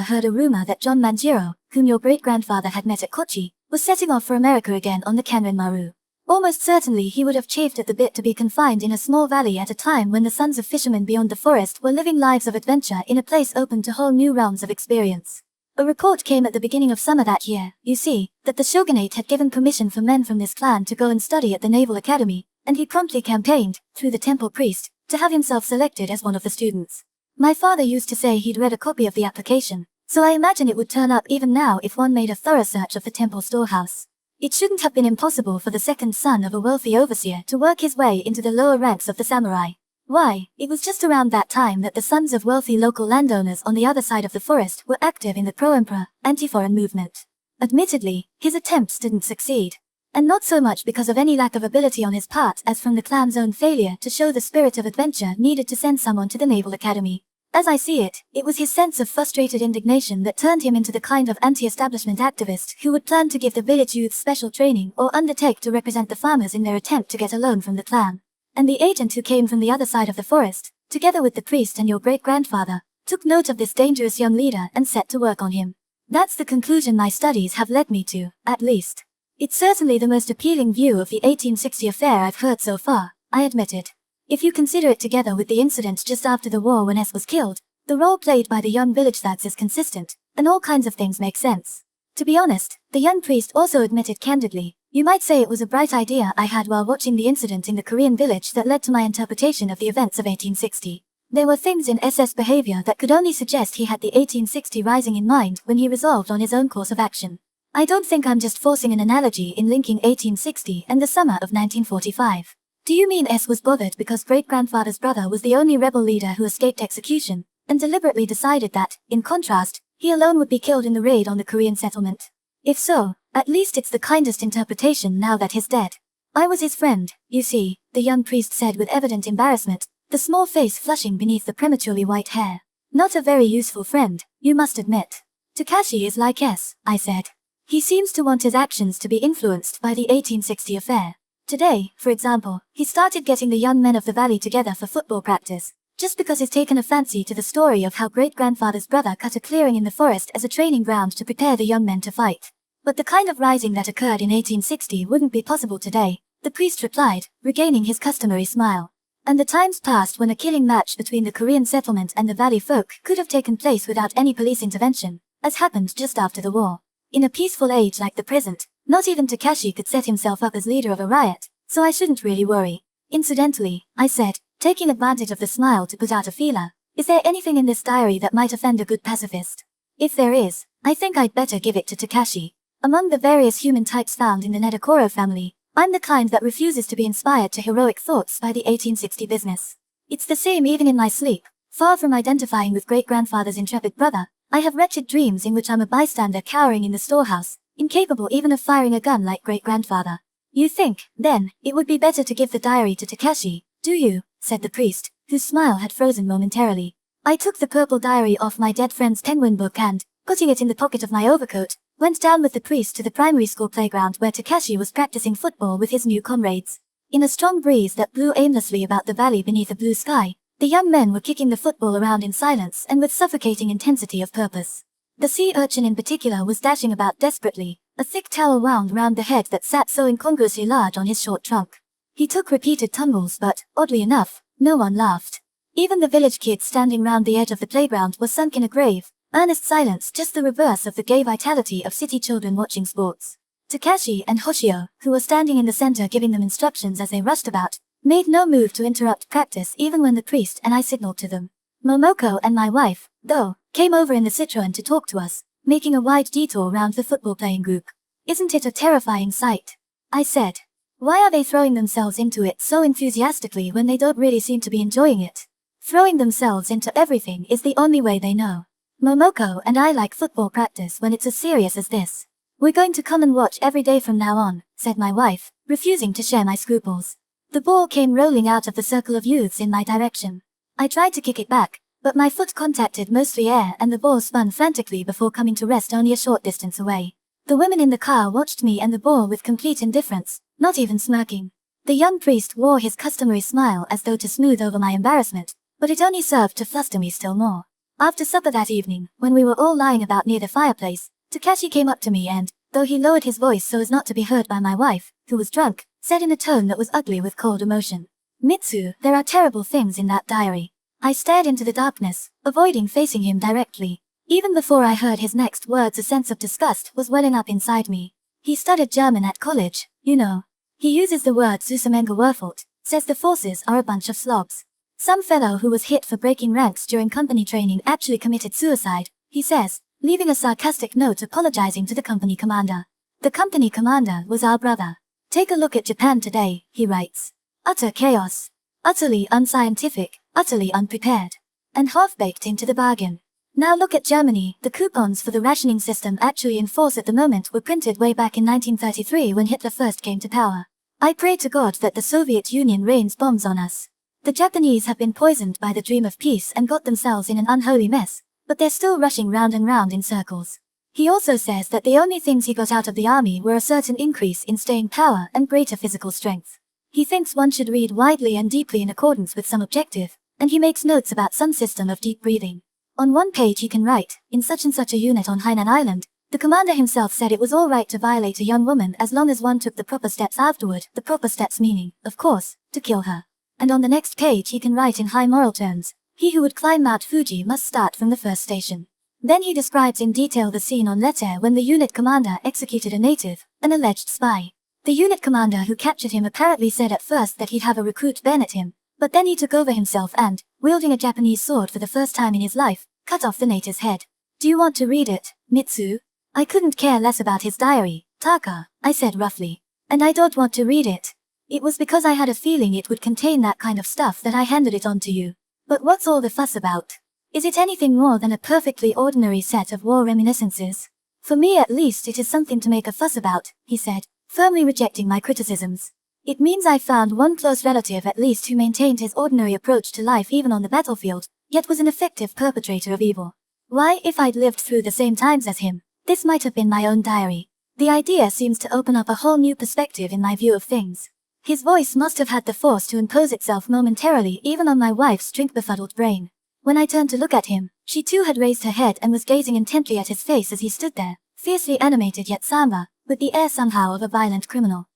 heard a rumor that John Manjiro, whom your great-grandfather had met at Kochi, was setting off for America again on the Kanrin Maru. Almost certainly he would have chafed at the bit to be confined in a small valley at a time when the sons of fishermen beyond the forest were living lives of adventure in a place open to whole new realms of experience. A report came at the beginning of summer that year, you see, that the shogunate had given permission for men from this clan to go and study at the Naval Academy, and he promptly campaigned, through the temple priest, to have himself selected as one of the students. My father used to say he'd read a copy of the application, so I imagine it would turn up even now if one made a thorough search of the temple storehouse. It shouldn't have been impossible for the second son of a wealthy overseer to work his way into the lower ranks of the samurai. Why, it was just around that time that the sons of wealthy local landowners on the other side of the forest were active in the pro-emperor, anti-foreign movement. Admittedly, his attempts didn't succeed. And not so much because of any lack of ability on his part as from the clan's own failure to show the spirit of adventure needed to send someone to the Naval Academy. As I see it, it was his sense of frustrated indignation that turned him into the kind of anti-establishment activist who would plan to give the village youth special training or undertake to represent the farmers in their attempt to get a loan from the clan. And the agent who came from the other side of the forest, together with the priest and your great-grandfather, took note of this dangerous young leader and set to work on him. That's the conclusion my studies have led me to, at least. It's certainly the most appealing view of the 1860 affair I've heard so far, I admitted. If you consider it together with the incident just after the war when S was killed, the role played by the young village thugs is consistent, and all kinds of things make sense. To be honest, the young priest also admitted candidly, you might say it was a bright idea I had while watching the incident in the Korean village that led to my interpretation of the events of 1860. There were things in SS behavior that could only suggest he had the 1860 rising in mind when he resolved on his own course of action. I don't think I'm just forcing an analogy in linking 1860 and the summer of 1945. Do you mean S was bothered because great-grandfather's brother was the only rebel leader who escaped execution, and deliberately decided that, in contrast, he alone would be killed in the raid on the Korean settlement? If so, at least it's the kindest interpretation now that he's dead. I was his friend, you see, the young priest said with evident embarrassment, the small face flushing beneath the prematurely white hair. Not a very useful friend, you must admit. Takashi is like S, I said. He seems to want his actions to be influenced by the 1860 affair. Today, for example, he started getting the young men of the valley together for football practice, just because he's taken a fancy to the story of how great-grandfather's brother cut a clearing in the forest as a training ground to prepare the young men to fight. But the kind of rising that occurred in 1860 wouldn't be possible today, the priest replied, regaining his customary smile. And the times passed when a killing match between the Korean settlement and the valley folk could have taken place without any police intervention, as happened just after the war. In a peaceful age like the present, not even Takashi could set himself up as leader of a riot, so I shouldn't really worry. Incidentally, I said, taking advantage of the smile to put out a feeler, is there anything in this diary that might offend a good pacifist? If there is, I think I'd better give it to Takashi. Among the various human types found in the Nedokoro family, I'm the kind that refuses to be inspired to heroic thoughts by the 1860 business. It's the same even in my sleep. Far from identifying with great-grandfather's intrepid brother, I have wretched dreams in which I'm a bystander cowering in the storehouse, incapable even of firing a gun like great-grandfather. You think, then, it would be better to give the diary to Takashi, do you? Said the priest, whose smile had frozen momentarily. I took the purple diary off my dead friend's penguin book and, putting it in the pocket of my overcoat, went down with the priest to the primary school playground where Takashi was practicing football with his new comrades. In a strong breeze that blew aimlessly about the valley beneath a blue sky, the young men were kicking the football around in silence and with suffocating intensity of purpose. The sea urchin in particular was dashing about desperately, a thick towel wound round the head that sat so incongruously large on his short trunk. He took repeated tumbles but, oddly enough, no one laughed. Even the village kids standing round the edge of the playground were sunk in a grave, earnest silence, just the reverse of the gay vitality of city children watching sports. Takashi and Hoshio, who were standing in the center giving them instructions as they rushed about, made no move to interrupt practice even when the priest and I signaled to them. Momoko and my wife, though, came over in the Citroen to talk to us, making a wide detour round the football-playing group. Isn't it a terrifying sight? I said. Why are they throwing themselves into it so enthusiastically when they don't really seem to be enjoying it? Throwing themselves into everything is the only way they know. Momoko and I like football practice when it's as serious as this. We're going to come and watch every day from now on, said my wife, refusing to share my scruples. The ball came rolling out of the circle of youths in my direction. I tried to kick it back, but my foot contacted mostly air and the ball spun frantically before coming to rest only a short distance away. The women in the car watched me and the ball with complete indifference, not even smirking. The young priest wore his customary smile as though to smooth over my embarrassment, but it only served to fluster me still more. After supper that evening, when we were all lying about near the fireplace, Takashi came up to me and, though he lowered his voice so as not to be heard by my wife, who was drunk, said in a tone that was ugly with cold emotion. Mitsu, there are terrible things in that diary. I stared into the darkness, avoiding facing him directly. Even before I heard his next words, a sense of disgust was welling up inside me. He studied German at college, you know. He uses the word Zusammengeworfelt, says the forces are a bunch of slobs. Some fellow who was hit for breaking ranks during company training actually committed suicide, he says, leaving a sarcastic note apologizing to the company commander. The company commander was our brother. Take a look at Japan today, he writes. Utter chaos. Utterly unscientific, utterly unprepared. And half-baked into the bargain. Now look at Germany. The coupons for the rationing system actually in force at the moment were printed way back in 1933 when Hitler first came to power. I pray to God that the Soviet Union rains bombs on us. The Japanese have been poisoned by the dream of peace and got themselves in an unholy mess, but they're still rushing round and round in circles. He also says that the only things he got out of the army were a certain increase in staying power and greater physical strength. He thinks one should read widely and deeply in accordance with some objective, and he makes notes about some system of deep breathing. On one page he can write, in such and such a unit on Hainan Island, the commander himself said it was all right to violate a young woman as long as one took the proper steps afterward, the proper steps meaning, of course, to kill her. And on the next page he can write in high moral terms, he who would climb Mount Fuji must start from the first station. Then he describes in detail the scene on Leyte when the unit commander executed a native, an alleged spy. The unit commander who captured him apparently said at first that he'd have a recruit bayonet him, but then he took over himself and, wielding a Japanese sword for the first time in his life, cut off the native's head. Do you want to read it, Mitsu? I couldn't care less about his diary, Taka, I said roughly. And I don't want to read it. It was because I had a feeling it would contain that kind of stuff that I handed it on to you. But what's all the fuss about? Is it anything more than a perfectly ordinary set of war reminiscences? For me at least it is something to make a fuss about, he said, firmly rejecting my criticisms. It means I found one close relative at least who maintained his ordinary approach to life even on the battlefield, yet was an effective perpetrator of evil. Why, if I'd lived through the same times as him, this might have been my own diary. The idea seems to open up a whole new perspective in my view of things. His voice must have had the force to impose itself momentarily even on my wife's drink-befuddled brain. When I turned to look at him, she too had raised her head and was gazing intently at his face as he stood there, fiercely animated yet somber, with the air somehow of a violent criminal.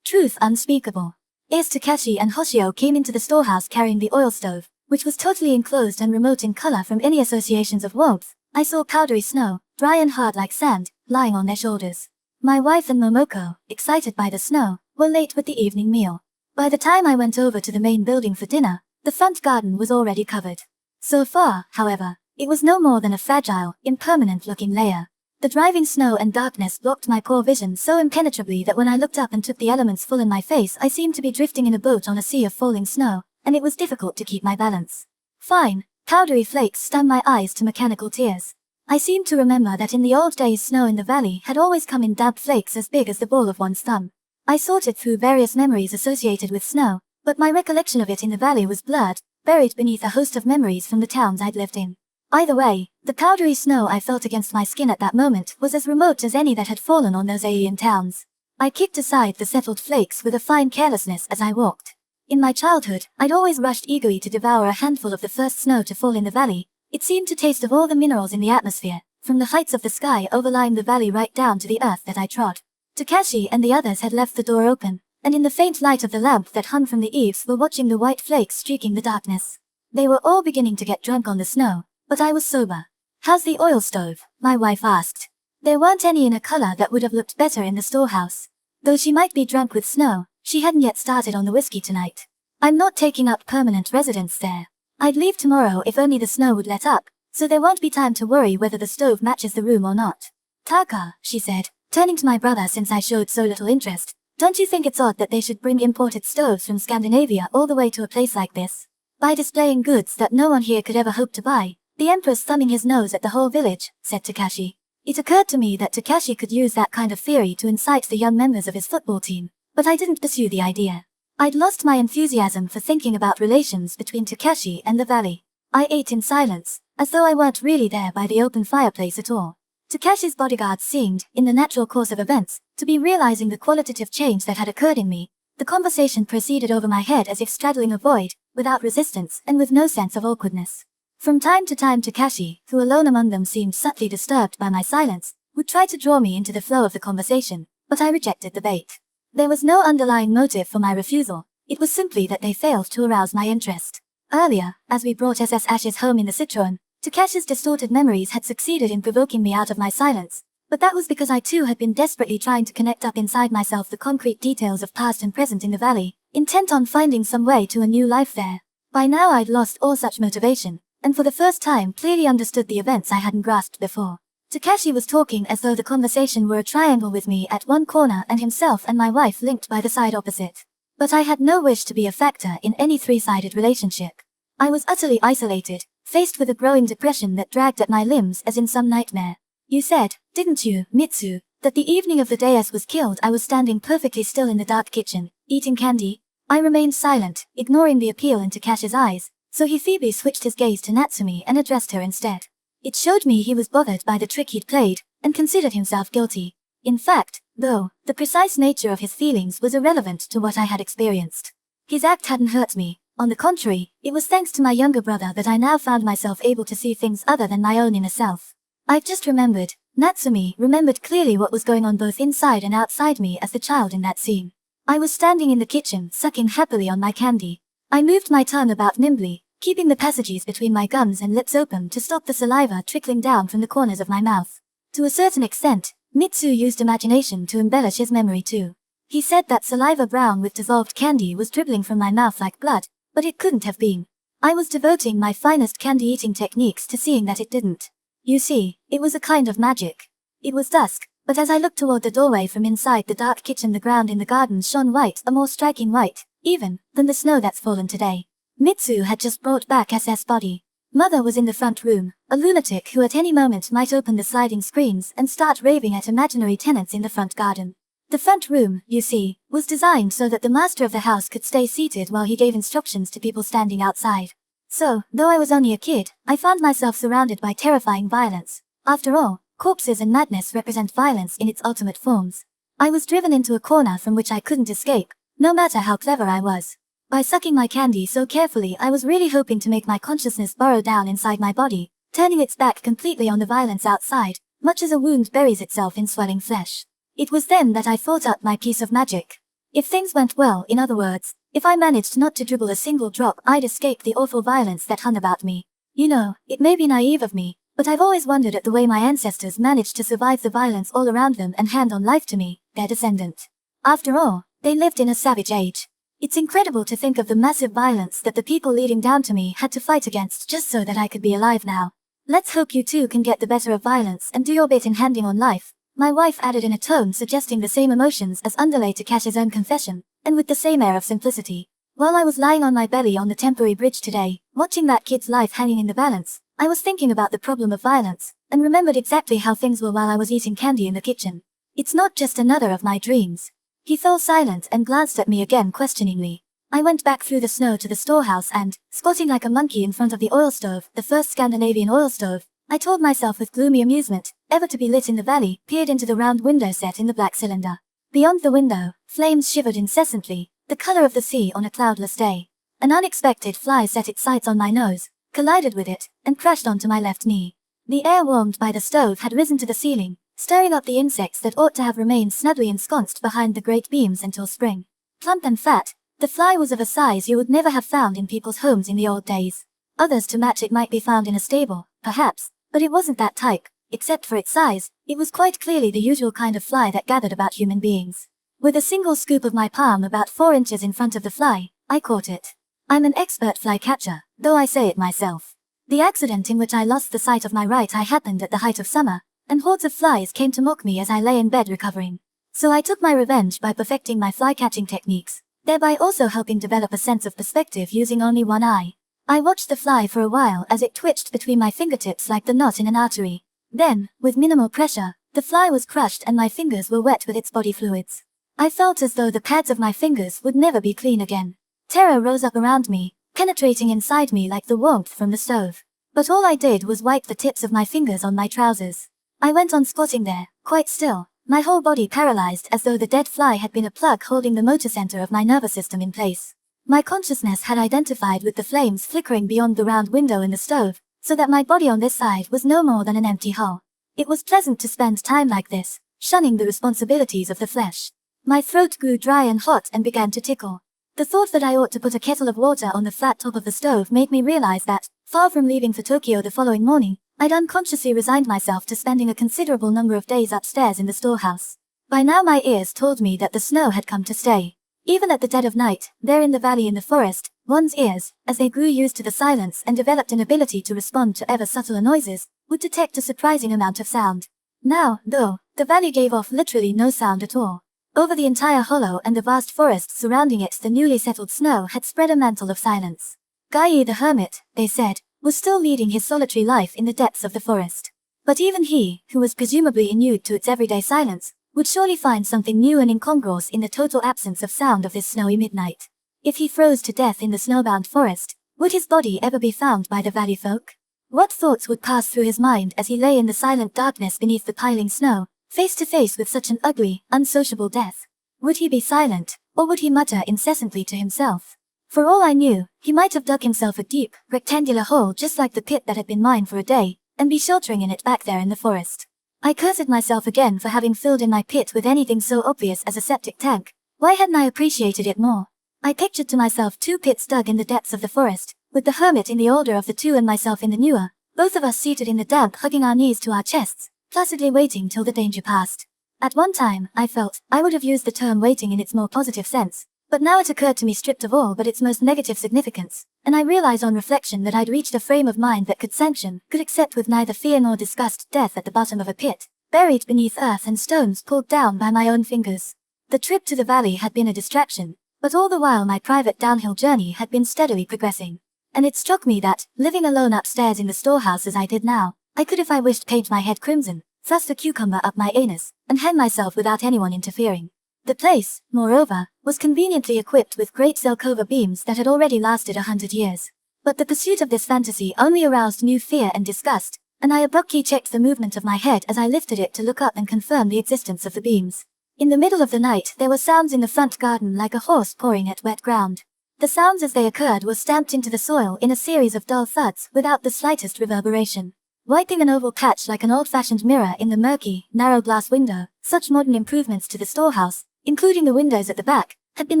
Truth unspeakable. Ace Takashi and Hoshio came into the storehouse carrying the oil stove, which was totally enclosed and remote in color from any associations of warmth. I saw powdery snow, dry and hard like sand, lying on their shoulders. My wife and Momoko, excited by the snow, were late with the evening meal. By the time I went over to the main building for dinner, the front garden was already covered. So far, however, it was no more than a fragile, impermanent-looking layer. The driving snow and darkness blocked my poor vision so impenetrably that when I looked up and took the elements full in my face I seemed to be drifting in a boat on a sea of falling snow, and it was difficult to keep my balance. Fine, powdery flakes stung my eyes to mechanical tears. I seemed to remember that in the old days snow in the valley had always come in damp flakes as big as the ball of one's thumb. I sorted through various memories associated with snow, but my recollection of it in the valley was blurred, buried beneath a host of memories from the towns I'd lived in. Either way, the powdery snow I felt against my skin at that moment was as remote as any that had fallen on those alien towns. I kicked aside the settled flakes with a fine carelessness as I walked. In my childhood, I'd always rushed eagerly to devour a handful of the first snow to fall in the valley. It seemed to taste of all the minerals in the atmosphere, from the heights of the sky overlying the valley right down to the earth that I trod. Takashi and the others had left the door open, and in the faint light of the lamp that hung from the eaves were watching the white flakes streaking the darkness. They were all beginning to get drunk on the snow, but I was sober. How's the oil stove? My wife asked. There weren't any in a color that would have looked better in the storehouse. Though she might be drunk with snow, she hadn't yet started on the whiskey tonight. I'm not taking up permanent residence there. I'd leave tomorrow if only the snow would let up, so there won't be time to worry whether the stove matches the room or not. Taka, she said, turning to my brother since I showed so little interest, don't you think it's odd that they should bring imported stoves from Scandinavia all the way to a place like this? By displaying goods that no one here could ever hope to buy, the Emperor's thumbing his nose at the whole village, said Takashi. It occurred to me that Takashi could use that kind of theory to incite the young members of his football team, but I didn't pursue the idea. I'd lost my enthusiasm for thinking about relations between Takashi and the valley. I ate in silence, as though I weren't really there by the open fireplace at all. Takashi's bodyguards seemed, in the natural course of events, to be realizing the qualitative change that had occurred in me. The conversation proceeded over my head as if straddling a void, without resistance and with no sense of awkwardness. From time to time Takashi, who alone among them seemed subtly disturbed by my silence, would try to draw me into the flow of the conversation, but I rejected the bait. There was no underlying motive for my refusal. It was simply that they failed to arouse my interest. Earlier, as we brought SS Ashes home in the Citroën, Takashi's distorted memories had succeeded in provoking me out of my silence. But that was because I too had been desperately trying to connect up inside myself the concrete details of past and present in the valley, intent on finding some way to a new life there. By now I'd lost all such motivation, and for the first time clearly understood the events I hadn't grasped before. Takashi was talking as though the conversation were a triangle with me at one corner and himself and my wife linked by the side opposite. But I had no wish to be a factor in any three-sided relationship. I was utterly isolated, faced with a growing depression that dragged at my limbs as in some nightmare. You said, didn't you, Mitsu, that the evening of the day S was killed I was standing perfectly still in the dark kitchen, eating candy? I remained silent, ignoring the appeal in Takashi's eyes, so he feebly switched his gaze to Natsumi and addressed her instead. It showed me he was bothered by the trick he'd played, and considered himself guilty. In fact, though, the precise nature of his feelings was irrelevant to what I had experienced. His act hadn't hurt me. On the contrary, it was thanks to my younger brother that I now found myself able to see things other than my own inner self. I've just remembered. Natsumi remembered clearly what was going on both inside and outside me as the child in that scene. I was standing in the kitchen, sucking happily on my candy. I moved my tongue about nimbly, keeping the passages between my gums and lips open to stop the saliva trickling down from the corners of my mouth. To a certain extent, Mitsu used imagination to embellish his memory too. He said that saliva brown with dissolved candy was dribbling from my mouth like blood, but it couldn't have been. I was devoting my finest candy-eating techniques to seeing that it didn't. You see, it was a kind of magic. It was dusk, but as I looked toward the doorway from inside the dark kitchen, the ground in the garden shone white, a more striking white, even, than the snow that's fallen today. Mitsu had just brought back SS body. Mother was in the front room, a lunatic who at any moment might open the sliding screens and start raving at imaginary tenants in the front garden. The front room, you see, was designed so that the master of the house could stay seated while he gave instructions to people standing outside. So, though I was only a kid, I found myself surrounded by terrifying violence. After all, corpses and madness represent violence in its ultimate forms. I was driven into a corner from which I couldn't escape, no matter how clever I was. By sucking my candy so carefully, I was really hoping to make my consciousness burrow down inside my body, turning its back completely on the violence outside, much as a wound buries itself in swelling flesh. It was then that I thought up my piece of magic. If things went well, in other words, if I managed not to dribble a single drop, I'd escape the awful violence that hung about me. You know, it may be naive of me, but I've always wondered at the way my ancestors managed to survive the violence all around them and hand on life to me, their descendant. After all, they lived in a savage age. It's incredible to think of the massive violence that the people leading down to me had to fight against just so that I could be alive now. Let's hope you too can get the better of violence and do your bit in handing on life, my wife added in a tone suggesting the same emotions as underlay Takashi's own confession, and with the same air of simplicity. While I was lying on my belly on the temporary bridge today, watching that kid's life hanging in the balance, I was thinking about the problem of violence, and remembered exactly how things were while I was eating candy in the kitchen. It's not just another of my dreams. He fell silent and glanced at me again questioningly. I went back through the snow to the storehouse and, squatting like a monkey in front of the oil stove, the first Scandinavian oil stove, I told myself with gloomy amusement, ever to be lit in the valley, peered into the round window set in the black cylinder. Beyond the window, flames shivered incessantly, the color of the sea on a cloudless day. An unexpected fly set its sights on my nose, collided with it, and crashed onto my left knee. The air warmed by the stove had risen to the ceiling, stirring up the insects that ought to have remained snugly ensconced behind the great beams until spring. Plump and fat, the fly was of a size you would never have found in people's homes in the old days. Others to match it might be found in a stable, perhaps, but it wasn't that type. Except for its size, it was quite clearly the usual kind of fly that gathered about human beings. With a single scoop of my palm about 4 inches in front of the fly, I caught it. I'm an expert fly catcher, though I say it myself. The accident in which I lost the sight of my right eye happened at the height of summer, and hordes of flies came to mock me as I lay in bed recovering. So I took my revenge by perfecting my fly catching techniques, thereby also helping develop a sense of perspective using only one eye. I watched the fly for a while as it twitched between my fingertips like the knot in an artery. Then, with minimal pressure, the fly was crushed and my fingers were wet with its body fluids. I felt as though the pads of my fingers would never be clean again. Terror rose up around me, penetrating inside me like the warmth from the stove. But all I did was wipe the tips of my fingers on my trousers. I went on squatting there, quite still, my whole body paralyzed as though the dead fly had been a plug holding the motor center of my nervous system in place. My consciousness had identified with the flames flickering beyond the round window in the stove, so that my body on this side was no more than an empty hull. It was pleasant to spend time like this, shunning the responsibilities of the flesh. My throat grew dry and hot and began to tickle. The thought that I ought to put a kettle of water on the flat top of the stove made me realize that, far from leaving for Tokyo the following morning, I'd unconsciously resigned myself to spending a considerable number of days upstairs in the storehouse. By now my ears told me that the snow had come to stay. Even at the dead of night, there in the valley in the forest, one's ears, as they grew used to the silence and developed an ability to respond to ever subtler noises, would detect a surprising amount of sound. Now, though, the valley gave off literally no sound at all. Over the entire hollow and the vast forests surrounding it, the newly settled snow had spread a mantle of silence. Guy the hermit, they said, was still leading his solitary life in the depths of the forest. But even he, who was presumably inured to its everyday silence, would surely find something new and incongruous in the total absence of sound of this snowy midnight. If he froze to death in the snowbound forest, would his body ever be found by the valley folk? What thoughts would pass through his mind as he lay in the silent darkness beneath the piling snow, face to face with such an ugly, unsociable death? Would he be silent, or would he mutter incessantly to himself? For all I knew, he might have dug himself a deep, rectangular hole just like the pit that had been mine for a day, and be sheltering in it back there in the forest. I cursed myself again for having filled in my pit with anything so obvious as a septic tank. Why hadn't I appreciated it more? I pictured to myself 2 pits dug in the depths of the forest, with the hermit in the older of the 2 and myself in the newer, both of us seated in the damp, hugging our knees to our chests, placidly waiting till the danger passed. At one time, I felt, I would have used the term waiting in its more positive sense, but now it occurred to me stripped of all but its most negative significance, and I realized on reflection that I'd reached a frame of mind that could accept with neither fear nor disgust death at the bottom of a pit, buried beneath earth and stones pulled down by my own fingers. The trip to the valley had been a distraction, but all the while my private downhill journey had been steadily progressing. And it struck me that, living alone upstairs in the storehouse as I did now, I could if I wished paint my head crimson, thrust a cucumber up my anus, and hang myself without anyone interfering. The place, moreover, was conveniently equipped with great Zelkova beams that had already lasted 100 years. But the pursuit of this fantasy only aroused new fear and disgust, and I abruptly checked the movement of my head as I lifted it to look up and confirm the existence of the beams. In the middle of the night there were sounds in the front garden like a horse pawing at wet ground. The sounds as they occurred were stamped into the soil in a series of dull thuds without the slightest reverberation. Wiping an oval patch like an old-fashioned mirror in the murky, narrow glass window, such modern improvements to the storehouse, including the windows at the back, had been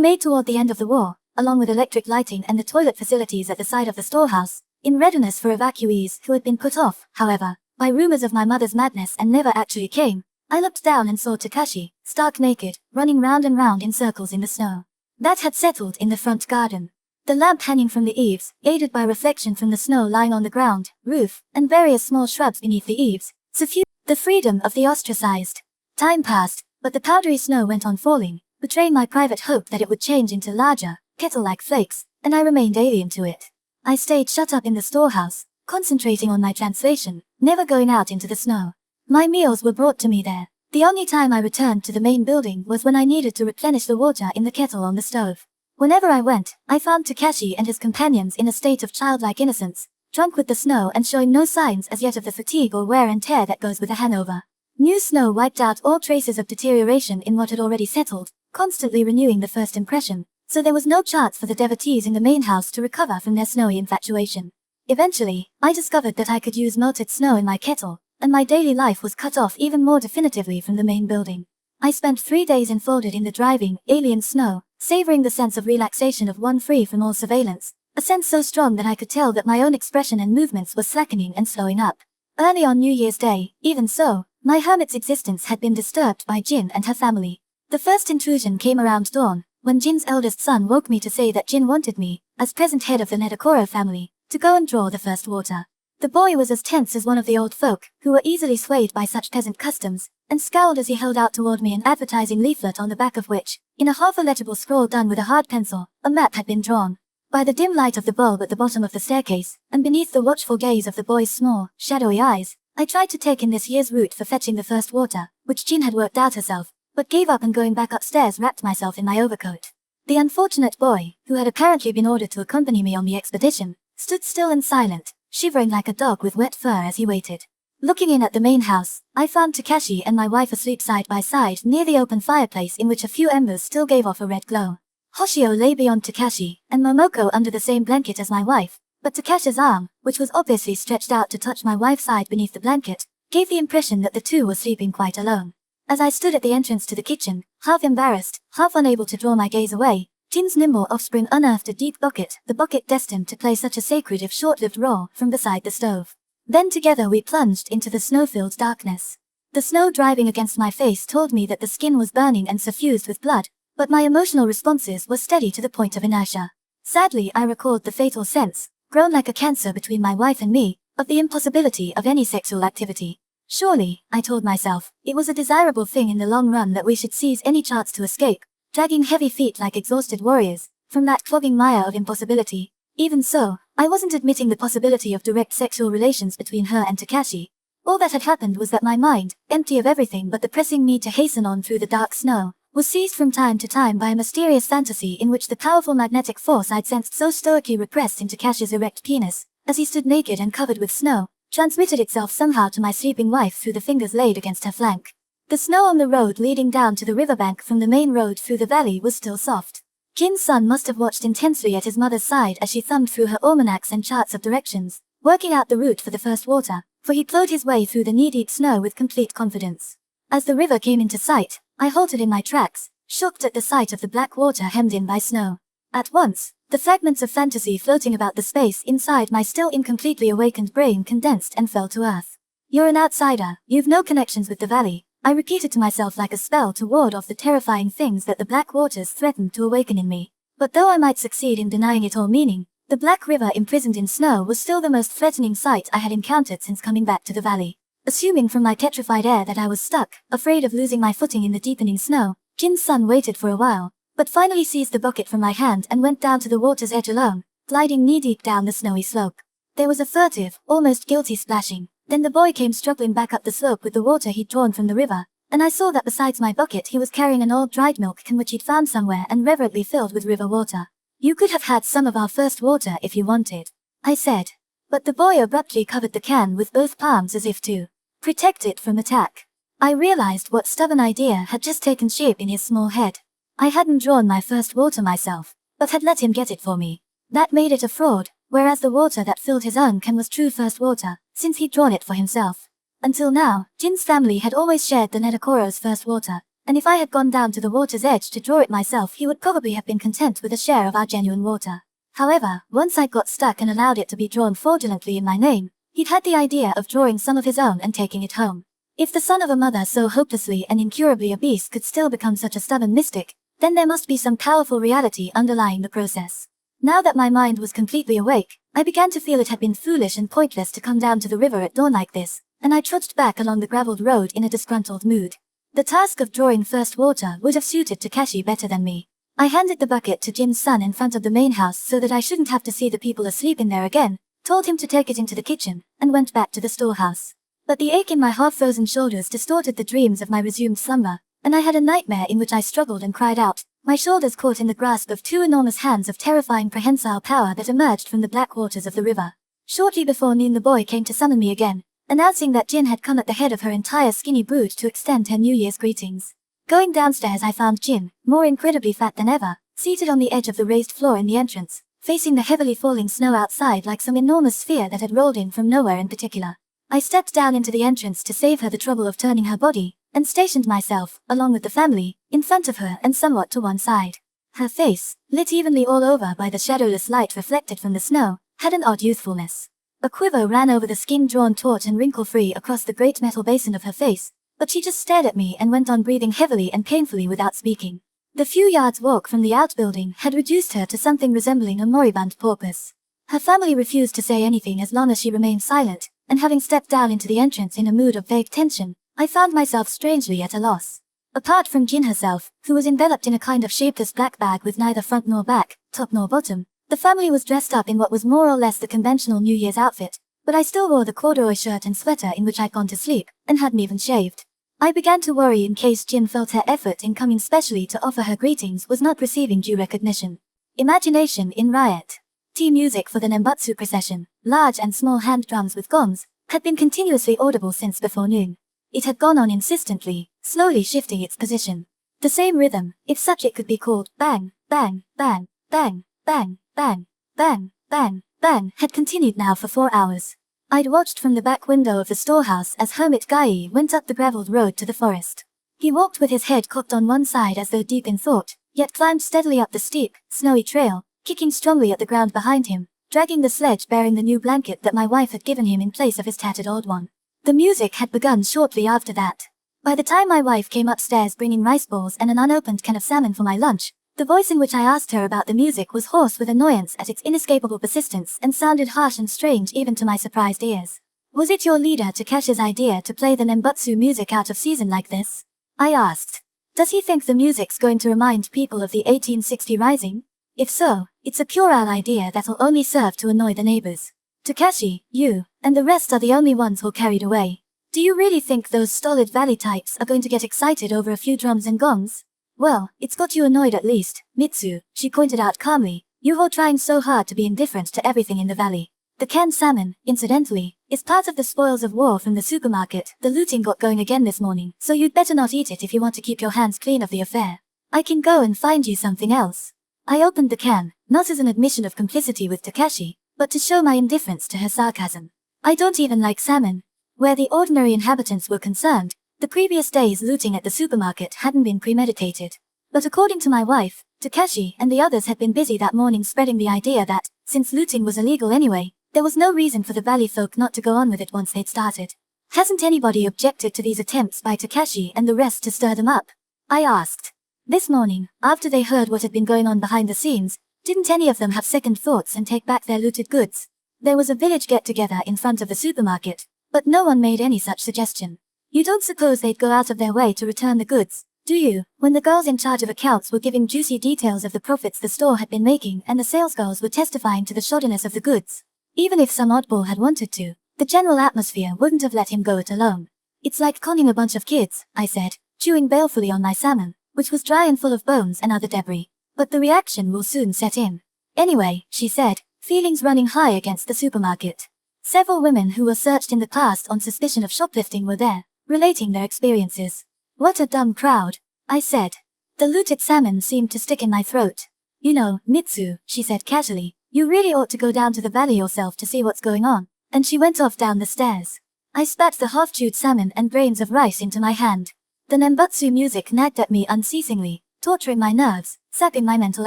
made toward the end of the war, along with electric lighting and the toilet facilities at the side of the storehouse, in readiness for evacuees who had been put off, however, by rumors of my mother's madness and never actually came. I looked down and saw Takashi, stark naked, running round and round in circles in the snow. That had settled in the front garden. The lamp hanging from the eaves, aided by reflection from the snow lying on the ground, roof, and various small shrubs beneath the eaves, suffused the freedom of the ostracized. Time passed, but the powdery snow went on falling, betraying my private hope that it would change into larger, kettle-like flakes, and I remained alien to it. I stayed shut up in the storehouse, concentrating on my translation, never going out into the snow. My meals were brought to me there. The only time I returned to the main building was when I needed to replenish the water in the kettle on the stove. Whenever I went, I found Takashi and his companions in a state of childlike innocence, drunk with the snow and showing no signs as yet of the fatigue or wear and tear that goes with a hangover. New snow wiped out all traces of deterioration in what had already settled, constantly renewing the first impression, so there was no chance for the devotees in the main house to recover from their snowy infatuation. Eventually, I discovered that I could use melted snow in my kettle, and my daily life was cut off even more definitively from the main building. I spent 3 days enfolded in the driving, alien snow, savoring the sense of relaxation of one free from all surveillance, a sense so strong that I could tell that my own expression and movements were slackening and slowing up. Early on New Year's Day, even so, my hermit's existence had been disturbed by Jin and her family. The first intrusion came around dawn, when Jin's eldest son woke me to say that Jin wanted me, as present head of the Nedokoro family, to go and draw the first water. The boy was as tense as one of the old folk, who were easily swayed by such peasant customs, and scowled as he held out toward me an advertising leaflet on the back of which, in a half-illegible scrawl done with a hard pencil, a map had been drawn. By the dim light of the bulb at the bottom of the staircase, and beneath the watchful gaze of the boy's small, shadowy eyes, I tried to take in this year's route for fetching the first water, which Jin had worked out herself, but gave up and going back upstairs wrapped myself in my overcoat. The unfortunate boy, who had apparently been ordered to accompany me on the expedition, stood still and silent, shivering like a dog with wet fur as he waited. Looking in at the main house, I found Takashi and my wife asleep side by side near the open fireplace in which a few embers still gave off a red glow. Hoshio lay beyond Takashi, and Momoko under the same blanket as my wife, but Takashi's arm, which was obviously stretched out to touch my wife's side beneath the blanket, gave the impression that the two were sleeping quite alone. As I stood at the entrance to the kitchen, half embarrassed, half unable to draw my gaze away, Jin's nimble offspring unearthed a deep bucket, the bucket destined to play such a sacred if short-lived role, from beside the stove. Then together we plunged into the snow-filled darkness. The snow driving against my face told me that the skin was burning and suffused with blood, but my emotional responses were steady to the point of inertia. Sadly, I recalled the fatal sense, grown like a cancer between my wife and me, of the impossibility of any sexual activity. Surely, I told myself, it was a desirable thing in the long run that we should seize any chance to escape, dragging heavy feet like exhausted warriors, from that clogging mire of impossibility. Even so, I wasn't admitting the possibility of direct sexual relations between her and Takashi. All that had happened was that my mind, empty of everything but the pressing need to hasten on through the dark snow, was seized from time to time by a mysterious fantasy in which the powerful magnetic force I'd sensed so stoically repressed in Takashi's erect penis, as he stood naked and covered with snow, transmitted itself somehow to my sleeping wife through the fingers laid against her flank. The snow on the road leading down to the riverbank from the main road through the valley was still soft. Jin's son must have watched intensely at his mother's side as she thumbed through her almanacs and charts of directions, working out the route for the first water, for he plowed his way through the knee-deep snow with complete confidence. As the river came into sight, I halted in my tracks, shocked at the sight of the black water hemmed in by snow. At once, the fragments of fantasy floating about the space inside my still incompletely awakened brain condensed and fell to earth. You're an outsider, you've no connections with the valley, I repeated to myself like a spell to ward off the terrifying things that the black waters threatened to awaken in me. But though I might succeed in denying it all meaning, the black river imprisoned in snow was still the most threatening sight I had encountered since coming back to the valley. Assuming from my petrified air that I was stuck, afraid of losing my footing in the deepening snow, Jin's son waited for a while, but finally seized the bucket from my hand and went down to the water's edge alone, gliding knee-deep down the snowy slope. There was a furtive, almost guilty splashing. Then the boy came struggling back up the slope with the water he'd drawn from the river, and I saw that besides my bucket he was carrying an old dried milk can which he'd found somewhere and reverently filled with river water. You could have had some of our first water if you wanted, I said. But the boy abruptly covered the can with both palms as if to protect it from attack. I realized what stubborn idea had just taken shape in his small head. I hadn't drawn my first water myself, but had let him get it for me. That made it a fraud, whereas the water that filled his own can was true first water, since he'd drawn it for himself. Until now, Jin's family had always shared the Nedokoro's first water, and if I had gone down to the water's edge to draw it myself he would probably have been content with a share of our genuine water. However, once I got stuck and allowed it to be drawn fraudulently in my name, he'd had the idea of drawing some of his own and taking it home. If the son of a mother so hopelessly and incurably obese could still become such a stubborn mystic, then there must be some powerful reality underlying the process. Now that my mind was completely awake, I began to feel it had been foolish and pointless to come down to the river at dawn like this, and I trudged back along the graveled road in a disgruntled mood. The task of drawing first water would have suited Takashi better than me. I handed the bucket to Jin's son in front of the main house so that I shouldn't have to see the people asleep in there again, told him to take it into the kitchen, and went back to the storehouse. But the ache in my half-frozen shoulders distorted the dreams of my resumed slumber, and I had a nightmare in which I struggled and cried out, my shoulders caught in the grasp of two enormous hands of terrifying prehensile power that emerged from the black waters of the river. Shortly before noon the boy came to summon me again, announcing that Jin had come at the head of her entire skinny brood to extend her New Year's greetings. Going downstairs I found Jin, more incredibly fat than ever, seated on the edge of the raised floor in the entrance, facing the heavily falling snow outside like some enormous sphere that had rolled in from nowhere in particular. I stepped down into the entrance to save her the trouble of turning her body, and stationed myself, along with the family, in front of her and somewhat to one side. Her face, lit evenly all over by the shadowless light reflected from the snow, had an odd youthfulness. A quiver ran over the skin drawn taut and wrinkle-free across the great metal basin of her face, but she just stared at me and went on breathing heavily and painfully without speaking. The few yards walk from the outbuilding had reduced her to something resembling a moribund porpoise. Her family refused to say anything as long as she remained silent, and having stepped down into the entrance in a mood of vague tension, I found myself strangely at a loss. Apart from Jin herself, who was enveloped in a kind of shapeless black bag with neither front nor back, top nor bottom, the family was dressed up in what was more or less the conventional New Year's outfit, but I still wore the corduroy shirt and sweater in which I'd gone to sleep, and hadn't even shaved. I began to worry in case Jin felt her effort in coming specially to offer her greetings was not receiving due recognition. Imagination in riot. Tea music for the Nembutsu procession, large and small hand drums with gongs, had been continuously audible since before noon. It had gone on insistently, slowly shifting its position. The same rhythm, if such it could be called, bang, bang, bang, bang, bang, bang, bang, bang, bang, had continued now for 4 hours. I'd watched from the back window of the storehouse as Hermit Guy went up the gravelled road to the forest. He walked with his head cocked on one side as though deep in thought, yet climbed steadily up the steep, snowy trail, kicking strongly at the ground behind him, dragging the sledge bearing the new blanket that my wife had given him in place of his tattered old one. The music had begun shortly after that. By the time my wife came upstairs bringing rice balls and an unopened can of salmon for my lunch, the voice in which I asked her about the music was hoarse with annoyance at its inescapable persistence and sounded harsh and strange even to my surprised ears. Was it your leader Takeshi's idea to play the Nembutsu music out of season like this? I asked. Does he think the music's going to remind people of the 1860 Rising? If so, it's a puerile idea that'll only serve to annoy the neighbors. Takeshi, you, and the rest are the only ones who're carried away. Do you really think those stolid valley types are going to get excited over a few drums and gongs? Well, it's got you annoyed at least, Mitsu, she pointed out calmly. You're trying so hard to be indifferent to everything in the valley. The canned salmon, incidentally, is part of the spoils of war from the supermarket. The looting got going again this morning, so you'd better not eat it if you want to keep your hands clean of the affair. I can go and find you something else. I opened the can, not as an admission of complicity with Takeshi, but to show my indifference to her sarcasm. I don't even like salmon. Where the ordinary inhabitants were concerned, the previous day's looting at the supermarket hadn't been premeditated. But according to my wife, Takeshi and the others had been busy that morning spreading the idea that, since looting was illegal anyway, there was no reason for the valley folk not to go on with it once they'd started. Hasn't anybody objected to these attempts by Takeshi and the rest to stir them up? I asked. This morning, after they heard what had been going on behind the scenes, didn't any of them have second thoughts and take back their looted goods? There was a village get-together in front of the supermarket, but no one made any such suggestion. You don't suppose they'd go out of their way to return the goods, do you? When the girls in charge of accounts were giving juicy details of the profits the store had been making and the sales girls were testifying to the shoddiness of the goods. Even if some oddball had wanted to, the general atmosphere wouldn't have let him go it alone. It's like conning a bunch of kids, I said, chewing balefully on my salmon, which was dry and full of bones and other debris. But the reaction will soon set in. Anyway, she said, feelings running high against the supermarket. Several women who were searched in the past on suspicion of shoplifting were there, relating their experiences. What a dumb crowd, I said. The looted salmon seemed to stick in my throat. You know, Mitsu, she said casually, you really ought to go down to the valley yourself to see what's going on. And she went off down the stairs. I spat the half-chewed salmon and grains of rice into my hand. The Nembutsu music nagged at me unceasingly, torturing my nerves, sapping my mental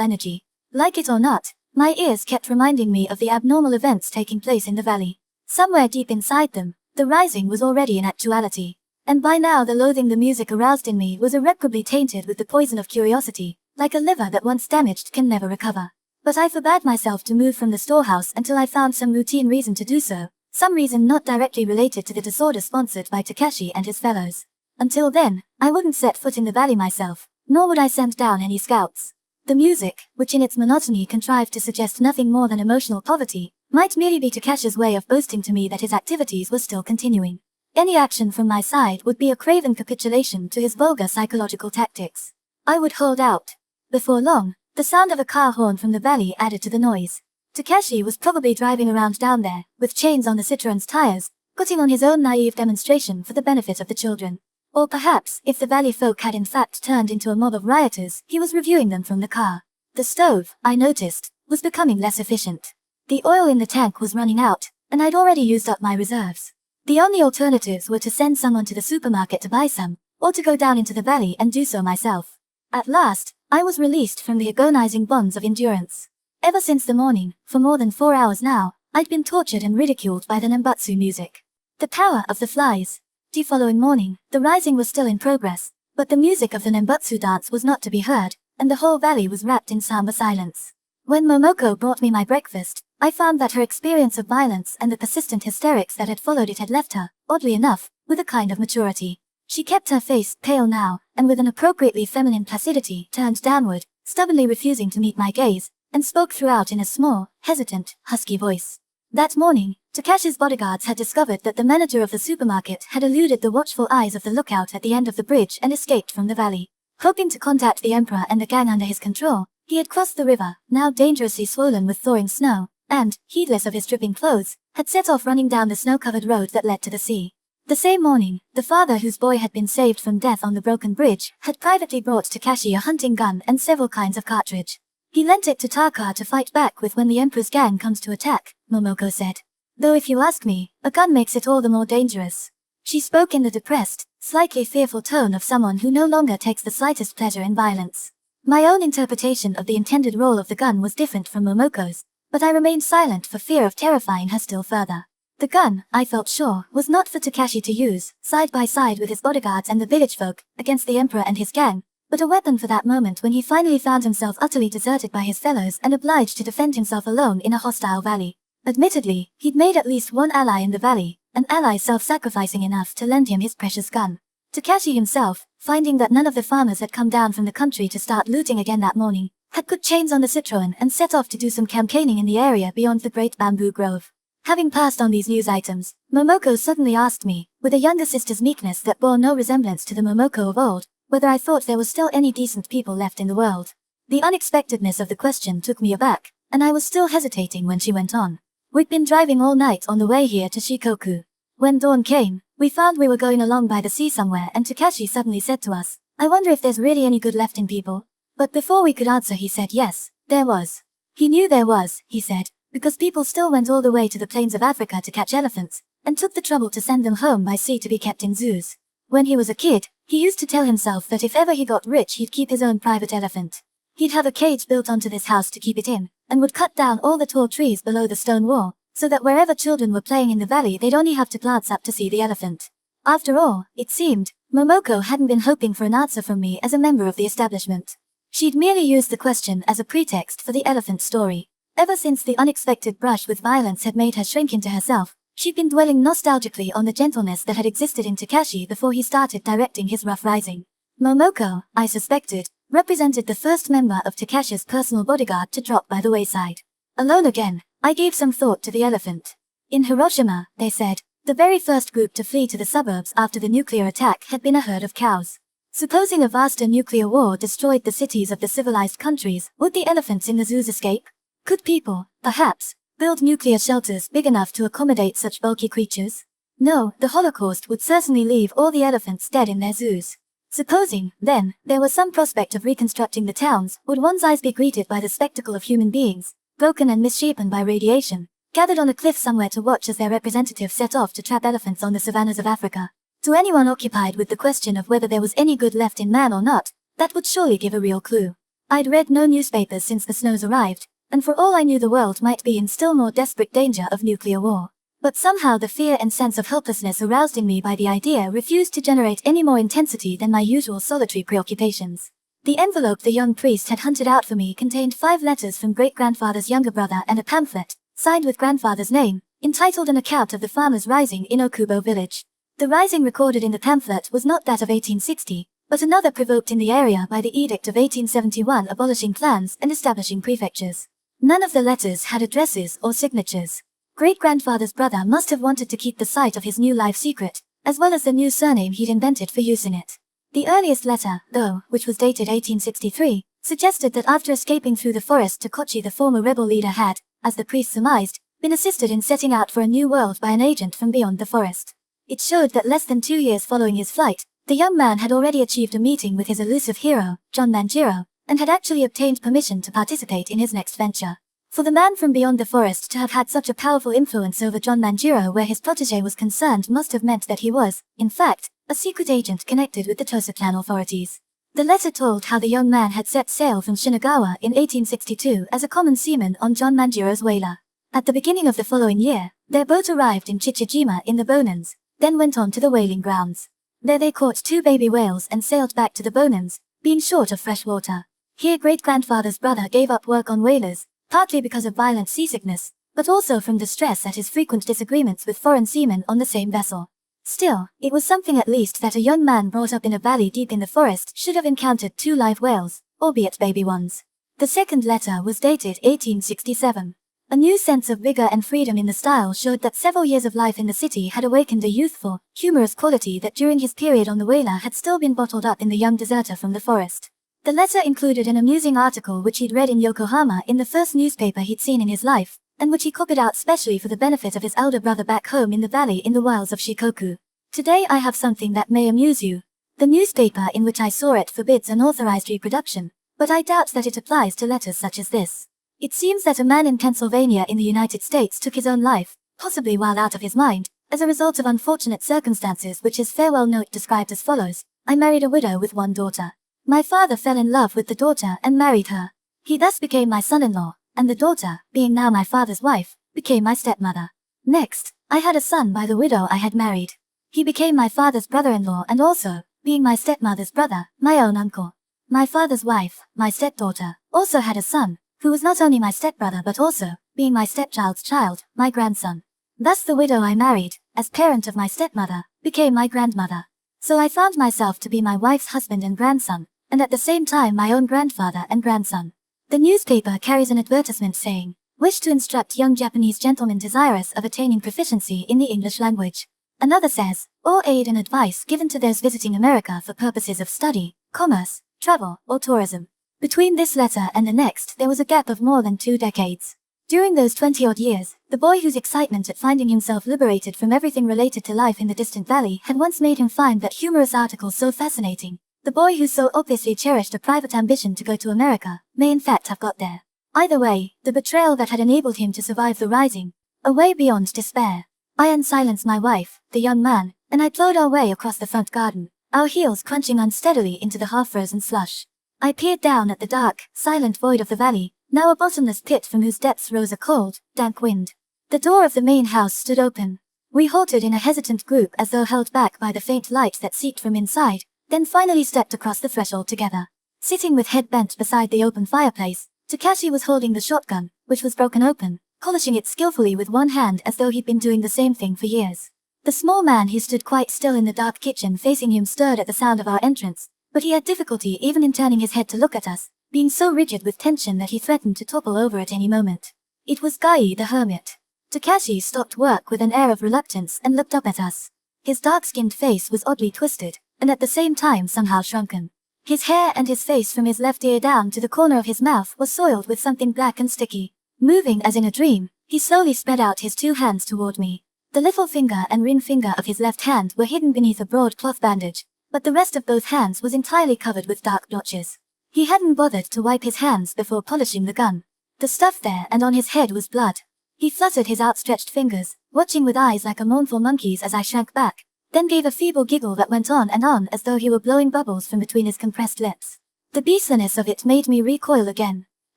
energy. Like it or not, my ears kept reminding me of the abnormal events taking place in the valley. Somewhere deep inside them, the rising was already in actuality. And by now the loathing the music aroused in me was irreparably tainted with the poison of curiosity, like a liver that once damaged can never recover. But I forbade myself to move from the storehouse until I found some routine reason to do so, some reason not directly related to the disorder sponsored by Takeshi and his fellows. Until then, I wouldn't set foot in the valley myself, nor would I send down any scouts. The music, which in its monotony contrived to suggest nothing more than emotional poverty, might merely be Takeshi's way of boasting to me that his activities were still continuing. Any action from my side would be a craven capitulation to his vulgar psychological tactics. I would hold out. Before long, the sound of a car horn from the valley added to the noise. Takeshi was probably driving around down there, with chains on the Citroen's tires, putting on his own naive demonstration for the benefit of the children. Or perhaps, if the valley folk had in fact turned into a mob of rioters, he was reviewing them from the car. The stove, I noticed, was becoming less efficient. The oil in the tank was running out, and I'd already used up my reserves. The only alternatives were to send someone to the supermarket to buy some, or to go down into the valley and do so myself. At last, I was released from the agonizing bonds of endurance. Ever since the morning, for more than 4 hours now, I'd been tortured and ridiculed by the Nembutsu music. The power of the flies. The following morning, the rising was still in progress, but the music of the Nembutsu dance was not to be heard, and the whole valley was wrapped in somber silence. When Momoko brought me my breakfast, I found that her experience of violence and the persistent hysterics that had followed it had left her, oddly enough, with a kind of maturity. She kept her face pale now, and with an appropriately feminine placidity turned downward, stubbornly refusing to meet my gaze, and spoke throughout in a small, hesitant, husky voice. That morning, Takeshi's bodyguards had discovered that the manager of the supermarket had eluded the watchful eyes of the lookout at the end of the bridge and escaped from the valley. Hoping to contact the emperor and the gang under his control, he had crossed the river, now dangerously swollen with thawing snow, and, heedless of his dripping clothes, had set off running down the snow-covered road that led to the sea. The same morning, the father whose boy had been saved from death on the broken bridge had privately brought Takeshi a hunting gun and several kinds of cartridge. He lent it to Taka to fight back with when the emperor's gang comes to attack, Momoko said. Though if you ask me, a gun makes it all the more dangerous. She spoke in the depressed, slightly fearful tone of someone who no longer takes the slightest pleasure in violence. My own interpretation of the intended role of the gun was different from Momoko's, but I remained silent for fear of terrifying her still further. The gun, I felt sure, was not for Takashi to use, side by side with his bodyguards and the village folk, against the emperor and his gang, but a weapon for that moment when he finally found himself utterly deserted by his fellows and obliged to defend himself alone in a hostile valley. Admittedly, he'd made at least one ally in the valley, an ally self-sacrificing enough to lend him his precious gun. Takashi himself, finding that none of the farmers had come down from the country to start looting again that morning, had put chains on the Citroen and set off to do some campaigning in the area beyond the great bamboo grove. Having passed on these news items, Momoko suddenly asked me, with a younger sister's meekness that bore no resemblance to the Momoko of old, whether I thought there was still any decent people left in the world. The unexpectedness of the question took me aback, and I was still hesitating when she went on. We'd been driving all night on the way here to Shikoku. When dawn came, we found we were going along by the sea somewhere and Takashi suddenly said to us, "I wonder if there's really any good left in people?" But before we could answer he said yes, there was. He knew there was, he said, because people still went all the way to the plains of Africa to catch elephants, and took the trouble to send them home by sea to be kept in zoos. When he was a kid, he used to tell himself that if ever he got rich he'd keep his own private elephant. He'd have a cage built onto this house to keep it in, and would cut down all the tall trees below the stone wall, so that wherever children were playing in the valley they'd only have to glance up to see the elephant. After all, it seemed, Momoko hadn't been hoping for an answer from me as a member of the establishment. She'd merely used the question as a pretext for the elephant story. Ever since the unexpected brush with violence had made her shrink into herself, she'd been dwelling nostalgically on the gentleness that had existed in Takashi before he started directing his rough rising. Momoko, I suspected, represented the first member of Takashi's personal bodyguard to drop by the wayside. Alone again, I gave some thought to the elephant. In Hiroshima, they said, the very first group to flee to the suburbs after the nuclear attack had been a herd of cows. Supposing a vaster nuclear war destroyed the cities of the civilized countries, would the elephants in the zoos escape? Could people, perhaps, build nuclear shelters big enough to accommodate such bulky creatures? No, the Holocaust would certainly leave all the elephants dead in their zoos. Supposing, then, there was some prospect of reconstructing the towns, would one's eyes be greeted by the spectacle of human beings, broken and misshapen by radiation, gathered on a cliff somewhere to watch as their representatives set off to trap elephants on the savannas of Africa? To anyone occupied with the question of whether there was any good left in man or not, that would surely give a real clue. I'd read no newspapers since the snows arrived, and for all I knew the world might be in still more desperate danger of nuclear war. But somehow the fear and sense of helplessness aroused in me by the idea refused to generate any more intensity than my usual solitary preoccupations. The envelope the young priest had hunted out for me contained 5 letters from great-grandfather's younger brother and a pamphlet, signed with grandfather's name, entitled An Account of the Farmers' Rising in Okubo village. The rising recorded in the pamphlet was not that of 1860, but another provoked in the area by the Edict of 1871 abolishing clans and establishing prefectures. None of the letters had addresses or signatures. Great-grandfather's brother must have wanted to keep the site of his new life secret, as well as the new surname he'd invented for use in it. The earliest letter, though, which was dated 1863, suggested that after escaping through the forest to Kochi the former rebel leader had, as the priest surmised, been assisted in setting out for a new world by an agent from beyond the forest. It showed that less than 2 years following his flight, the young man had already achieved a meeting with his elusive hero, John Manjiro, and had actually obtained permission to participate in his next venture. For the man from beyond the forest to have had such a powerful influence over John Manjiro where his protégé was concerned must have meant that he was, in fact, a secret agent connected with the Tosa clan authorities. The letter told how the young man had set sail from Shinagawa in 1862 as a common seaman on John Manjiro's whaler. At the beginning of the following year, their boat arrived in Chichijima in the Bonans, then went on to the whaling grounds. There they caught 2 baby whales and sailed back to the Bonans, being short of fresh water. Here great-grandfather's brother gave up work on whalers, partly because of violent seasickness, but also from distress at his frequent disagreements with foreign seamen on the same vessel. Still, it was something at least that a young man brought up in a valley deep in the forest should have encountered 2 live whales, albeit baby ones. The second letter was dated 1867. A new sense of vigor and freedom in the style showed that several years of life in the city had awakened a youthful, humorous quality that during his period on the whaler had still been bottled up in the young deserter from the forest. The letter included an amusing article which he'd read in Yokohama in the first newspaper he'd seen in his life, and which he copied out specially for the benefit of his elder brother back home in the valley in the wilds of Shikoku. Today I have something that may amuse you. The newspaper in which I saw it forbids unauthorized reproduction, but I doubt that it applies to letters such as this. It seems that a man in Pennsylvania in the United States took his own life, possibly while out of his mind, as a result of unfortunate circumstances which his farewell note described as follows. I married a widow with one daughter. My father fell in love with the daughter and married her. He thus became my son-in-law, and the daughter, being now my father's wife, became my stepmother. Next, I had a son by the widow I had married. He became my father's brother-in-law and also, being my stepmother's brother, my own uncle. My father's wife, my stepdaughter, also had a son, who was not only my stepbrother but also, being my stepchild's child, my grandson. Thus the widow I married, as parent of my stepmother, became my grandmother. So I found myself to be my wife's husband and grandson, and at the same time my own grandfather and grandson. The newspaper carries an advertisement saying, "Wish to instruct young Japanese gentlemen desirous of attaining proficiency in the English language." Another says, "Or aid and advice given to those visiting America for purposes of study, commerce, travel, or tourism." Between this letter and the next there was a gap of more than 2 decades. During those 20-odd years, the boy whose excitement at finding himself liberated from everything related to life in the distant valley had once made him find that humorous articles so fascinating. The boy who so obviously cherished a private ambition to go to America may in fact have got there. Either way, the betrayal that had enabled him to survive the rising, a way beyond despair. I unsilenced my wife, the young man, and I plowed our way across the front garden, our heels crunching unsteadily into the half-frozen slush. I peered down at the dark, silent void of the valley, now a bottomless pit from whose depths rose a cold, dank wind. The door of the main house stood open. We halted in a hesitant group as though held back by the faint light that seeped from inside, then finally stepped across the threshold together. Sitting with head bent beside the open fireplace, Takashi was holding the shotgun, which was broken open, polishing it skillfully with one hand as though he'd been doing the same thing for years. The small man who stood quite still in the dark kitchen facing him stirred at the sound of our entrance, but he had difficulty even in turning his head to look at us, being so rigid with tension that he threatened to topple over at any moment. It was Gai the hermit. Takashi stopped work with an air of reluctance and looked up at us. His dark-skinned face was oddly twisted, and at the same time somehow shrunken. His hair and his face from his left ear down to the corner of his mouth was soiled with something black and sticky. Moving as in a dream, he slowly spread out his 2 hands toward me. The little finger and ring finger of his left hand were hidden beneath a broad cloth bandage, but the rest of both hands was entirely covered with dark blotches. He hadn't bothered to wipe his hands before polishing the gun. The stuff there and on his head was blood. He fluttered his outstretched fingers, watching with eyes like a mournful monkey's as I shrank back, then gave a feeble giggle that went on and on as though he were blowing bubbles from between his compressed lips. The beastliness of it made me recoil again.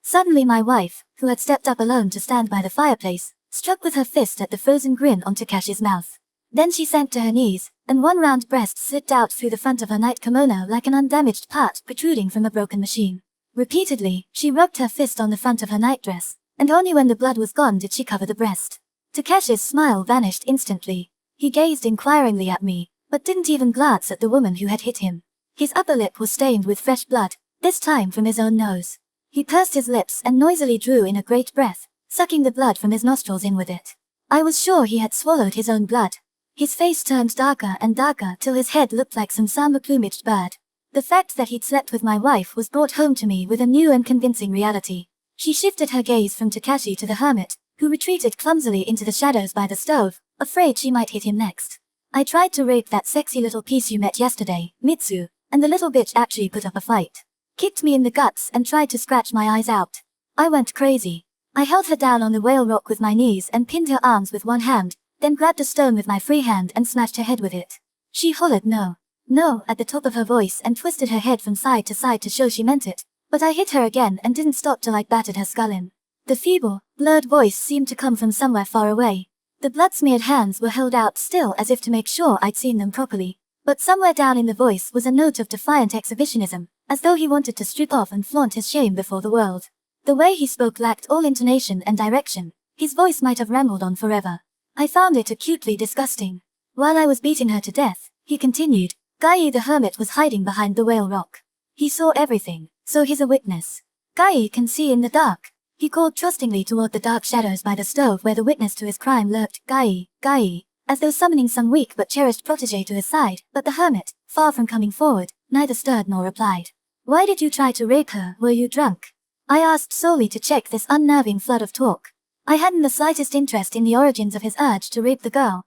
Suddenly my wife, who had stepped up alone to stand by the fireplace, struck with her fist at the frozen grin on Takashi's mouth. Then she sank to her knees, and one round breast slipped out through the front of her night kimono like an undamaged part protruding from a broken machine. Repeatedly, she rubbed her fist on the front of her nightdress, and only when the blood was gone did she cover the breast. Takashi's smile vanished instantly. He gazed inquiringly at me, but didn't even glance at the woman who had hit him. His upper lip was stained with fresh blood, this time from his own nose. He pursed his lips and noisily drew in a great breath, sucking the blood from his nostrils in with it. I was sure he had swallowed his own blood. His face turned darker and darker till his head looked like some somber-plumaged bird. The fact that he'd slept with my wife was brought home to me with a new and convincing reality. She shifted her gaze from Takashi to the hermit, who retreated clumsily into the shadows by the stove, afraid she might hit him next. I tried to rape that sexy little piece you met yesterday, Mitsu, and the little bitch actually put up a fight. Kicked me in the guts and tried to scratch my eyes out. I went crazy. I held her down on the whale rock with my knees and pinned her arms with one hand, then grabbed a stone with my free hand and smashed her head with it. She hollered no, no at the top of her voice and twisted her head from side to side to show she meant it, but I hit her again and didn't stop till I battered her skull in. The feeble, blurred voice seemed to come from somewhere far away. The blood-smeared hands were held out still as if to make sure I'd seen them properly, but somewhere down in the voice was a note of defiant exhibitionism, as though he wanted to strip off and flaunt his shame before the world. The way he spoke lacked all intonation and direction. His voice might have rambled on forever. I found it acutely disgusting. While I was beating her to death, he continued, Gai the hermit was hiding behind the whale rock. He saw everything, so he's a witness. Gai can see in the dark. He called trustingly toward the dark shadows by the stove where the witness to his crime lurked, Gai, as though summoning some weak but cherished protege to his side, but the hermit, far from coming forward, neither stirred nor replied. Why did you try to rape her? Were you drunk? I asked solely to check this unnerving flood of talk. I hadn't the slightest interest in the origins of his urge to rape the girl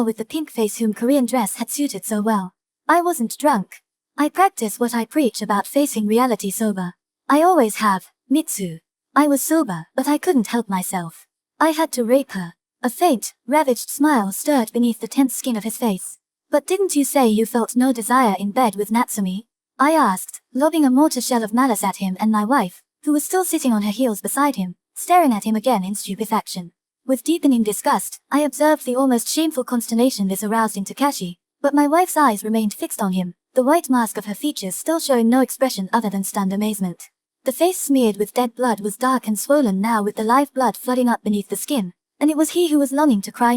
with the pink face whom Korean dress had suited so well. I wasn't drunk. I practice what I preach about facing reality sober. I always have, Mitsu. I was sober, but I couldn't help myself. I had to rape her. A faint, ravaged smile stirred beneath the tense skin of his face. But didn't you say you felt no desire in bed with Natsumi? I asked, lobbing a mortar shell of malice at him and my wife, who was still sitting on her heels beside him, staring at him again in stupefaction. With deepening disgust, I observed the almost shameful consternation this aroused in Takashi, but my wife's eyes remained fixed on him, the white mask of her features still showing no expression other than stunned amazement. The face smeared with dead blood was dark and swollen now with the live blood flooding up beneath the skin, and it was he who was longing to cry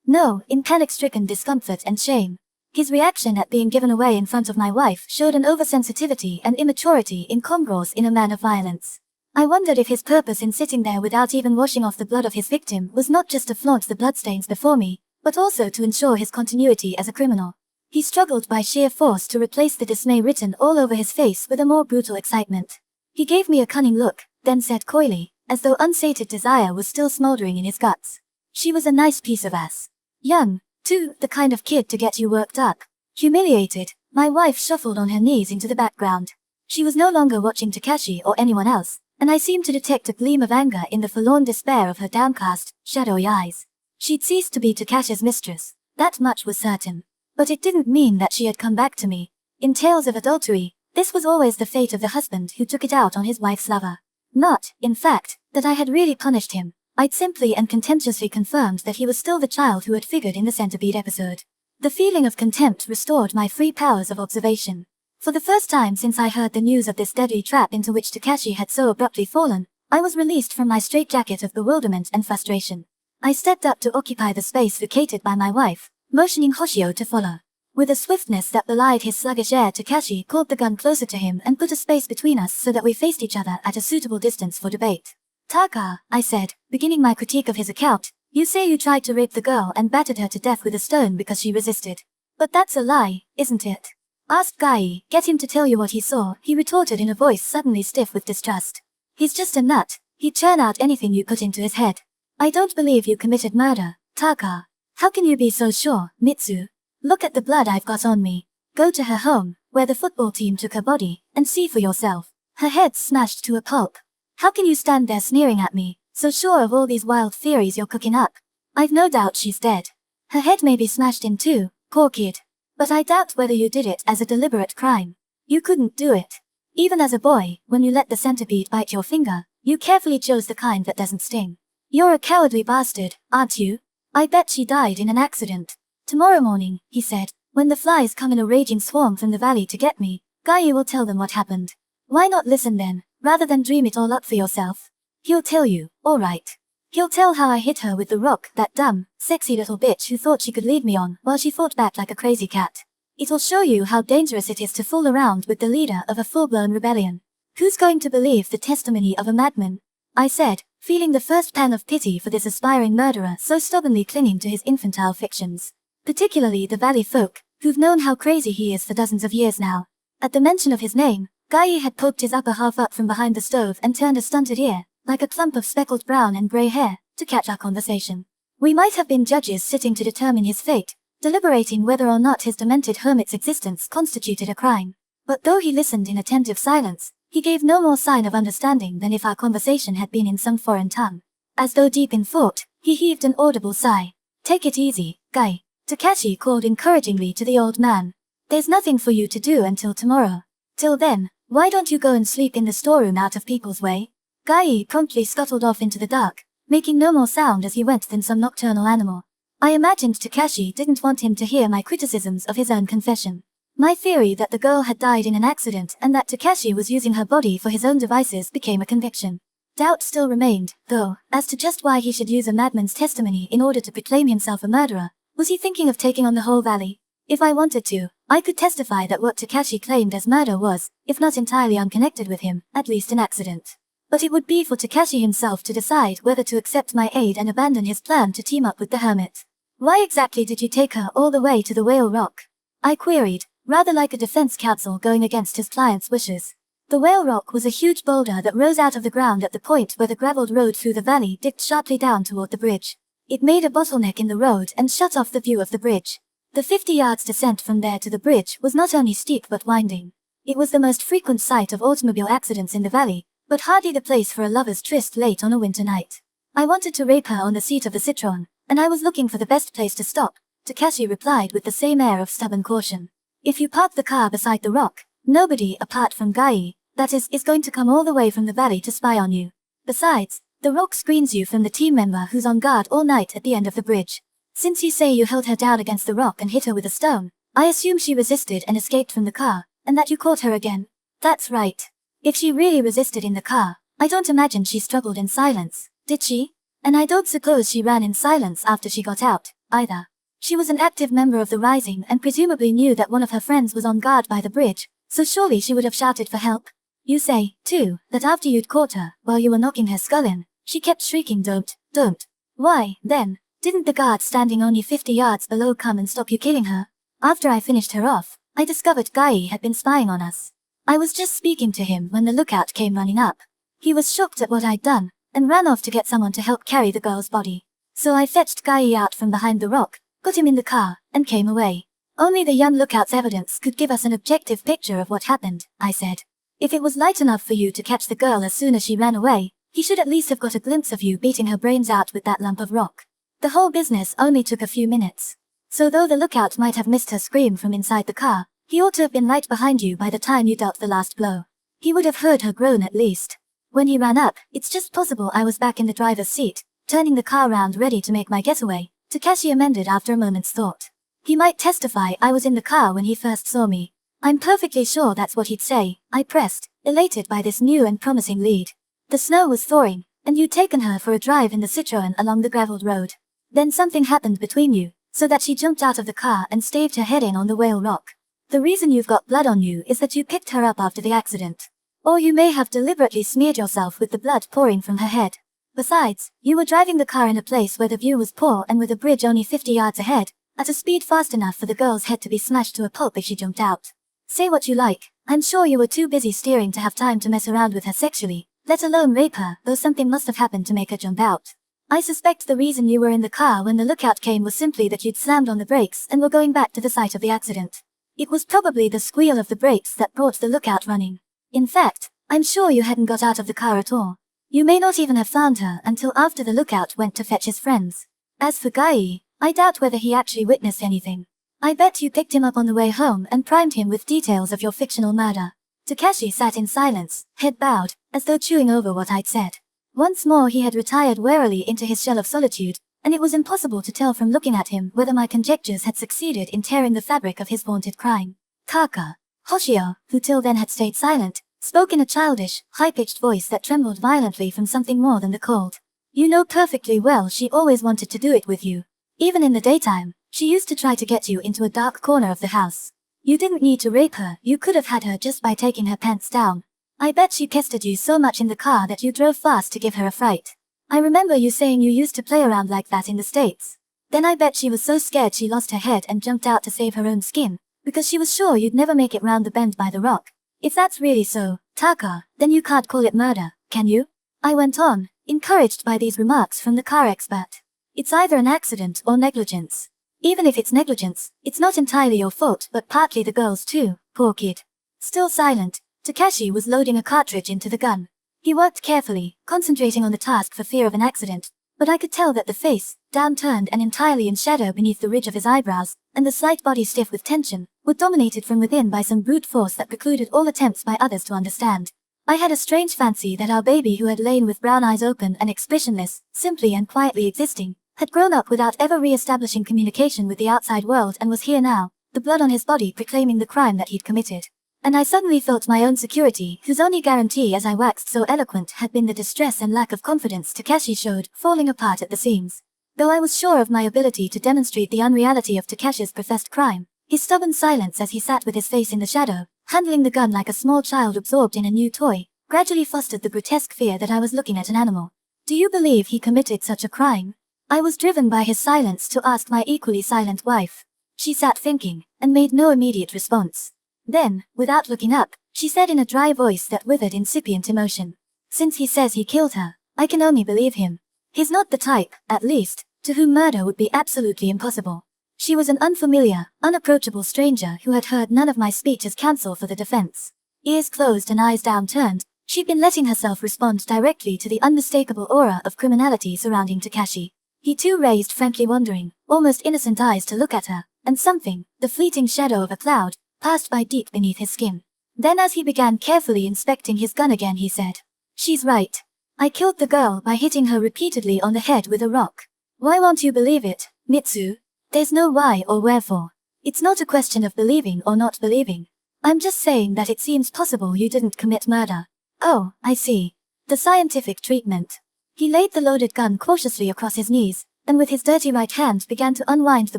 no, in panic-stricken discomfort and shame. His reaction at being given away in front of my wife showed an oversensitivity and immaturity incongruous in a man of violence. I wondered if his purpose in sitting there without even washing off the blood of his victim was not just to flaunt the bloodstains before me, but also to ensure his continuity as a criminal. He struggled by sheer force to replace the dismay written all over his face with a more brutal excitement. He gave me a cunning look, then said coyly, as though unsated desire was still smoldering in his guts. She was a nice piece of ass. Young, too, the kind of kid to get you worked up. Humiliated, my wife shuffled on her knees into the background. She was no longer watching Takashi or anyone else, and I seemed to detect a gleam of anger in the forlorn despair of her downcast, shadowy eyes. She'd ceased to be Takashi's mistress, that much was certain. But it didn't mean that she had come back to me. In tales of adultery, this was always the fate of the husband who took it out on his wife's lover. Not, in fact, that I had really punished him. I'd simply and contemptuously confirmed that he was still the child who had figured in the centipede episode. The feeling of contempt restored my free powers of observation. For the first time since I heard the news of this deadly trap into which Takashi had so abruptly fallen, I was released from my straitjacket of bewilderment and frustration. I stepped up to occupy the space vacated by my wife, motioning Hoshio to follow. With a swiftness that belied his sluggish air, Takashi called the gun closer to him and put a space between us so that we faced each other at a suitable distance for debate. Taka, I said, beginning my critique of his account, you say you tried to rape the girl and battered her to death with a stone because she resisted. But that's a lie, isn't it? Ask Gai, get him to tell you what he saw, he retorted in a voice suddenly stiff with distrust. He's just a nut, he'd churn out anything you put into his head. I don't believe you committed murder, Taka. How can you be so sure, Mitsu? Look at the blood I've got on me. Go to her home, where the football team took her body, and see for yourself. Her head's smashed to a pulp. How can you stand there sneering at me, so sure of all these wild theories you're cooking up? I've no doubt she's dead. Her head may be smashed in too, poor kid. But I doubt whether you did it as a deliberate crime. You couldn't do it. Even as a boy, when you let the centipede bite your finger, you carefully chose the kind that doesn't sting. You're a cowardly bastard, aren't you? I bet she died in an accident. Tomorrow morning, he said, when the flies come in a raging swarm from the valley to get me, Gai will tell them what happened. Why not listen then, rather than dream it all up for yourself? He'll tell you, all right. He'll tell how I hit her with the rock, that dumb, sexy little bitch who thought she could lead me on while she fought back like a crazy cat. It'll show you how dangerous it is to fool around with the leader of a full-blown rebellion. Who's going to believe the testimony of a madman? I said, feeling the first pang of pity for this aspiring murderer so stubbornly clinging to his infantile fictions. Particularly the valley folk, who've known how crazy he is for dozens of years now. At the mention of his name, Gai had poked his upper half up from behind the stove and turned a stunted ear, like a clump of speckled brown and grey hair, to catch our conversation. We might have been judges sitting to determine his fate, deliberating whether or not his demented hermit's existence constituted a crime. But though he listened in attentive silence, he gave no more sign of understanding than if our conversation had been in some foreign tongue. As though deep in thought, he heaved an audible sigh. Take it easy, Gai. Takashi called encouragingly to the old man. There's nothing for you to do until tomorrow. Till then, why don't you go and sleep in the storeroom out of people's way? Gai promptly scuttled off into the dark, making no more sound as he went than some nocturnal animal. I imagined Takashi didn't want him to hear my criticisms of his own confession. My theory that the girl had died in an accident and that Takashi was using her body for his own devices became a conviction. Doubt still remained, though, as to just why he should use a madman's testimony in order to proclaim himself a murderer. Was he thinking of taking on the whole valley? If I wanted to, I could testify that what Takashi claimed as murder was, if not entirely unconnected with him, at least an accident. But it would be for Takashi himself to decide whether to accept my aid and abandon his plan to team up with the hermit. Why exactly did you take her all the way to the Whale Rock? I queried, rather like a defense counsel going against his client's wishes. The Whale Rock was a huge boulder that rose out of the ground at the point where the graveled road through the valley dipped sharply down toward the bridge. It made a bottleneck in the road and shut off the view of the bridge. The 50 yards descent from there to the bridge was not only steep but winding. It was the most frequent site of automobile accidents in the valley, but hardly the place for a lover's tryst late on a winter night. I wanted to rape her on the seat of the Citron, and I was looking for the best place to stop, Takashi replied with the same air of stubborn caution. If you park the car beside the rock, nobody apart from Gai, that is going to come all the way from the valley to spy on you. Besides, the rock screens you from the team member who's on guard all night at the end of the bridge. Since you say you held her down against the rock and hit her with a stone, I assume she resisted and escaped from the car, and that you caught her again. That's right. If she really resisted in the car, I don't imagine she struggled in silence, did she? And I don't suppose she ran in silence after she got out, either. She was an active member of the Rising and presumably knew that one of her friends was on guard by the bridge, so surely she would have shouted for help. You say, too, that after you'd caught her, while you were knocking her skull in, she kept shrieking don't. Why, then, didn't the guard standing only 50 yards below come and stop you killing her? After I finished her off, I discovered Gai had been spying on us. I was just speaking to him when the lookout came running up. He was shocked at what I'd done, and ran off to get someone to help carry the girl's body. So I fetched Gai out from behind the rock, got him in the car, and came away. Only the young lookout's evidence could give us an objective picture of what happened, I said. If it was light enough for you to catch the girl as soon as she ran away, he should at least have got a glimpse of you beating her brains out with that lump of rock. The whole business only took a few minutes. So though the lookout might have missed her scream from inside the car, he ought to have been right behind you by the time you dealt the last blow. He would have heard her groan at least. When he ran up, it's just possible I was back in the driver's seat, turning the car round ready to make my getaway, Takashi amended after a moment's thought. He might testify I was in the car when he first saw me. I'm perfectly sure that's what he'd say, I pressed, elated by this new and promising lead. The snow was thawing, and you'd taken her for a drive in the Citroën along the gravelled road. Then something happened between you, so that she jumped out of the car and staved her head in on the whale rock. The reason you've got blood on you is that you picked her up after the accident. Or you may have deliberately smeared yourself with the blood pouring from her head. Besides, you were driving the car in a place where the view was poor and with a bridge only 50 yards ahead, at a speed fast enough for the girl's head to be smashed to a pulp if she jumped out. Say what you like, I'm sure you were too busy steering to have time to mess around with her sexually, let alone rape her, though something must have happened to make her jump out. I suspect the reason you were in the car when the lookout came was simply that you'd slammed on the brakes and were going back to the site of the accident. It was probably the squeal of the brakes that brought the lookout running. In fact, I'm sure you hadn't got out of the car at all. You may not even have found her until after the lookout went to fetch his friends. As for Gai, I doubt whether he actually witnessed anything. I bet you picked him up on the way home and primed him with details of your fictional murder. Takashi sat in silence, head bowed, as though chewing over what I'd said. Once more he had retired warily into his shell of solitude, and it was impossible to tell from looking at him whether my conjectures had succeeded in tearing the fabric of his vaunted crime. Taka, Hoshio, who till then had stayed silent, spoke in a childish, high-pitched voice that trembled violently from something more than the cold. You know perfectly well she always wanted to do it with you. Even in the daytime, she used to try to get you into a dark corner of the house. You didn't need to rape her, you could have had her just by taking her pants down. I bet she pestered you so much in the car that you drove fast to give her a fright. I remember you saying you used to play around like that in the States. Then I bet she was so scared she lost her head and jumped out to save her own skin, because she was sure you'd never make it round the bend by the rock. If that's really so, Taka, then you can't call it murder, can you? I went on, encouraged by these remarks from the car expert. It's either an accident or negligence. Even if it's negligence, it's not entirely your fault but partly the girl's too, poor kid. Still silent, Takashi was loading a cartridge into the gun. He worked carefully, concentrating on the task for fear of an accident, but I could tell that the face, downturned and entirely in shadow beneath the ridge of his eyebrows, and the slight body stiff with tension, were dominated from within by some brute force that precluded all attempts by others to understand. I had a strange fancy that our baby who had lain with brown eyes open and expressionless, simply and quietly existing, had grown up without ever re-establishing communication with the outside world and was here now, the blood on his body proclaiming the crime that he'd committed. And I suddenly felt my own security, whose only guarantee as I waxed so eloquent had been the distress and lack of confidence Takashi showed, falling apart at the seams. Though I was sure of my ability to demonstrate the unreality of Takashi's professed crime, his stubborn silence as he sat with his face in the shadow, handling the gun like a small child absorbed in a new toy, gradually fostered the grotesque fear that I was looking at an animal. Do you believe he committed such a crime? I was driven by his silence to ask my equally silent wife. She sat thinking, and made no immediate response. Then, without looking up, she said in a dry voice that withered incipient emotion. Since he says he killed her, I can only believe him. He's not the type, at least, to whom murder would be absolutely impossible. She was an unfamiliar, unapproachable stranger who had heard none of my speech as counsel for the defense. Ears closed and eyes downturned, she'd been letting herself respond directly to the unmistakable aura of criminality surrounding Takashi. He too raised frankly wondering, almost innocent eyes to look at her, and something, the fleeting shadow of a cloud, passed by deep beneath his skin. Then as he began carefully inspecting his gun again he said, "She's right. I killed the girl by hitting her repeatedly on the head with a rock. Why won't you believe it, Mitsu? There's no why or wherefore. It's not a question of believing or not believing. I'm just saying that it seems possible you didn't commit murder." "Oh, I see. The scientific treatment." He laid the loaded gun cautiously across his knees, and with his dirty right hand began to unwind the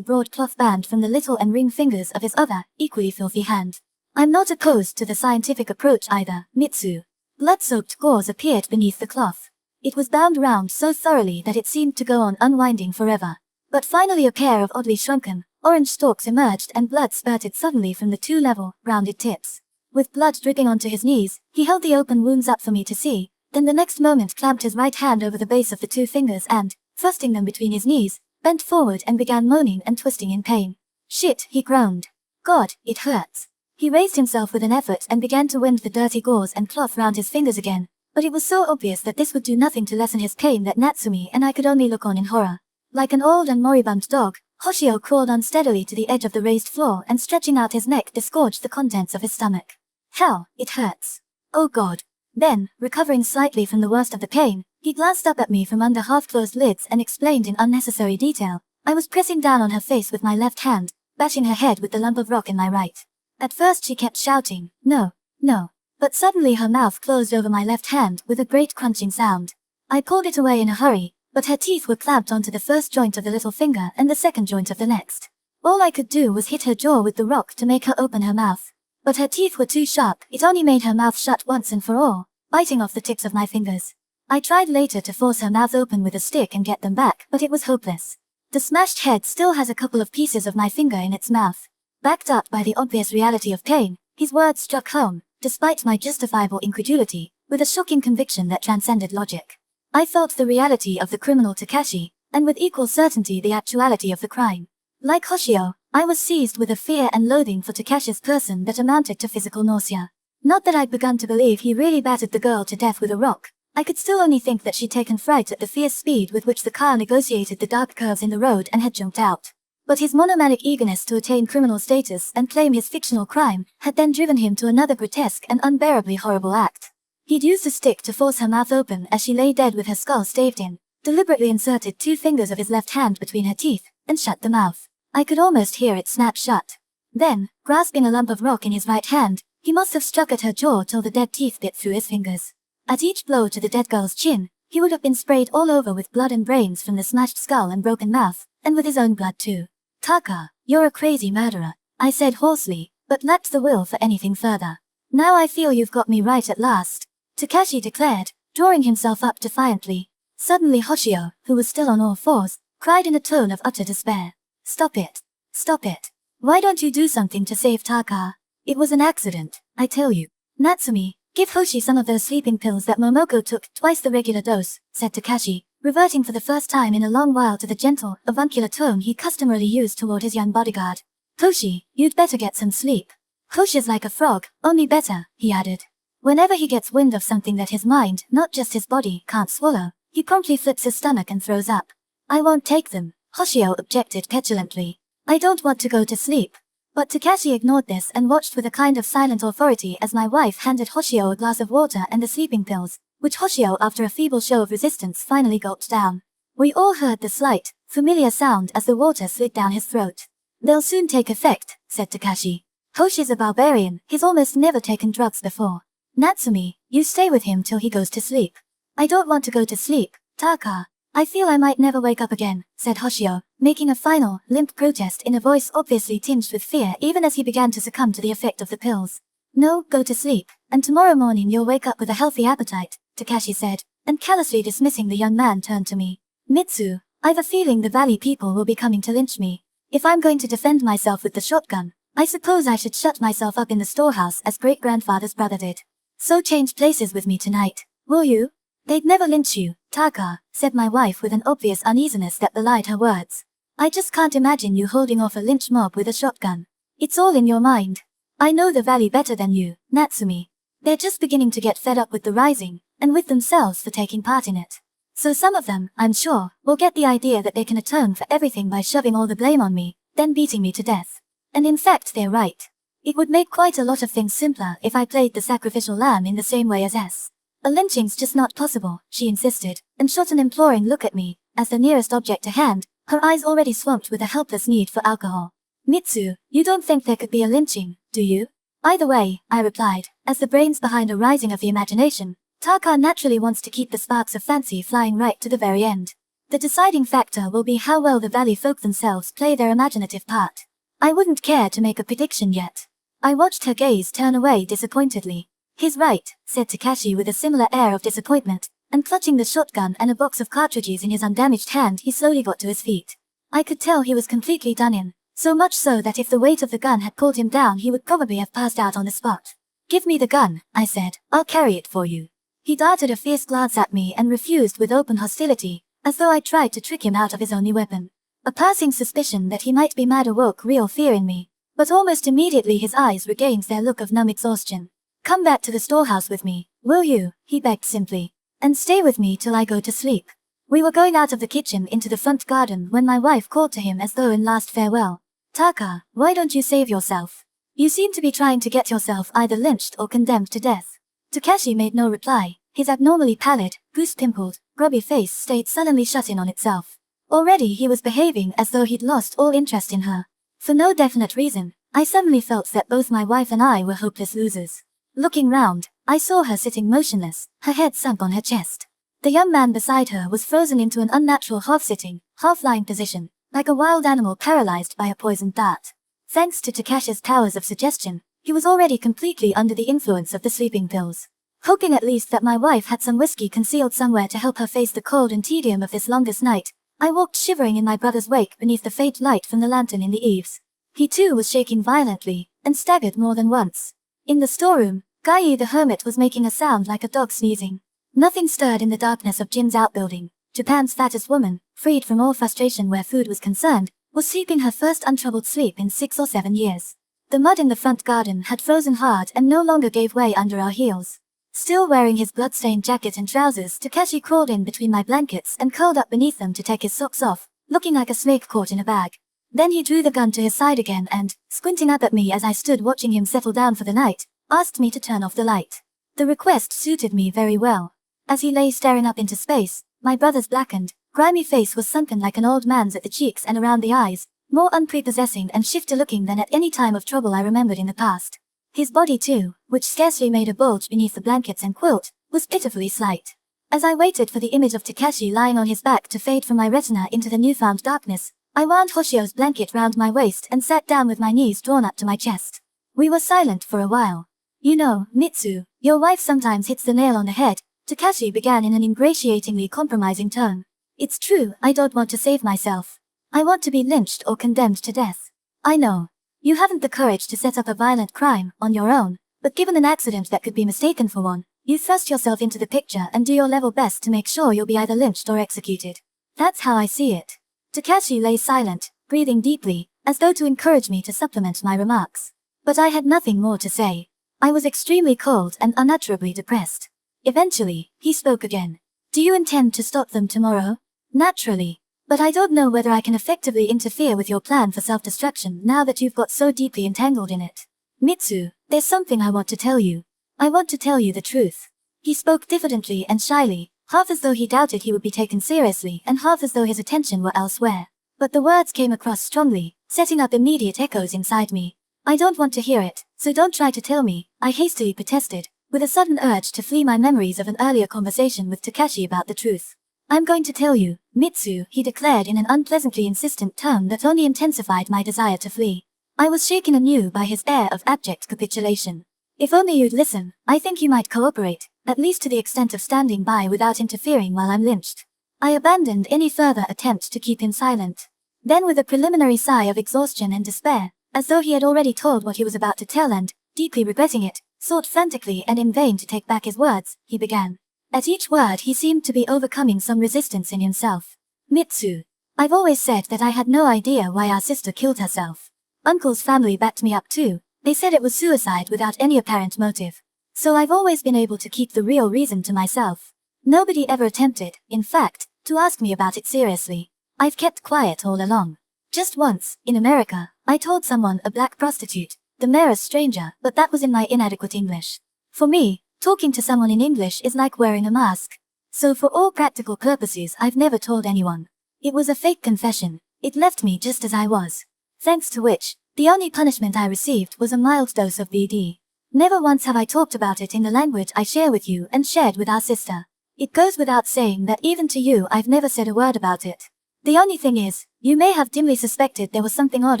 broad cloth band from the little and ring fingers of his other, equally filthy hand. "I'm not opposed to the scientific approach either, Mitsu." Blood-soaked gauze appeared beneath the cloth. It was bound round so thoroughly that it seemed to go on unwinding forever. But finally a pair of oddly shrunken, orange stalks emerged and blood spurted suddenly from the two level, rounded tips. With blood dripping onto his knees, he held the open wounds up for me to see, then the next moment clamped his right hand over the base of the two fingers and, thrusting them between his knees, bent forward and began moaning and twisting in pain. "Shit," he groaned. "God, it hurts." He raised himself with an effort and began to wind the dirty gauze and cloth round his fingers again, but it was so obvious that this would do nothing to lessen his pain that Natsumi and I could only look on in horror. Like an old and moribund dog, Hoshio crawled unsteadily to the edge of the raised floor and stretching out his neck disgorged the contents of his stomach. "Hell, it hurts. Oh God." Then, recovering slightly from the worst of the pain, he glanced up at me from under half-closed lids and explained in unnecessary detail. I was pressing down on her face with my left hand, bashing her head with the lump of rock in my right. At first she kept shouting, "No, no." But suddenly her mouth closed over my left hand with a great crunching sound. I pulled it away in a hurry, but her teeth were clamped onto the first joint of the little finger and the second joint of the next. All I could do was hit her jaw with the rock to make her open her mouth. But her teeth were too sharp, it only made her mouth shut once and for all, biting off the tips of my fingers. I tried later to force her mouth open with a stick and get them back, but it was hopeless. The smashed head still has a couple of pieces of my finger in its mouth. Backed up by the obvious reality of pain, his words struck home, despite my justifiable incredulity, with a shocking conviction that transcended logic. I felt the reality of the criminal Takashi, and with equal certainty the actuality of the crime. Like Hoshio, I was seized with a fear and loathing for Takashi's person that amounted to physical nausea. Not that I'd begun to believe he really battered the girl to death with a rock. I could still only think that she'd taken fright at the fierce speed with which the car negotiated the dark curves in the road and had jumped out. But his monomanic eagerness to attain criminal status and claim his fictional crime had then driven him to another grotesque and unbearably horrible act. He'd used a stick to force her mouth open as she lay dead with her skull staved in, deliberately inserted two fingers of his left hand between her teeth, and shut the mouth. I could almost hear it snap shut. Then, grasping a lump of rock in his right hand, he must have struck at her jaw till the dead teeth bit through his fingers. At each blow to the dead girl's chin, he would have been sprayed all over with blood and brains from the smashed skull and broken mouth, and with his own blood too. "Taka, you're a crazy murderer," I said hoarsely, but lacked the will for anything further. "Now I feel you've got me right at last," Takashi declared, drawing himself up defiantly. Suddenly Hoshio, who was still on all fours, cried in a tone of utter despair. "Stop it. Stop it. Why don't you do something to save Taka? It was an accident, I tell you." "Natsumi, give Hoshi some of those sleeping pills that Momoko took, twice the regular dose," said Takashi, reverting for the first time in a long while to the gentle, avuncular tone he customarily used toward his young bodyguard. "Hoshi, you'd better get some sleep. Hoshi's like a frog, only better," he added. "Whenever he gets wind of something that his mind, not just his body, can't swallow, he promptly flips his stomach and throws up." "I won't take them," Hoshio objected petulantly. "I don't want to go to sleep." But Takashi ignored this and watched with a kind of silent authority as my wife handed Hoshio a glass of water and the sleeping pills, which Hoshio after a feeble show of resistance finally gulped down. We all heard the slight, familiar sound as the water slid down his throat. "They'll soon take effect," said Takashi. "Hoshi's a barbarian, he's almost never taken drugs before. Natsumi, you stay with him till he goes to sleep." "I don't want to go to sleep, Taka. I feel I might never wake up again," said Hoshio, making a final, limp protest in a voice obviously tinged with fear even as he began to succumb to the effect of the pills. "No, go to sleep, and tomorrow morning you'll wake up with a healthy appetite," Takashi said, and callously dismissing the young man turned to me. "Mitsu, I've a feeling the valley people will be coming to lynch me. If I'm going to defend myself with the shotgun, I suppose I should shut myself up in the storehouse as great-grandfather's brother did. So change places with me tonight, will you?" "They'd never lynch you, Taka," said my wife with an obvious uneasiness that belied her words. "I just can't imagine you holding off a lynch mob with a shotgun. It's all in your mind. I know the valley better than you, Natsumi. They're just beginning to get fed up with the rising, and with themselves for taking part in it. So some of them, I'm sure, will get the idea that they can atone for everything by shoving all the blame on me, then beating me to death. And in fact they're right. It would make quite a lot of things simpler if I played the sacrificial lamb in the same way as S. A lynching's just not possible, she insisted, and shot an imploring look at me, as the nearest object to hand, her eyes already swamped with a helpless need for alcohol. Mitsu, you don't think there could be a lynching, do you? Either way, I replied, as the brains behind a rising of the imagination, Taka naturally wants to keep the sparks of fancy flying right to the very end. The deciding factor will be how well the valley folk themselves play their imaginative part. I wouldn't care to make a prediction yet. I watched her gaze turn away disappointedly. He's right, said Takashi with a similar air of disappointment, and clutching the shotgun and a box of cartridges in his undamaged hand he slowly got to his feet. I could tell he was completely done in, so much so that if the weight of the gun had pulled him down he would probably have passed out on the spot. Give me the gun, I said, I'll carry it for you. He darted a fierce glance at me and refused with open hostility, as though I tried to trick him out of his only weapon. A passing suspicion that he might be mad awoke real fear in me, but almost immediately his eyes regained their look of numb exhaustion. Come back to the storehouse with me, will you, he begged simply, and stay with me till I go to sleep. We were going out of the kitchen into the front garden when my wife called to him as though in last farewell. Taka, why don't you save yourself? You seem to be trying to get yourself either lynched or condemned to death. Takashi made no reply. His abnormally pallid, goose-pimpled, grubby face stayed sullenly shut in on itself. Already he was behaving as though he'd lost all interest in her. For no definite reason, I suddenly felt that both my wife and I were hopeless losers. Looking round, I saw her sitting motionless, her head sunk on her chest. The young man beside her was frozen into an unnatural half-sitting, half-lying position, like a wild animal paralyzed by a poisoned dart. Thanks to Takashi's powers of suggestion, he was already completely under the influence of the sleeping pills. Hoping at least that my wife had some whiskey concealed somewhere to help her face the cold and tedium of this longest night, I walked shivering in my brother's wake beneath the faint light from the lantern in the eaves. He too was shaking violently, and staggered more than once. In the storeroom, Gaii the hermit was making a sound like a dog sneezing. Nothing stirred in the darkness of Jin's outbuilding. Japan's fattest woman, freed from all frustration where food was concerned, was sleeping her first untroubled sleep in 6 or 7 years. The mud in the front garden had frozen hard and no longer gave way under our heels. Still wearing his blood-stained jacket and trousers, Takashi crawled in between my blankets and curled up beneath them to take his socks off, looking like a snake caught in a bag. Then he drew the gun to his side again and, squinting up at me as I stood watching him settle down for the night, asked me to turn off the light. The request suited me very well. As he lay staring up into space, my brother's blackened, grimy face was sunken like an old man's at the cheeks and around the eyes, more unprepossessing and shifter-looking than at any time of trouble I remembered in the past. His body too, which scarcely made a bulge beneath the blankets and quilt, was pitifully slight. As I waited for the image of Takashi lying on his back to fade from my retina into the newfound darkness, I wound Hoshio's blanket round my waist and sat down with my knees drawn up to my chest. We were silent for a while. You know, Mitsu, your wife sometimes hits the nail on the head, Takashi began in an ingratiatingly compromising tone. It's true, I don't want to save myself. I want to be lynched or condemned to death. I know. You haven't the courage to set up a violent crime, on your own, but given an accident that could be mistaken for one, you thrust yourself into the picture and do your level best to make sure you'll be either lynched or executed. That's how I see it. Takashi lay silent, breathing deeply, as though to encourage me to supplement my remarks. But I had nothing more to say. I was extremely cold and unutterably depressed. Eventually, he spoke again. Do you intend to stop them tomorrow? Naturally. But I don't know whether I can effectively interfere with your plan for self-destruction now that you've got so deeply entangled in it. Mitsu, there's something I want to tell you. I want to tell you the truth. He spoke diffidently and shyly, half as though he doubted he would be taken seriously and half as though his attention were elsewhere. But the words came across strongly, setting up immediate echoes inside me. I don't want to hear it, so don't try to tell me, I hastily protested, with a sudden urge to flee my memories of an earlier conversation with Takashi about the truth. I'm going to tell you, Mitsu, he declared in an unpleasantly insistent tone that only intensified my desire to flee. I was shaken anew by his air of abject capitulation. If only you'd listen, I think you might cooperate, at least to the extent of standing by without interfering while I'm lynched. I abandoned any further attempt to keep him silent. Then with a preliminary sigh of exhaustion and despair, as though he had already told what he was about to tell and, deeply regretting it, sought frantically and in vain to take back his words, he began. At each word he seemed to be overcoming some resistance in himself. Mitsu, I've always said that I had no idea why our sister killed herself. Uncle's family backed me up too. They said it was suicide without any apparent motive. So I've always been able to keep the real reason to myself. Nobody ever attempted, in fact, to ask me about it seriously. I've kept quiet all along. Just once, in America, I told someone, a black prostitute, the merest stranger, but that was in my inadequate English. For me, talking to someone in English is like wearing a mask. So for all practical purposes, I've never told anyone. It was a fake confession. It left me just as I was. Thanks to which, the only punishment I received was a mild dose of BD. Never once have I talked about it in the language I share with you and shared with our sister. It goes without saying that even to you I've never said a word about it. The only thing is, you may have dimly suspected there was something odd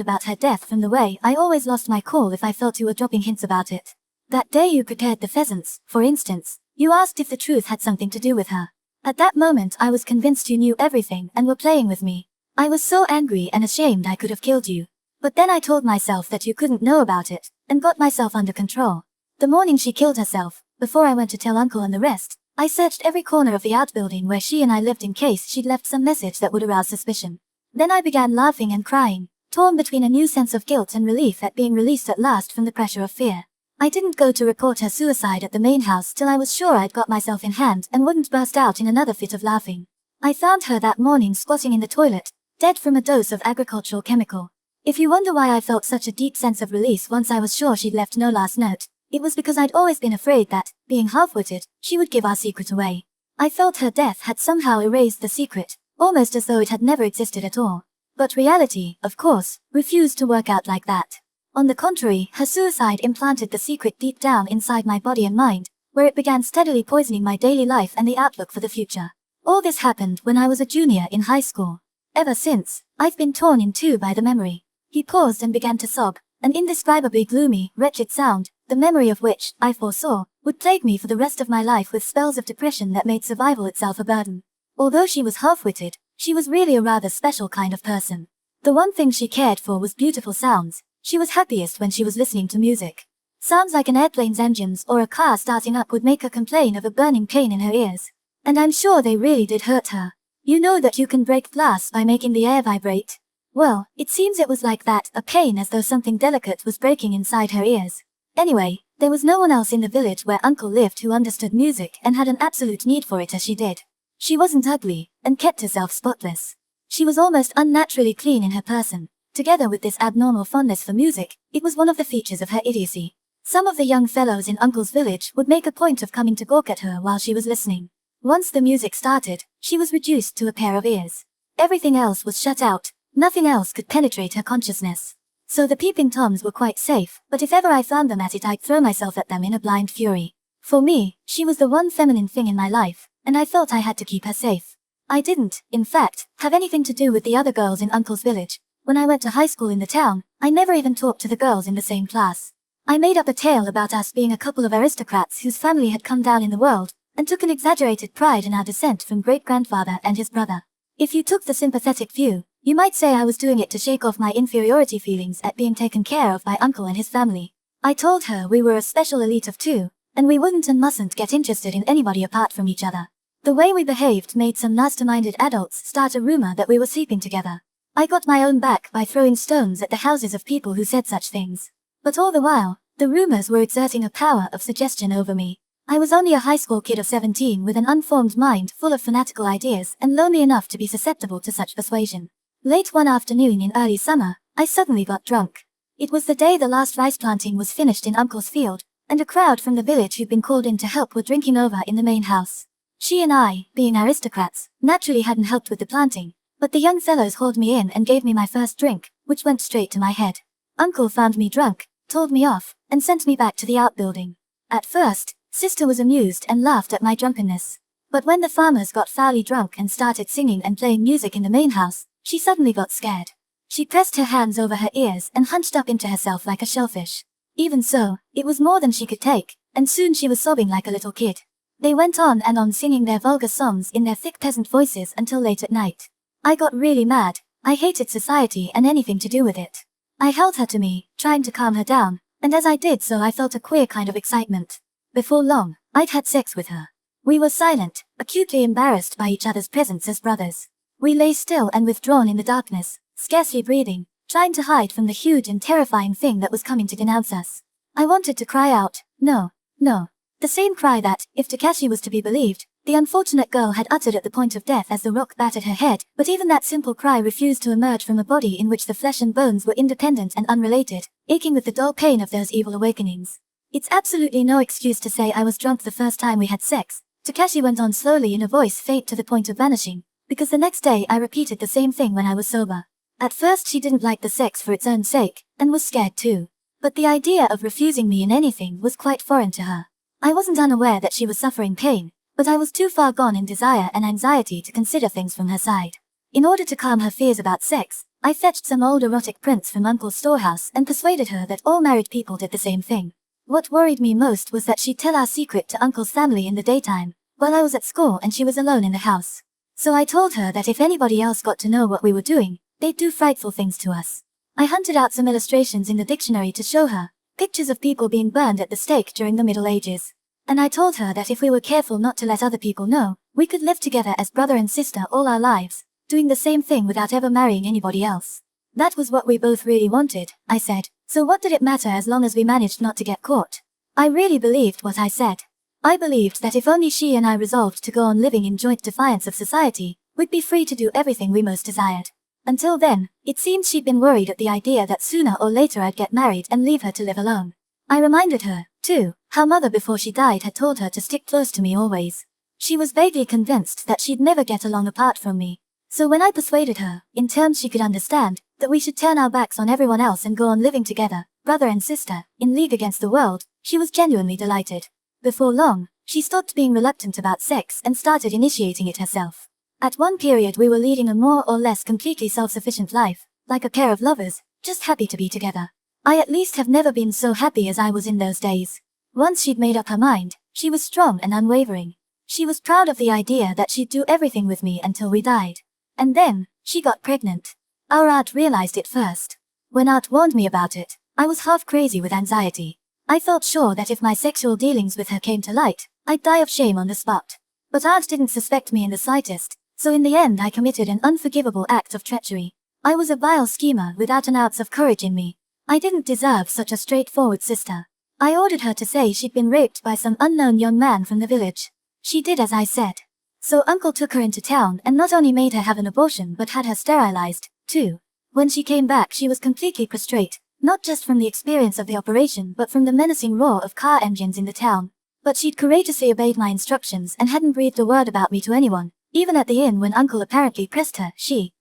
about her death from the way I always lost my cool if I felt you were dropping hints about it. That day you prepared the pheasants, for instance, you asked if the truth had something to do with her. At that moment I was convinced you knew everything and were playing with me. I was so angry and ashamed I could have killed you. But then I told myself that you couldn't know about it, and got myself under control. The morning she killed herself, before I went to tell Uncle and the rest, I searched every corner of the outbuilding where she and I lived in case she'd left some message that would arouse suspicion. Then I began laughing and crying, torn between a new sense of guilt and relief at being released at last from the pressure of fear. I didn't go to report her suicide at the main house till I was sure I'd got myself in hand and wouldn't burst out in another fit of laughing. I found her that morning squatting in the toilet, dead from a dose of agricultural chemical. If you wonder why I felt such a deep sense of release once I was sure she'd left no last note, it was because I'd always been afraid that, being half-witted, she would give our secret away. I felt her death had somehow erased the secret, almost as though it had never existed at all. But reality, of course, refused to work out like that. On the contrary, her suicide implanted the secret deep down inside my body and mind, where it began steadily poisoning my daily life and the outlook for the future. All this happened when I was a junior in high school. Ever since, I've been torn in two by the memory. He paused and began to sob, an indescribably gloomy, wretched sound, the memory of which, I foresaw, would plague me for the rest of my life with spells of depression that made survival itself a burden. Although she was half-witted, she was really a rather special kind of person. The one thing she cared for was beautiful sounds. She was happiest when she was listening to music. Sounds like an airplane's engines or a car starting up would make her complain of a burning pain in her ears. And I'm sure they really did hurt her. You know that you can break glass by making the air vibrate? Well, it seems it was like that, a pain as though something delicate was breaking inside her ears. Anyway, there was no one else in the village where Uncle lived who understood music and had an absolute need for it as she did. She wasn't ugly, and kept herself spotless. She was almost unnaturally clean in her person. Together with this abnormal fondness for music, it was one of the features of her idiocy. Some of the young fellows in Uncle's village would make a point of coming to gawk at her while she was listening. Once the music started, she was reduced to a pair of ears. Everything else was shut out. Nothing else could penetrate her consciousness. So the peeping toms were quite safe, but if ever I found them at it I'd throw myself at them in a blind fury. For me, she was the one feminine thing in my life, and I felt I had to keep her safe. I didn't, in fact, have anything to do with the other girls in Uncle's village. When I went to high school in the town, I never even talked to the girls in the same class. I made up a tale about us being a couple of aristocrats whose family had come down in the world, and took an exaggerated pride in our descent from great-grandfather and his brother. If you took the sympathetic view, you might say I was doing it to shake off my inferiority feelings at being taken care of by Uncle and his family. I told her we were a special elite of two, and we wouldn't and mustn't get interested in anybody apart from each other. The way we behaved made some masterminded adults start a rumor that we were sleeping together. I got my own back by throwing stones at the houses of people who said such things. But all the while, the rumors were exerting a power of suggestion over me. I was only a high school kid of 17 with an unformed mind full of fanatical ideas and lonely enough to be susceptible to such persuasion. Late one afternoon in early summer, I suddenly got drunk. It was the day the last rice planting was finished in Uncle's field, and a crowd from the village who'd been called in to help were drinking over in the main house. She and I, being aristocrats, naturally hadn't helped with the planting, but the young fellows hauled me in and gave me my first drink, which went straight to my head. Uncle found me drunk, told me off, and sent me back to the outbuilding. At first, Sister was amused and laughed at my drunkenness. But when the farmers got foully drunk and started singing and playing music in the main house, she suddenly got scared. She pressed her hands over her ears and hunched up into herself like a shellfish. Even so, it was more than she could take, and soon she was sobbing like a little kid. They went on and on singing their vulgar songs in their thick peasant voices until late at night. I got really mad. I hated society and anything to do with it. I held her to me, trying to calm her down, and as I did so I felt a queer kind of excitement. Before long, I'd had sex with her. We were silent, acutely embarrassed by each other's presence as brothers. We lay still and withdrawn in the darkness, scarcely breathing, trying to hide from the huge and terrifying thing that was coming to denounce us. I wanted to cry out, no, no. The same cry that, if Takashi was to be believed, The unfortunate girl had uttered at the point of death as the rock battered her head, but even that simple cry refused to emerge from a body in which the flesh and bones were independent and unrelated, aching with the dull pain of those evil awakenings. It's absolutely no excuse to say I was drunk the first time we had sex, Takashi went on slowly in a voice faint to the point of vanishing, because the next day I repeated the same thing when I was sober. At first she didn't like the sex for its own sake, and was scared too. But the idea of refusing me in anything was quite foreign to her. I wasn't unaware that she was suffering pain, but I was too far gone in desire and anxiety to consider things from her side. In order to calm her fears about sex, I fetched some old erotic prints from Uncle's storehouse and persuaded her that all married people did the same thing. What worried me most was that she'd tell our secret to Uncle's family in the daytime, while I was at school and she was alone in the house. So I told her that if anybody else got to know what we were doing, they'd do frightful things to us. I hunted out some illustrations in the dictionary to show her, pictures of people being burned at the stake during the Middle Ages. And I told her that if we were careful not to let other people know, we could live together as brother and sister all our lives, doing the same thing without ever marrying anybody else. That was what we both really wanted, I said, so what did it matter as long as we managed not to get caught? I really believed what I said. I believed that if only she and I resolved to go on living in joint defiance of society, we'd be free to do everything we most desired. Until then, it seemed she'd been worried at the idea that sooner or later I'd get married and leave her to live alone. I reminded her, too, how Mother before she died had told her to stick close to me always. She was vaguely convinced that she'd never get along apart from me. So when I persuaded her, in terms she could understand, that we should turn our backs on everyone else and go on living together, brother and sister, in league against the world, she was genuinely delighted. Before long, she stopped being reluctant about sex and started initiating it herself. At one period we were leading a more or less completely self-sufficient life, like a pair of lovers, just happy to be together. I at least have never been so happy as I was in those days. Once she'd made up her mind, she was strong and unwavering. She was proud of the idea that she'd do everything with me until we died. And then, she got pregnant. Our aunt realized it first. When aunt warned me about it, I was half crazy with anxiety. I felt sure that if my sexual dealings with her came to light, I'd die of shame on the spot. But aunt didn't suspect me in the slightest, so in the end I committed an unforgivable act of treachery. I was a vile schemer without an ounce of courage in me. I didn't deserve such a straightforward sister. I ordered her to say she'd been raped by some unknown young man from the village. She did as I said. So Uncle took her into town and not only made her have an abortion but had her sterilized, too. When she came back she was completely prostrate, not just from the experience of the operation but from the menacing roar of car engines in the town. But she'd courageously obeyed my instructions and hadn't breathed a word about me to anyone, even at the inn when Uncle apparently pressed her,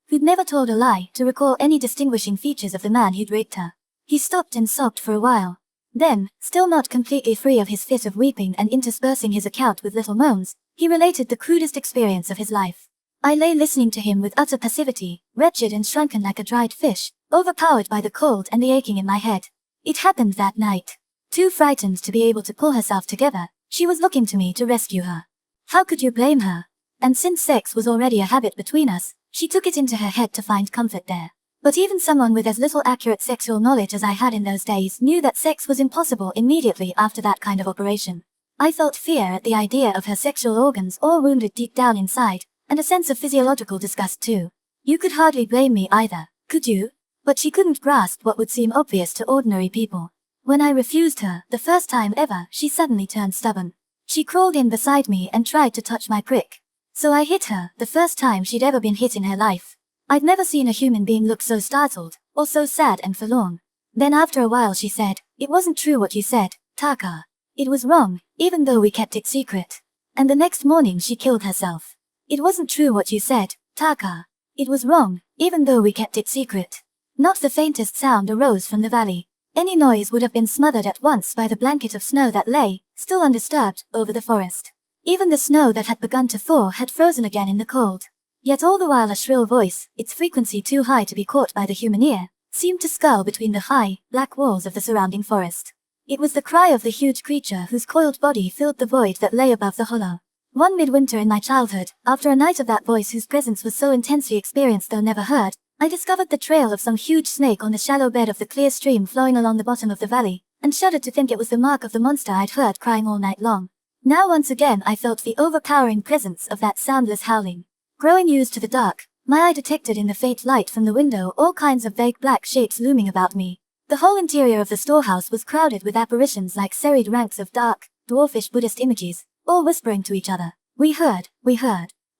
who'd never told a lie, to recall any distinguishing features of the man who'd raped her. He stopped and sobbed for a while. Then, still not completely free of his fit of weeping and interspersing his account with little moans, he related the crudest experience of his life. I lay listening to him with utter passivity, wretched and shrunken like a dried fish, overpowered by the cold and the aching in my head. It happened that night. Too frightened to be able to pull herself together, she was looking to me to rescue her. How could you blame her? And since sex was already a habit between us, she took it into her head to find comfort there. But even someone with as little accurate sexual knowledge as I had in those days knew that sex was impossible immediately after that kind of operation. I felt fear at the idea of her sexual organs all wounded deep down inside, and a sense of physiological disgust too. You could hardly blame me either, could you? But she couldn't grasp what would seem obvious to ordinary people. When I refused her, the first time ever, she suddenly turned stubborn. She crawled in beside me and tried to touch my prick. So I hit her, the first time she'd ever been hit in her life. I'd never seen a human being look so startled, or so sad and forlorn. Then after a while she said, "It wasn't true what you said, Taka. It was wrong, even though we kept it secret." And the next morning she killed herself. It wasn't true what you said, Taka. It was wrong, even though we kept it secret. Not the faintest sound arose from the valley. Any noise would have been smothered at once by the blanket of snow that lay, still undisturbed, over the forest. Even the snow that had begun to thaw had frozen again in the cold. Yet all the while a shrill voice, its frequency too high to be caught by the human ear, seemed to scull between the high, black walls of the surrounding forest. It was the cry of the huge creature whose coiled body filled the void that lay above the hollow. One midwinter in my childhood, after a night of that voice whose presence was so intensely experienced though never heard, I discovered the trail of some huge snake on the shallow bed of the clear stream flowing along the bottom of the valley, and shuddered to think it was the mark of the monster I'd heard crying all night long. Now once again I felt the overpowering presence of that soundless howling. Growing used to the dark, my eye detected in the faint light from the window all kinds of vague black shapes looming about me. The whole interior of the storehouse was crowded with apparitions like serried ranks of dark, dwarfish Buddhist images, all whispering to each other. We heard.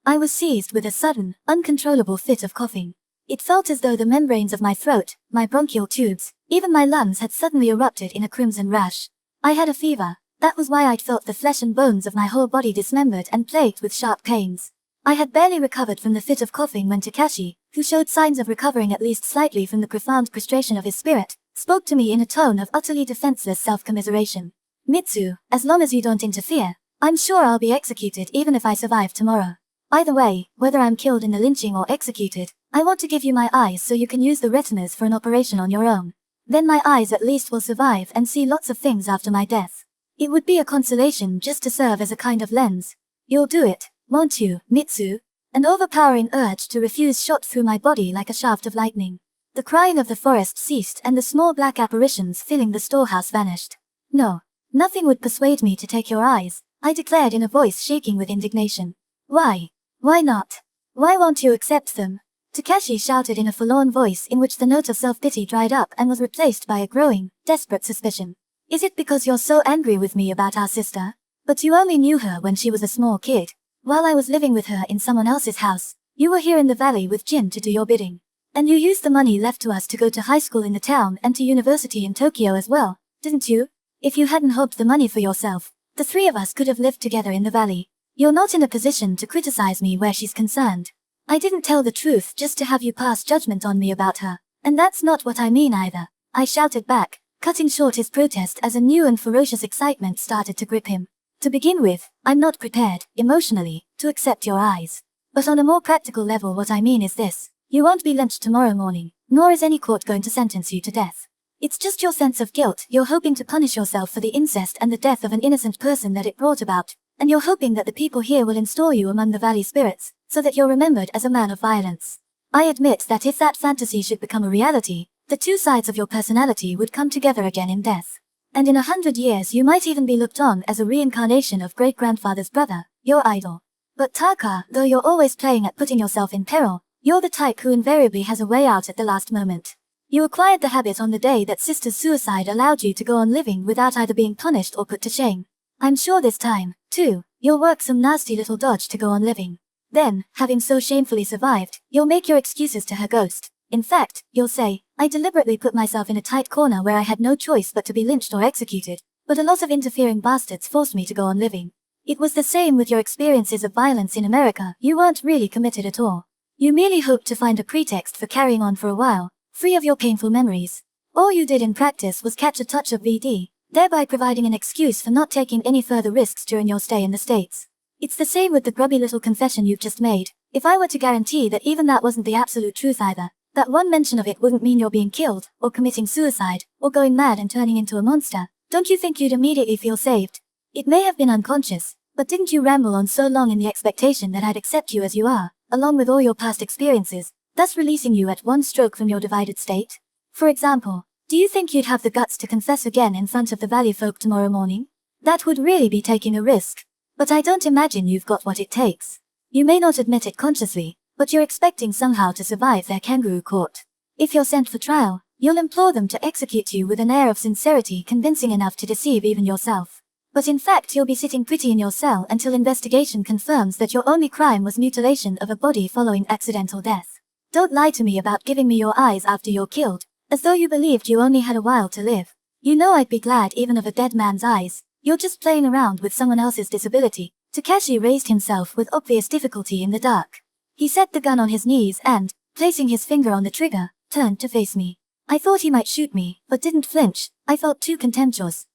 I was seized with a sudden, uncontrollable fit of coughing. It felt as though the membranes of my throat, my bronchial tubes, even my lungs had suddenly erupted in a crimson rash. I had a fever. That was why I'd felt the flesh and bones of my whole body dismembered and plagued with sharp pains. I had barely recovered from the fit of coughing when Takashi, who showed signs of recovering at least slightly from the profound prostration of his spirit, spoke to me in a tone of utterly defenseless self-commiseration. Mitsu, as long as you don't interfere, I'm sure I'll be executed even if I survive tomorrow. Either way, whether I'm killed in the lynching or executed, I want to give you my eyes so you can use the retinas for an operation on your own. Then my eyes at least will survive and see lots of things after my death. It would be a consolation just to serve as a kind of lens. You'll do it, won't you, Mitsu? An overpowering urge to refuse shot through my body like a shaft of lightning. The crying of the forest ceased and the small black apparitions filling the storehouse vanished. No, nothing would persuade me to take your eyes, I declared in a voice shaking with indignation. Why? Why not? Why won't you accept them? Takashi shouted in a forlorn voice in which the note of self-pity dried up and was replaced by a growing, desperate suspicion. Is it because you're so angry with me about our sister? But you only knew her when she was a small kid. While I was living with her in someone else's house, you were here in the valley with Jin to do your bidding. And you used the money left to us to go to high school in the town and to university in Tokyo as well, didn't you? If you hadn't hoped the money for yourself, the three of us could have lived together in the valley. You're not in a position to criticize me where she's concerned. I didn't tell the truth just to have you pass judgment on me about her. And that's not what I mean either, I shouted back, cutting short his protest as a new and ferocious excitement started to grip him. To begin with, I'm not prepared, emotionally, to accept your eyes. But on a more practical level what I mean is this. You won't be lynched tomorrow morning, nor is any court going to sentence you to death. It's just your sense of guilt. You're hoping to punish yourself for the incest and the death of an innocent person that it brought about. And you're hoping that the people here will install you among the valley spirits, so that you're remembered as a man of violence. I admit that if that fantasy should become a reality, the two sides of your personality would come together again in death. And in 100 years you might even be looked on as a reincarnation of great-grandfather's brother, your idol. But Taka, though you're always playing at putting yourself in peril, you're the type who invariably has a way out at the last moment. You acquired the habit on the day that sister's suicide allowed you to go on living without either being punished or put to shame. I'm sure this time, too, you'll work some nasty little dodge to go on living. Then, having so shamefully survived, you'll make your excuses to her ghost. In fact, you'll say, I deliberately put myself in a tight corner where I had no choice but to be lynched or executed, but a lot of interfering bastards forced me to go on living. It was the same with your experiences of violence in America. You weren't really committed at all. You merely hoped to find a pretext for carrying on for a while, free of your painful memories. All you did in practice was catch a touch of VD, thereby providing an excuse for not taking any further risks during your stay in the States. It's the same with the grubby little confession you've just made. If I were to guarantee that even that wasn't the absolute truth either, that one mention of it wouldn't mean you're being killed, or committing suicide, or going mad and turning into a monster, don't you think you'd immediately feel saved? It may have been unconscious, but didn't you ramble on so long in the expectation that I'd accept you as you are, along with all your past experiences, thus releasing you at one stroke from your divided state? For example, do you think you'd have the guts to confess again in front of the valley folk tomorrow morning? That would really be taking a risk. But I don't imagine you've got what it takes. You may not admit it consciously, but you're expecting somehow to survive their kangaroo court. If you're sent for trial, you'll implore them to execute you with an air of sincerity convincing enough to deceive even yourself. But in fact you'll be sitting pretty in your cell until investigation confirms that your only crime was mutilation of a body following accidental death. Don't lie to me about giving me your eyes after you're killed, as though you believed you only had a while to live. You know I'd be glad even of a dead man's eyes. You're just playing around with someone else's disability. Takashi raised himself with obvious difficulty in the dark. He set the gun on his knees and, placing his finger on the trigger, turned to face me. I thought he might shoot me, but didn't flinch. I felt too contemptuous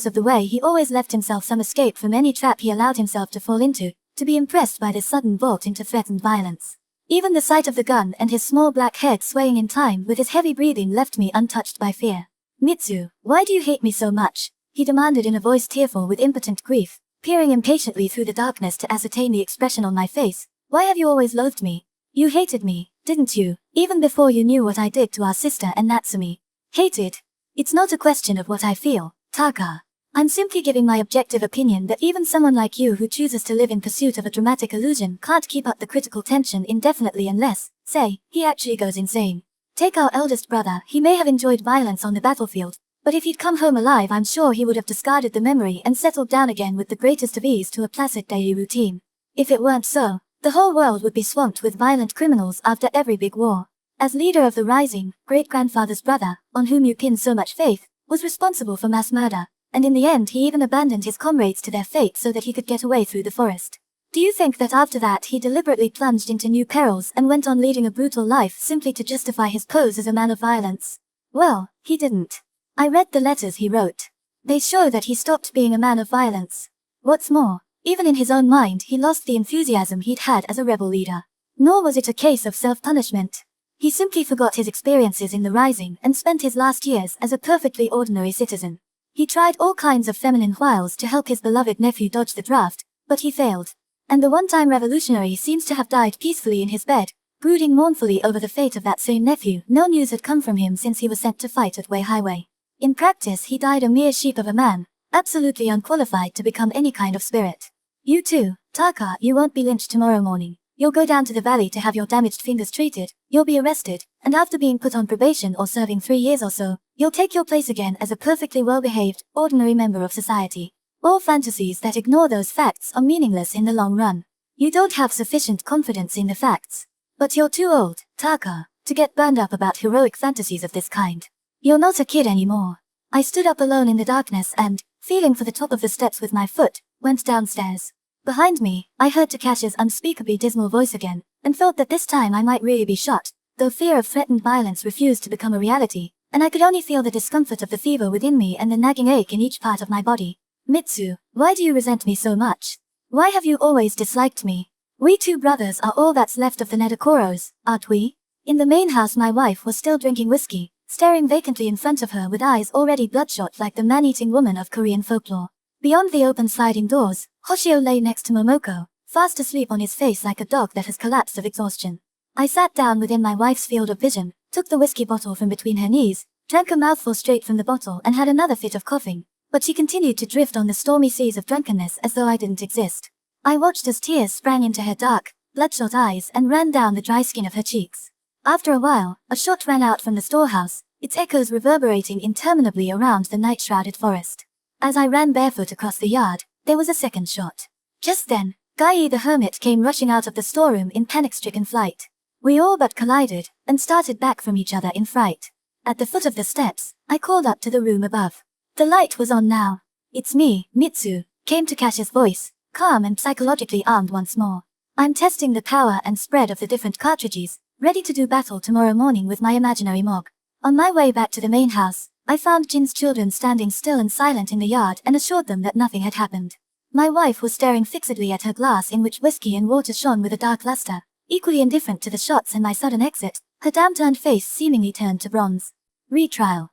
of the way he always left himself some escape from any trap he allowed himself to fall into, to be impressed by this sudden bolt into threatened violence. Even the sight of the gun and his small black head swaying in time with his heavy breathing left me untouched by fear. Mitsu, why do you hate me so much? He demanded in a voice tearful with impotent grief, peering impatiently through the darkness to ascertain the expression on my face. Why have you always loathed me? You hated me, didn't you, even before you knew what I did to our sister and Natsumi? Hated? It's not a question of what I feel, Taka. I'm simply giving my objective opinion that even someone like you who chooses to live in pursuit of a dramatic illusion can't keep up the critical tension indefinitely unless, say, he actually goes insane. Take our eldest brother. He may have enjoyed violence on the battlefield, but if he'd come home alive I'm sure he would have discarded the memory and settled down again with the greatest of ease to a placid daily routine. If it weren't so, the whole world would be swamped with violent criminals after every big war. As leader of the rising, great-grandfather's brother, on whom you pin so much faith, was responsible for mass murder, and in the end he even abandoned his comrades to their fate so that he could get away through the forest. Do you think that after that he deliberately plunged into new perils and went on leading a brutal life simply to justify his pose as a man of violence? Well, he didn't. I read the letters he wrote. They show that he stopped being a man of violence. What's more, even in his own mind he lost the enthusiasm he'd had as a rebel leader. Nor was it a case of self-punishment. He simply forgot his experiences in the Rising and spent his last years as a perfectly ordinary citizen. He tried all kinds of feminine wiles to help his beloved nephew dodge the draft, but he failed. And the one-time revolutionary seems to have died peacefully in his bed, brooding mournfully over the fate of that same nephew. No news had come from him since he was sent to fight at Wei Highway. In practice he died a mere sheep of a man, absolutely unqualified to become any kind of spirit. You too, Taka, you won't be lynched tomorrow morning. You'll go down to the valley to have your damaged fingers treated, you'll be arrested, and after being put on probation or serving 3 years or so, you'll take your place again as a perfectly well-behaved, ordinary member of society. All fantasies that ignore those facts are meaningless in the long run. You don't have sufficient confidence in the facts. But you're too old, Taka, to get burned up about heroic fantasies of this kind. You're not a kid anymore. I stood up alone in the darkness and, feeling for the top of the steps with my foot, went downstairs. Behind me, I heard Takashi's unspeakably dismal voice again, and felt that this time I might really be shot, though fear of threatened violence refused to become a reality, and I could only feel the discomfort of the fever within me and the nagging ache in each part of my body. Mitsu, why do you resent me so much? Why have you always disliked me? We two brothers are all that's left of the Nedakoros, aren't we? In the main house my wife was still drinking whiskey, staring vacantly in front of her with eyes already bloodshot like the man-eating woman of Korean folklore. Beyond the open sliding doors, Hoshio lay next to Momoko, fast asleep on his face like a dog that has collapsed of exhaustion. I sat down within my wife's field of vision, took the whiskey bottle from between her knees, drank a mouthful straight from the bottle and had another fit of coughing, but she continued to drift on the stormy seas of drunkenness as though I didn't exist. I watched as tears sprang into her dark, bloodshot eyes and ran down the dry skin of her cheeks. After a while, a shot rang out from the storehouse, its echoes reverberating interminably around the night-shrouded forest. As I ran barefoot across the yard, there was a second shot. Just then, Gai the hermit came rushing out of the storeroom in panic-stricken flight. We all but collided, and started back from each other in fright. At the foot of the steps, I called up to the room above. The light was on now. It's me, Mitsu, came Takashi's voice, calm and psychologically armed once more. I'm testing the power and spread of the different cartridges, ready to do battle tomorrow morning with my imaginary mob. On my way back to the main house, I found Jin's children standing still and silent in the yard and assured them that nothing had happened. My wife was staring fixedly at her glass in which whiskey and water shone with a dark luster, equally indifferent to the shots and my sudden exit, her damp-turned face seemingly turned to bronze. Retrial.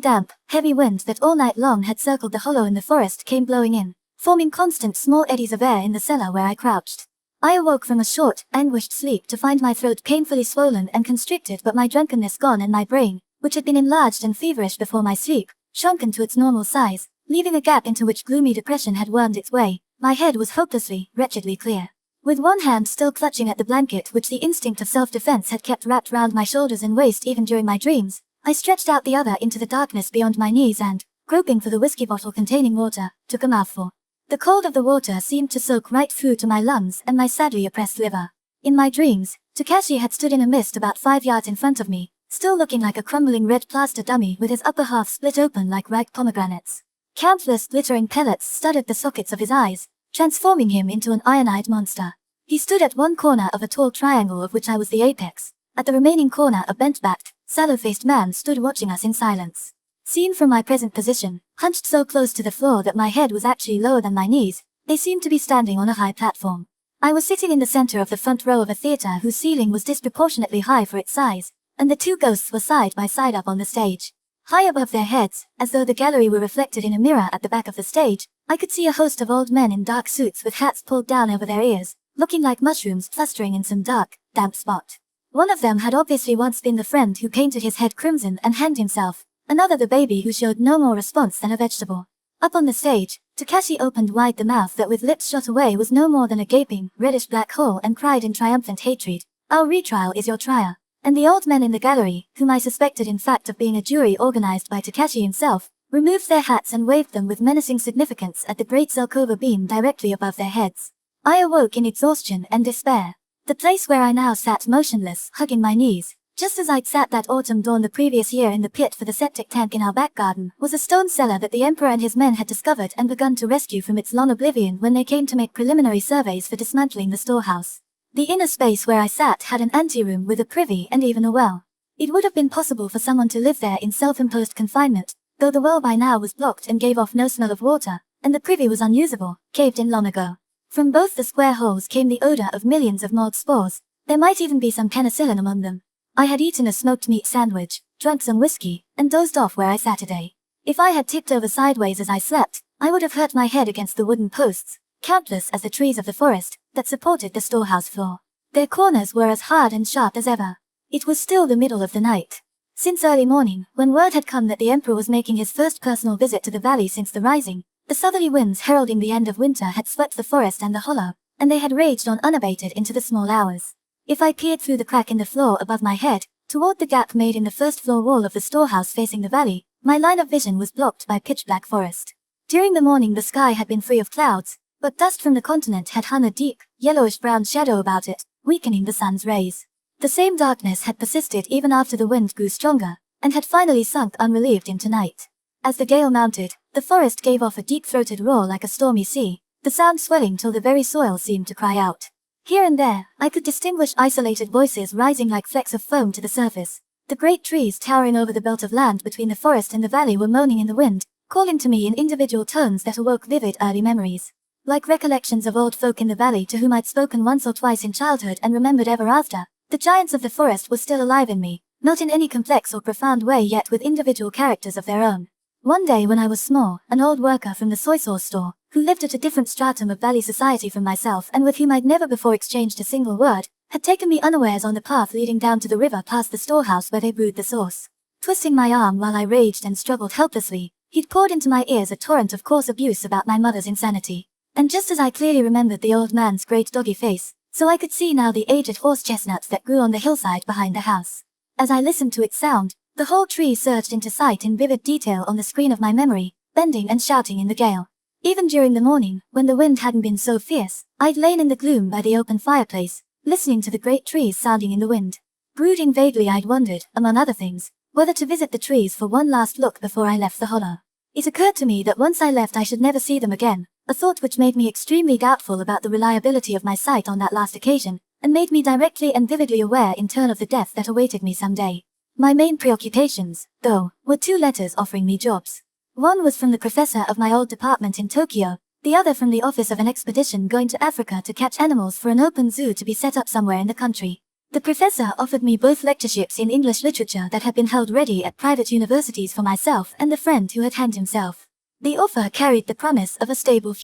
Damp, heavy wind that all night long had circled the hollow in the forest came blowing in, forming constant small eddies of air in the cellar where I crouched. I awoke from a short, anguished sleep to find my throat painfully swollen and constricted but my drunkenness gone and my brain, which had been enlarged and feverish before my sleep, shrunken to its normal size, leaving a gap into which gloomy depression had wormed its way. My head was hopelessly, wretchedly clear. With one hand still clutching at the blanket which the instinct of self-defense had kept wrapped round my shoulders and waist even during my dreams, I stretched out the other into the darkness beyond my knees and, groping for the whiskey bottle containing water, took a mouthful. The cold of the water seemed to soak right through to my lungs and my sadly oppressed liver. In my dreams, Takashi had stood in a mist about 5 yards in front of me, still looking like a crumbling red plaster dummy with his upper half split open like ripe pomegranates. Countless glittering pellets studded the sockets of his eyes, transforming him into an iron-eyed monster. He stood at one corner of a tall triangle of which I was the apex. At the remaining corner a bent-backed, sallow-faced man stood watching us in silence. Seen from my present position, hunched so close to the floor that my head was actually lower than my knees, they seemed to be standing on a high platform. I was sitting in the center of the front row of a theater whose ceiling was disproportionately high for its size, and the two ghosts were side by side up on the stage. High above their heads, as though the gallery were reflected in a mirror at the back of the stage, I could see a host of old men in dark suits with hats pulled down over their ears, looking like mushrooms clustering in some dark, damp spot. One of them had obviously once been the friend who painted his head crimson and hanged himself, another the baby who showed no more response than a vegetable. Up on the stage, Takashi opened wide the mouth that with lips shot away was no more than a gaping, reddish-black hole and cried in triumphant hatred, "Our retrial is your trial." And the old men in the gallery, whom I suspected in fact of being a jury organized by Takashi himself, removed their hats and waved them with menacing significance at the great Zelkova beam directly above their heads. I awoke in exhaustion and despair. The place where I now sat motionless, hugging my knees, just as I'd sat that autumn dawn the previous year in the pit for the septic tank in our back garden, was a stone cellar that the Emperor and his men had discovered and begun to rescue from its long oblivion when they came to make preliminary surveys for dismantling the storehouse. The inner space where I sat had an anteroom with a privy and even a well. It would have been possible for someone to live there in self-imposed confinement, though the well by now was blocked and gave off no smell of water, and the privy was unusable, caved in long ago. From both the square holes came the odor of millions of mold spores. There might even be some penicillin among them. I had eaten a smoked meat sandwich, drunk some whiskey, and dozed off where I sat today. If I had tipped over sideways as I slept, I would have hurt my head against the wooden posts, countless as the trees of the forest, that supported the storehouse floor. Their corners were as hard and sharp as ever. It was still the middle of the night. Since early morning, when word had come that the Emperor was making his first personal visit to the valley since the rising, the southerly winds heralding the end of winter had swept the forest and the hollow, and they had raged on unabated into the small hours. If I peered through the crack in the floor above my head, toward the gap made in the first floor wall of the storehouse facing the valley, my line of vision was blocked by pitch-black forest. During the morning the sky had been free of clouds, but dust from the continent had hung a deep, yellowish-brown shadow about it, weakening the sun's rays. The same darkness had persisted even after the wind grew stronger, and had finally sunk unrelieved into night. As the gale mounted, the forest gave off a deep-throated roar like a stormy sea, the sound swelling till the very soil seemed to cry out. Here and there, I could distinguish isolated voices rising like flecks of foam to the surface. The great trees towering over the belt of land between the forest and the valley were moaning in the wind, calling to me in individual tones that awoke vivid early memories. Like recollections of old folk in the valley to whom I'd spoken once or twice in childhood and remembered ever after, the giants of the forest were still alive in me, not in any complex or profound way yet with individual characters of their own. One day when I was small, an old worker from the soy sauce store, who lived at a different stratum of valley society from myself and with whom I'd never before exchanged a single word, had taken me unawares on the path leading down to the river past the storehouse where they brewed the sauce. Twisting my arm while I raged and struggled helplessly, he'd poured into my ears a torrent of coarse abuse about my mother's insanity. And just as I clearly remembered the old man's great doggy face, so I could see now the aged horse chestnuts that grew on the hillside behind the house. As I listened to its sound, the whole tree surged into sight in vivid detail on the screen of my memory, bending and shouting in the gale. Even during the morning, when the wind hadn't been so fierce, I'd lain in the gloom by the open fireplace, listening to the great trees sounding in the wind. Brooding vaguely I'd wondered, among other things, whether to visit the trees for one last look before I left the hollow. It occurred to me that once I left I should never see them again, a thought which made me extremely doubtful about the reliability of my sight on that last occasion, and made me directly and vividly aware in turn of the death that awaited me someday. My main preoccupations, though, were 2 letters offering me jobs. One was from the professor of my old department in Tokyo, the other from the office of an expedition going to Africa to catch animals for an open zoo to be set up somewhere in the country. The professor offered me both lectureships in English literature that had been held ready at private universities for myself and the friend who had hanged himself. The offer carried the promise of a stable future.